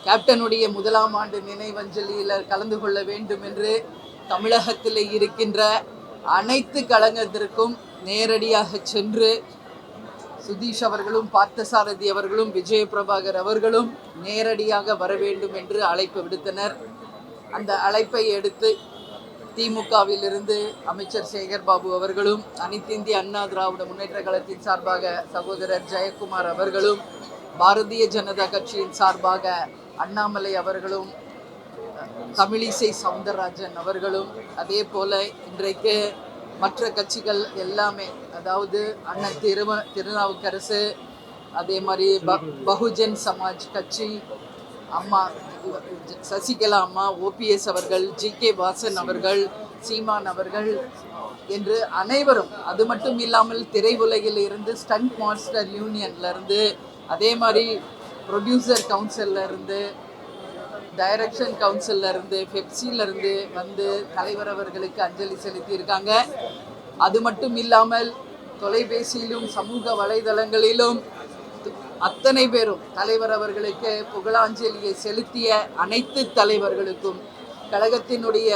கேப்டனுடைய முதலாம் ஆண்டு நினைவஞ்சலியில் கலந்து கொள்ள வேண்டும் என்று தமிழகத்தில் இருக்கின்ற அனைத்து கழகத்திற்கும் நேரடியாக சென்று சுதீஷ் அவர்களும் பார்த்தசாரதி அவர்களும் விஜயபிரபாகர் அவர்களும் நேரடியாக வர வேண்டும் என்று அழைப்பு விடுத்தனர். அந்த அழைப்பை எடுத்து திமுகவிலிருந்து அமைச்சர் சேகர்பாபு அவர்களும் அனைத்து இந்திய அண்ணா திராவிட முன்னேற்ற கழகத்தின் சார்பாக சகோதரர் ஜெயக்குமார் அவர்களும் பாரதிய ஜனதா கட்சியின் சார்பாக அண்ணாமலை அவர்களும் தமிழிசை சவுந்தரராஜன் அவர்களும் அதே போல இன்றைக்கு மற்ற கட்சிகள் எல்லாமே, அதாவது அண்ணன் திருநாவுக்கரசு, அதே மாதிரி பகுஜன் சமாஜ் கட்சி, அம்மா சசிகலா அம்மா, ஓபிஎஸ் அவர்கள், ஜி.கே. வாசன் அவர்கள், சீமான் அவர்கள் என்று அனைவரும், அது மட்டும் இல்லாமல் திரையுலகில் இருந்து ஸ்டண்ட் மாஸ்டர் யூனியன்லேருந்து, அதே மாதிரி ப்ரொடியூசர் கவுன்சிலிருந்து, டைரக்ஷன் கவுன்சிலிருந்து, பெப்சிலிருந்து வந்து தலைவர் அவர்களுக்கு அஞ்சலி செலுத்தியிருக்காங்க. அது மட்டும் இல்லாமல் தொலைபேசியிலும் சமூக வலைதளங்களிலும் அத்தனை பேரும் தலைவர் அவர்களுக்கு புகழாஞ்சலியை செலுத்திய அனைத்து தலைவர்களுக்கும், கழகத்தினுடைய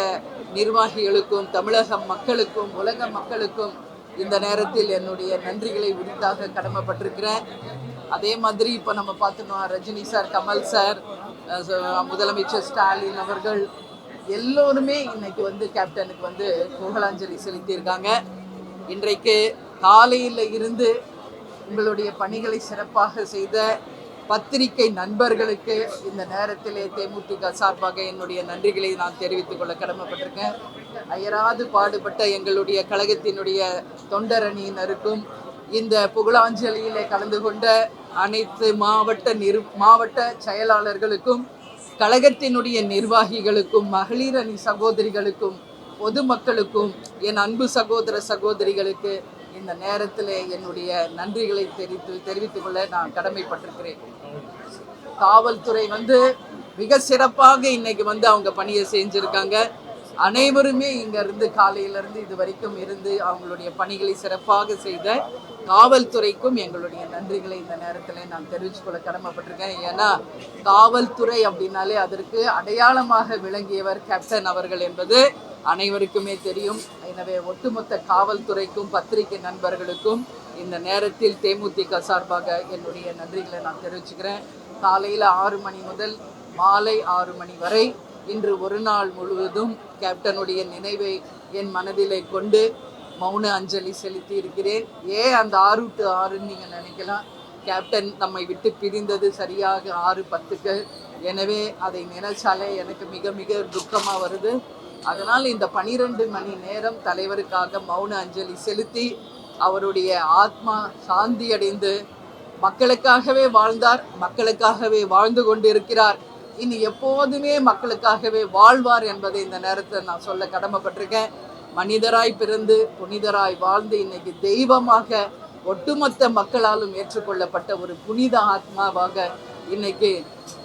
நிர்வாகிகளுக்கும், தமிழக மக்களுக்கும், உலக மக்களுக்கும் இந்த நேரத்தில் என்னுடைய நன்றிகளை உரித்தாக கடமைப்பட்டிருக்கிறேன். அதே மாதிரி இப்போ நம்ம பார்த்தோம்னா ரஜினி சார், கமல் சார், முதலமைச்சர் ஸ்டாலின் அவர்கள் எல்லோருமே இன்னைக்கு வந்து கேப்டனுக்கு வந்து புகழாஞ்சலி செலுத்தியிருக்காங்க. இன்றைக்கு காலையில் இருந்து உங்களுடைய பணிகளை சிறப்பாக செய்த பத்திரிகை நண்பர்களுக்கு இந்த நேரத்திலே தேமுதிக சார்பாக என்னுடைய நன்றிகளை நான் தெரிவித்துக் கொள்ள கடமைப்பட்டிருக்கேன். அயராது பாடுபட்ட எங்களுடைய கழகத்தினுடைய தொண்டரணியினருக்கும் இந்த புகழாஞ்சலியிலே கலந்து கொண்ட அனைத்து மாவட்ட செயலாளர்களுக்கும் கழகத்தினுடைய நிர்வாகிகளுக்கும் மகளிர் அணி சகோதரிகளுக்கும் பொதுமக்களுக்கும் என் அன்பு சகோதர சகோதரிகளுக்கு இந்த நேரத்தில் என்னுடைய நன்றிகளை தெரிவித்துக் கொள்ள நான் கடமைப்பட்டிருக்கிறேன். காவல்துறை மிக சிறப்பாக இன்னைக்கு அவங்க பணியை செஞ்சிருக்காங்க. அனைவருமே இங்கிருந்து காலையிலிருந்து இது வரைக்கும் இருந்து அவங்களுடைய பணிகளை சிறப்பாக செய்த காவல்துறைக்கும் எங்களுடைய நன்றிகளை இந்த நேரத்தில் நான் தெரிவித்துக்கொள்ள கடமைப்பட்டிருக்கேன். ஏன்னா காவல்துறை அப்படின்னாலே அதற்கு அடையாளமாக விளங்கியவர் கேப்டன் அவர்கள் என்பது அனைவருக்குமே தெரியும். எனவே ஒட்டுமொத்த காவல்துறைக்கும் பத்திரிகை நண்பர்களுக்கும் இந்த நேரத்தில் தேமுதிக சார்பாக என்னுடைய நன்றிகளை நான் தெரிவிச்சுக்கிறேன். காலையில் 6 மணி முதல் மாலை 6 மணி வரை இன்று ஒரு நாள் முழுவதும் கேப்டனுடைய நினைவை என் மனதிலே கொண்டு மௌன அஞ்சலி செலுத்தி இருக்கிறேன். ஏன் அந்த 6 to 6 நீங்கள் நினைக்கலாம், கேப்டன் நம்மை விட்டு பிரிந்தது சரியாக 6:10. எனவே அதை நினைச்சாலே எனக்கு மிக மிக துக்கமாக வருது. அதனால் இந்த 12 மணி நேரம் தலைவருக்காக மௌன அஞ்சலி செலுத்தி அவருடைய ஆத்மா சாந்தி அடைந்து மக்களுக்காகவே வாழ்ந்தார், மக்களுக்காகவே வாழ்ந்து கொண்டிருக்கிறார், இனி எப்போதுமே மக்களுக்காகவே வாழ்வார் என்பதை இந்த நேரத்தில் நான் சொல்ல கடமைப்பட்டிருக்கேன். மனிதராய் பிறந்து புனிதராய் வாழ்ந்து இன்னைக்கு தெய்வமாக ஒட்டுமொத்த மக்களாலும் ஏற்றுக்கொள்ளப்பட்ட ஒரு புனித ஆத்மாவாக இன்னைக்கு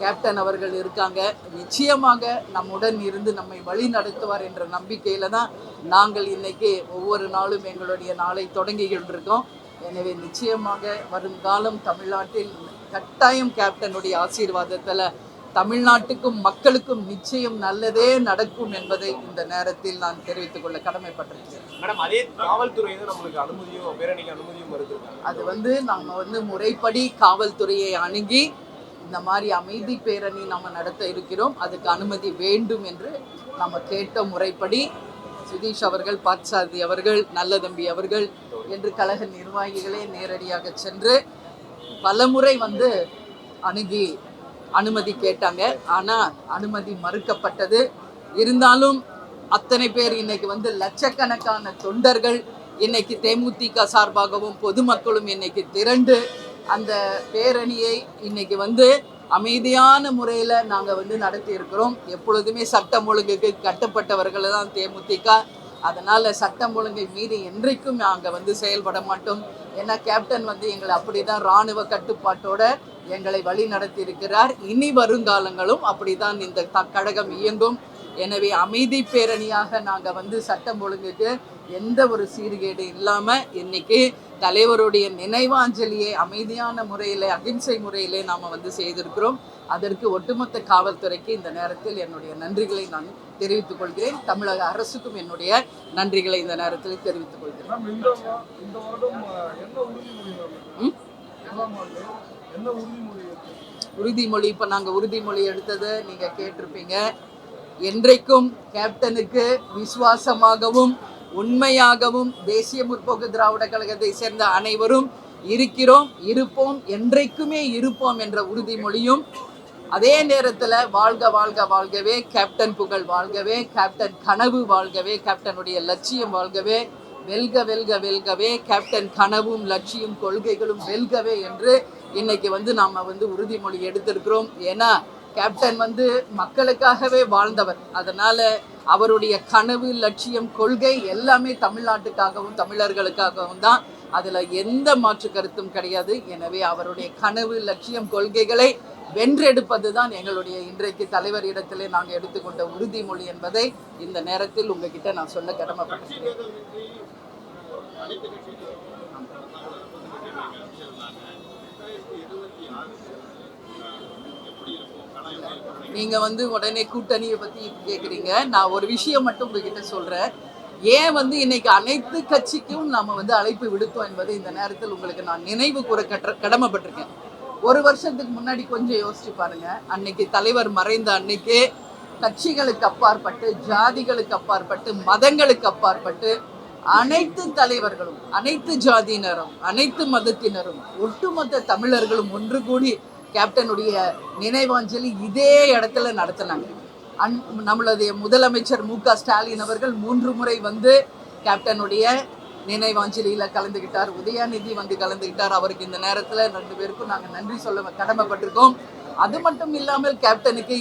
கேப்டன் அவர்கள் இருக்காங்க. நிச்சயமாக நம்முடன் இருந்து நம்மை வழி நடத்துவார் என்ற நம்பிக்கையில தான் நாங்கள் இன்னைக்கு ஒவ்வொரு நாளும் எங்களுடைய நாளை தொடங்கிக்கிட்டிருக்கோம். எனவே நிச்சயமாக வருங்காலம் தமிழ்நாட்டில் கட்டாயம் கேப்டனுடைய ஆசீர்வாதத்தில் தமிழ்நாட்டுக்கும் மக்களுக்கும் நிச்சயம் நல்லதே நடக்கும் என்பதை இந்த நேரத்தில் நான் தெரிவித்துக் கொள்ள கடமைப்பட்டிருக்கிறேன். மேடம், அதே காவல்துறை நம்மளுக்கு அனுமதியும் பேரணிக்கு அனுமதியும் வருது. அது நம்ம முறைப்படி காவல்துறையை அணுகி இந்த மாதிரி அமைதி பேரணி நம்ம நடத்த இருக்கிறோம், அதுக்கு அனுமதி வேண்டும் என்று நம்ம கேட்ட முறைப்படி சுதீஷ் அவர்கள், பாட்சாதி அவர்கள், நல்லதம்பி அவர்கள் என்று கழக நிர்வாகிகளே நேரடியாக சென்று பலமுறை அணுகி அனுமதி கேட்டாங்க. ஆனால் அனுமதி மறுக்கப்பட்டது. இருந்தாலும் அத்தனை பேர் இன்னைக்கு லட்சக்கணக்கான தொண்டர்கள் இன்னைக்கு தேமுதிக சார்பாகவும் பொதுமக்களும் இன்னைக்கு திரண்டு அந்த பேரணியை இன்னைக்கு அமைதியான முறையில் நாங்கள் நடத்தி இருக்கிறோம். எப்பொழுதுமே சட்டம் ஒழுங்குக்கு கட்டுப்பட்டவர்கள் தான் தேமுதிக. அதனால் சட்டம் ஒழுங்கை மீறி என்றைக்கும் நாங்கள் செயல்பட மாட்டோம். ஏன்னா கேப்டன் எங்களை அப்படி தான் இராணுவ கட்டுப்பாட்டோட எங்களை வழி நடத்தி இருக்கிறார். இனி வருங்காலங்களும் அப்படி தான் இந்த கழகம் இயங்கும். எனவே அமைதி பேரணியாக நாங்கள் சட்டம் ஒழுங்குக்கு எந்த ஒரு சீர்கேடு இல்லாமல் இன்னைக்கு தலைவருடைய நினைவாஞ்சலியை அமைதியான முறையில் அகிம்சை முறையிலே நாம் செய்திருக்கிறோம். அதற்கு ஒட்டுமொத்த காவல்துறைக்கு இந்த நேரத்தில் என்னுடைய நன்றிகளை நான் தெரிவித்துக் கொள்கிறேன். தமிழக அரசுக்கும் என்னுடைய நன்றிகளை இந்த நேரத்தில் தெரிவித்துக் கொள்கிறேன். உறுதிமொழி இப்போ நாங்கள் உறுதிமொழி எடுத்ததை நீங்கள் கேட்டிருப்பீங்க. என்றைக்கும் கேப்டனுக்கு விசுவாசமாகவும் உண்மையாகவும் தேசிய முற்போக்கு திராவிட கழகத்தை சேர்ந்த அனைவரும் இருக்கிறோம், இருப்போம், என்றைக்குமே இருப்போம் என்ற உறுதிமொழியும், அதே நேரத்தில் வாழ்க வாழ்க வாழ்கவே, கேப்டன் புகழ் வாழ்கவே, கேப்டன் கனவு வாழ்கவே, கேப்டனுடைய லட்சியம் வாழ்கவே, வெல்க வெல்க வெல்கவே, கேப்டன் கனவும் லட்சியம் கொள்கைகளும் வெல்கவே என்று இன்னைக்கு நாம் உறுதிமொழி எடுத்திருக்கிறோம். ஏன்னா கேப்டன் மக்களுக்காகவே வாழ்ந்தவர். அதனால் அவருடைய கனவு லட்சியம் கொள்கை எல்லாமே தமிழ்நாட்டுக்காகவும் தமிழர்களுக்காகவும் தான். அதில் எந்த மாற்று கருத்தும் கிடையாது. எனவே அவருடைய கனவு லட்சியம் கொள்கைகளை வென்றெடுப்பது தான் எங்களுடைய இன்றைக்கு தலைவர் இடத்திலே நாங்கள் எடுத்துக்கொண்ட உறுதிமொழி என்பதை இந்த நேரத்தில் உங்ககிட்ட நான் சொல்ல கடமைப்பட்டிருக்கிறேன். நீங்கள் உடனே கூட்டணியை பற்றி கேட்குறீங்க. நான் ஒரு விஷயம் மட்டும் உங்ககிட்ட சொல்கிறேன். ஏன் இன்னைக்கு அனைத்து கட்சிக்கும் நம்ம அழைப்பு விடுத்தோம் என்பதை இந்த நேரத்தில் உங்களுக்கு நான் நினைவு கூற கடமைப்பட்டிருக்கேன். ஒரு வருஷத்துக்கு முன்னாடி கொஞ்சம் யோசிச்சு பாருங்க. அன்னைக்கு தலைவர் மறைந்த அன்னைக்கு கட்சிகளுக்கு அப்பாற்பட்டு, ஜாதிகளுக்கு அப்பாற்பட்டு, மதங்களுக்கு அப்பாற்பட்டு அனைத்து தலைவர்களும், அனைத்து ஜாதியினரும், அனைத்து மதத்தினரும், ஒட்டுமொத்த தமிழர்களும் ஒன்று கூடி கேப்டனுடைய நினைவாஞ்சலி இதே இடத்துல நடத்தினாங்க. நம்மளுடைய முதலமைச்சர் மு.க. ஸ்டாலின் அவர்கள் 3 முறை வந்து கேப்டனுடைய நினைவாஞ்சலியில் கலந்துக்கிட்டார். உதயாநிதி வந்து கலந்துக்கிட்டார். அவருக்கு இந்த நேரத்தில் 2 பேருக்கும் நாங்கள் நன்றி சொல்ல கடமைப்பட்டிருக்கோம். அது மட்டும் இல்லாமல் கேப்டனுக்கு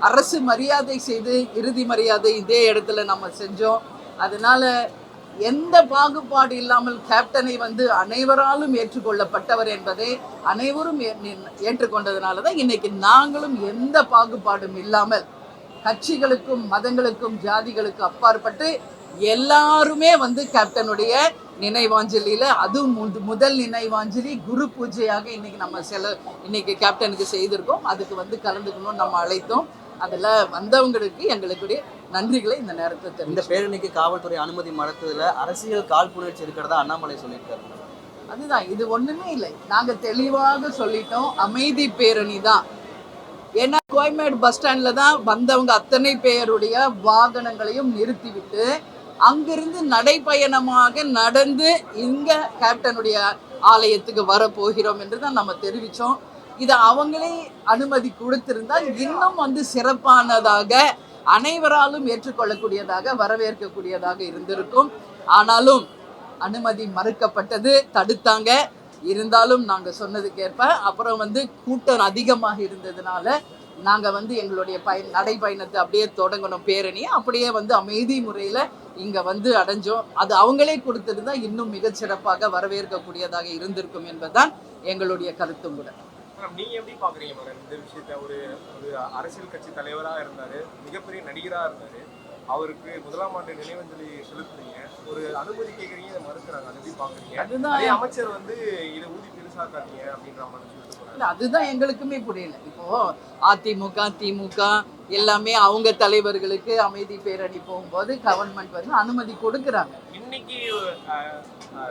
அரசு மரியாதை செய்து இறுதி மரியாதை இதே இடத்துல நம்ம செஞ்சோம். அதனால எந்த பாகுபாடு இல்லாமல் கேப்டனை வந்து அனைவராலும் ஏற்றுக்கொள்ளப்பட்டவர் என்பதை அனைவரும் ஏற்றுக்கொண்டதுனால தான் இன்னைக்கு நாங்களும் எந்த பாகுபாடும் இல்லாமல் கட்சிகளுக்கும் மதங்களுக்கும் ஜாதிகளுக்கும் அப்பாற்பட்டு எல்லாருமே வந்து கேப்டனுடைய நினைவாஞ்சலியில், அதுவும் முதல் நினைவாஞ்சலி குரு பூஜையாக இன்னைக்கு நம்ம இன்னைக்கு கேப்டனுக்கு செய்திருக்கோம். அதுக்கு வந்து கலந்துக்கணும்னு நம்ம அழைத்தோம். அதில் வந்தவங்களுக்கு எங்களுடைய நன்றிகளை இந்த நேரத்தில் தெரியும். இந்த பேரணிக்கு காவல்துறை அனுமதி மறுத்ததுல அரசியல் காழ்ப்புணர்ச்சி இருக்கிறதா அண்ணாமலை சொல்லியிருக்காரு. அதுதான், இது ஒன்றுமே இல்லை. நாங்கள் தெளிவாக சொல்லிட்டோம், அமைதி பேரணி தான். ஏன்னா கோயம்பேடு பஸ் ஸ்டாண்டில் தான் வந்தவங்க அத்தனை பேருடைய வாகனங்களையும் நிறுத்திவிட்டு அங்கிருந்து நடைப்பயணமாக நடந்து இங்கே கேப்டனுடைய ஆலயத்துக்கு வரப்போகிறோம் என்று தான் நம்ம தெரிவித்தோம். இதை அவங்களே அனுமதி கொடுத்திருந்தால் இன்னும் வந்து சிறப்பானதாக, அனைவராலும் ஏற்றுக்கொள்ளக்கூடியதாக, வரவேற்கக்கூடியதாக இருந்திருக்கும். ஆனாலும் அனுமதி மறுக்கப்பட்டது, தடுத்தாங்க. இருந்தாலும் நாங்கள் சொன்னதுக்கேற்ப அப்புறம் வந்து கூட்டம் அதிகமாக இருந்ததுனால நாங்கள் வந்து எங்களுடைய நடைப்பயணத்தை அப்படியே தொடங்கணும். பேரணியை அப்படியே வந்து அமைதி முறையில் இங்கே வந்து அடைஞ்சோம். அது அவங்களே கொடுத்திருந்தா இன்னும் மிகச்சிறப்பாக வரவேற்கக்கூடியதாக இருந்திருக்கும் என்பதுதான் எங்களுடைய கருத்தும் கூட. நீங்க எப்படி பாக்குறீங்க மேடம் இந்த விஷயத்த? ஒரு அரசியல் கட்சி தலைவராக இருந்தாரு, மிகப்பெரிய நடிகராக இருந்தாரு, அவருக்கு முதலாம் ஆண்டு நினைவஞ்சலி செலுத்துறீங்க, ஒரு அனுமதி கேட்குறீங்க, இதை மறுக்கிறாங்க. அது எப்படி பாக்குறீங்க? அதே அமைச்சர் வந்து இதை ஊதி பெருசாக்காதீங்க அப்படின்ற மாதிரி சொல்லிட்டு போறாங்க. அதுதான் எங்களுக்குமே புரியல. இப்போ அதிமுக திமுக எல்லாமே அவங்க தலைவர்களுக்கு அமைதி பேரணி போகும்போது கவர்மெண்ட் வந்து அனுமதி கொடுக்குறாங்க. இன்னைக்கு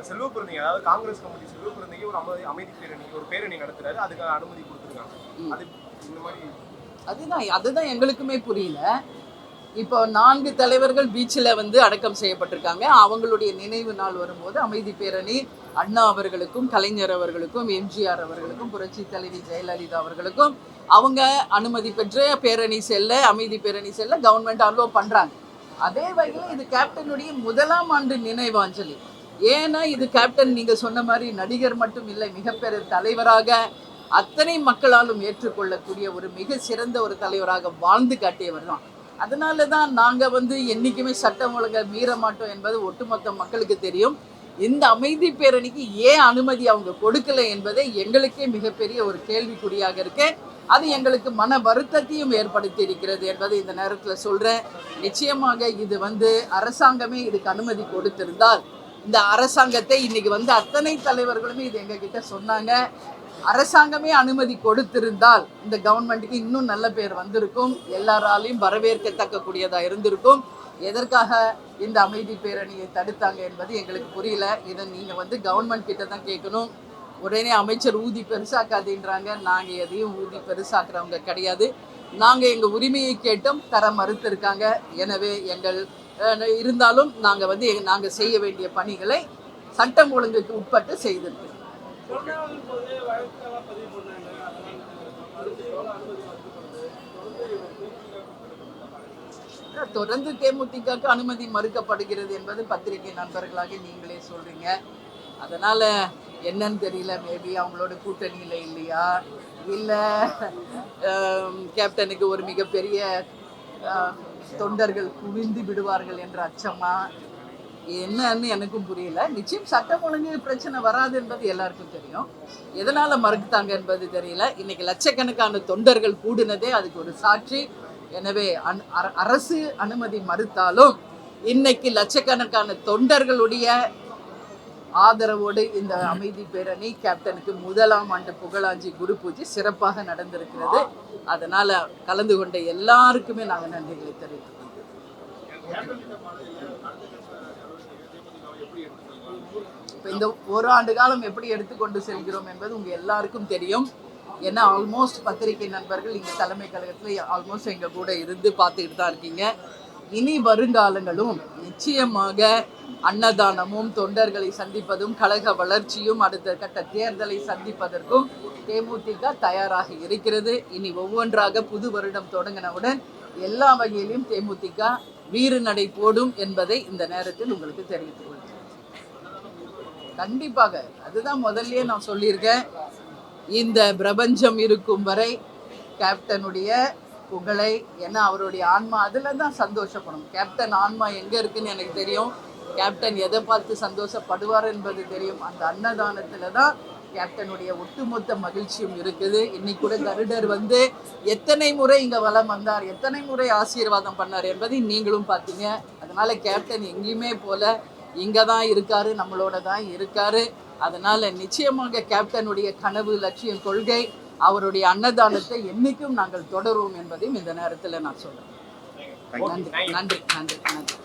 செல்வ பிறந்தீங்க, அதாவது காங்கிரஸ் கமிட்டி செல்வ பிறந்தீங்க ஒரு அமைதி பேரணி, ஒரு பேரணி நடத்துறாரு, அதுக்கு அனுமதி கொடுத்துருக்காங்க. அது இந்த மாதிரி அதுதான் எங்களுக்குமே புரியல. இப்போ 4 தலைவர்கள் பீச்சில் வந்து அடக்கம் செய்யப்பட்டிருக்காங்க. அவங்களுடைய நினைவு நாள் வரும்போது அமைதி பேரணி அண்ணா அவர்களுக்கும், கலைஞர் அவர்களுக்கும், எம்ஜிஆர் அவர்களுக்கும், புரட்சி தலைவி ஜெயலலிதா அவர்களுக்கும் அவங்க அனுமதி பெற்று பேரணி செல்ல, அமைதி பேரணி செல்ல கவர்மெண்ட் அலோவ் பண்ணுறாங்க. அதே வகையில் இது கேப்டனுடைய முதலாம் ஆண்டு நினைவாஞ்சலி. ஏன்னா இது கேப்டன் நீங்கள் சொன்ன மாதிரி நடிகர் மட்டும் இல்லை, மிகப்பெரிய தலைவராக அத்தனை மக்களாலும் ஏற்றுக்கொள்ளக்கூடிய ஒரு மிக சிறந்த ஒரு தலைவராக வாழ்ந்து காட்டியவர் தான். அதனால தான் நாங்கள் வந்து என்றைக்குமே சட்டம் ஒழுங்கை மீற மாட்டோம் என்பது ஒட்டுமொத்த மக்களுக்கு தெரியும். இந்த அமைதி பேரணிக்கு ஏன் அனுமதி அவங்க கொடுக்கல என்பதை எங்களுக்கே மிகப்பெரிய ஒரு கேள்விக்குறியாக இருக்கு. அது எங்களுக்கு மன வருத்தத்தையும் ஏற்படுத்தி இருக்கிறது என்பதை இந்த நேரத்தில் சொல்கிறேன். நிச்சயமாக இது வந்து அரசாங்கமே இதுக்கு அனுமதி கொடுத்திருந்தால், இந்த அரசாங்கத்தை இன்னைக்கு வந்து அத்தனை தலைவர்களுமே இது எங்ககிட்ட சொன்னாங்க, அரசாங்கமே அனுமதி கொடுத்திருந்தால் இந்த கவர்மெண்ட்டுக்கு இன்னும் நல்ல பேர் வந்திருக்கும், எல்லாராலையும் வரவேற்கத்தக்கக்கூடியதாக இருந்திருக்கும். எதற்காக இந்த அமைதி பேரணியை தடுத்தாங்க என்பது எங்களுக்கு புரியல. இதை நீங்கள் வந்து கவர்மெண்ட் கிட்ட தான் கேட்கணும். உடனே அமைச்சர் ஊதி பெருசாக்காதுன்றாங்க. நாங்கள் எதையும் ஊதி பெருசாக்குறவங்க கிடையாது. நாங்கள் எங்கள் உரிமையை கேட்டோம், தர மறுத்திருக்காங்க. எனவே இருந்தாலும் நாங்கள் வந்து நாங்கள் செய்ய வேண்டிய பணிகளை சட்டம் ஒழுங்குக்கு உட்பட்டு செய்திருக்கிறோம். தொடர்ந்து தேமுதிகக்கு அனுமதி மறுக்கப்படுகிறது என்பது பத்திரிகை நண்பர்களாக நீங்களே சொல்றீங்க. அதனால என்னன்னு தெரியல, மேபி அவங்களோட கூட்டணியில் இல்லையா, இல்லை கேப்டனுக்கு ஒரு மிகப்பெரிய தொண்டர்கள் குவிந்து விடுவார்கள் என்ற அச்சமா, என்னன்னு எனக்கும் புரியல. நிச்சயம் சட்டம் ஒழுங்கு பிரச்சனை வராது என்பது எல்லாருக்கும் தெரியும். எதனால் மறுத்தாங்க என்பது தெரியல. இன்னைக்கு லட்சக்கணக்கான தொண்டர்கள் கூடினதே அதுக்கு ஒரு சாட்சி. எனவே அரசு அனுமதி மறுத்தாலும் இன்னைக்கு லட்சக்கணக்கான தொண்டர்களுடைய ஆதரவோடு இந்த அமைதி பேரணி கேப்டனுக்கு முதலாம் ஆண்டு புகழாஞ்சி குரு பூஜை சிறப்பாக நடந்திருக்கிறது. அதனால கலந்து கொண்ட எல்லாருக்குமே நாங்கள் நன்றிகளை தெரிவித்துக் இப்போ இந்த ஒரு ஆண்டு காலம் எப்படி எடுத்துக்கொண்டு செல்கிறோம் என்பது உங்கள் எல்லாருக்கும் தெரியும். ஏன்னா ஆல்மோஸ்ட் பத்திரிகை நண்பர்கள் இங்கே தலைமை கழகத்தில் ஆல்மோஸ்ட் எங்கள் கூட இருந்து பார்த்துக்கிட்டு தான் இருக்கீங்க. இனி வருங்காலங்களும் நிச்சயமாக அன்னதானமும் தொண்டர்களை சந்திப்பதும் கழக வளர்ச்சியும் அடுத்த கட்ட தேர்தலை சந்திப்பதற்கும் தேமுதிக தயாராக இருக்கிறது. இனி ஒவ்வொன்றாக புது வருடம் தொடங்கினவுடன் எல்லா வகையிலும் தேமுதிக வீறு நடை போடும் என்பதை இந்த நேரத்தில் உங்களுக்கு தெரிவித்துக் கொள்கிறேன். கண்டிப்பாக அதுதான் முதல்லயே நான் சொல்லியிருக்கேன். இந்த பிரபஞ்சம் இருக்கும் வரை கேப்டனுடைய புகழை, ஏன்னா அவருடைய ஆன்மா அதில் தான் சந்தோஷப்படும். கேப்டன் ஆன்மா எங்கே இருக்குன்னு எனக்கு தெரியும். கேப்டன் எதை பார்த்து சந்தோஷப்படுவார் என்பது தெரியும். அந்த அன்னதானத்தில் தான் கேப்டனுடைய ஒட்டுமொத்த மகிழ்ச்சியும் இருக்குது. இன்னைக்கு கூட கருடர் வந்து எத்தனை முறை இங்கே வலம் வந்தார், எத்தனை முறை ஆசீர்வாதம் பண்ணார் என்பதை நீங்களும் பார்த்தீங்க. அதனால கேப்டன் எங்கேயுமே போல இங்கே தான் இருக்காரு, நம்மளோட தான் இருக்காரு. அதனால நிச்சயமாக கேப்டனுடைய கனவு, லட்சியம், கொள்கை, அவருடைய அன்னதானத்தை என்னைக்கும் நாங்கள் தொடருவோம் என்பதையும் இந்த நேரத்தில் நான் சொல்றேன். நன்றி நன்றி நன்றி நன்றி.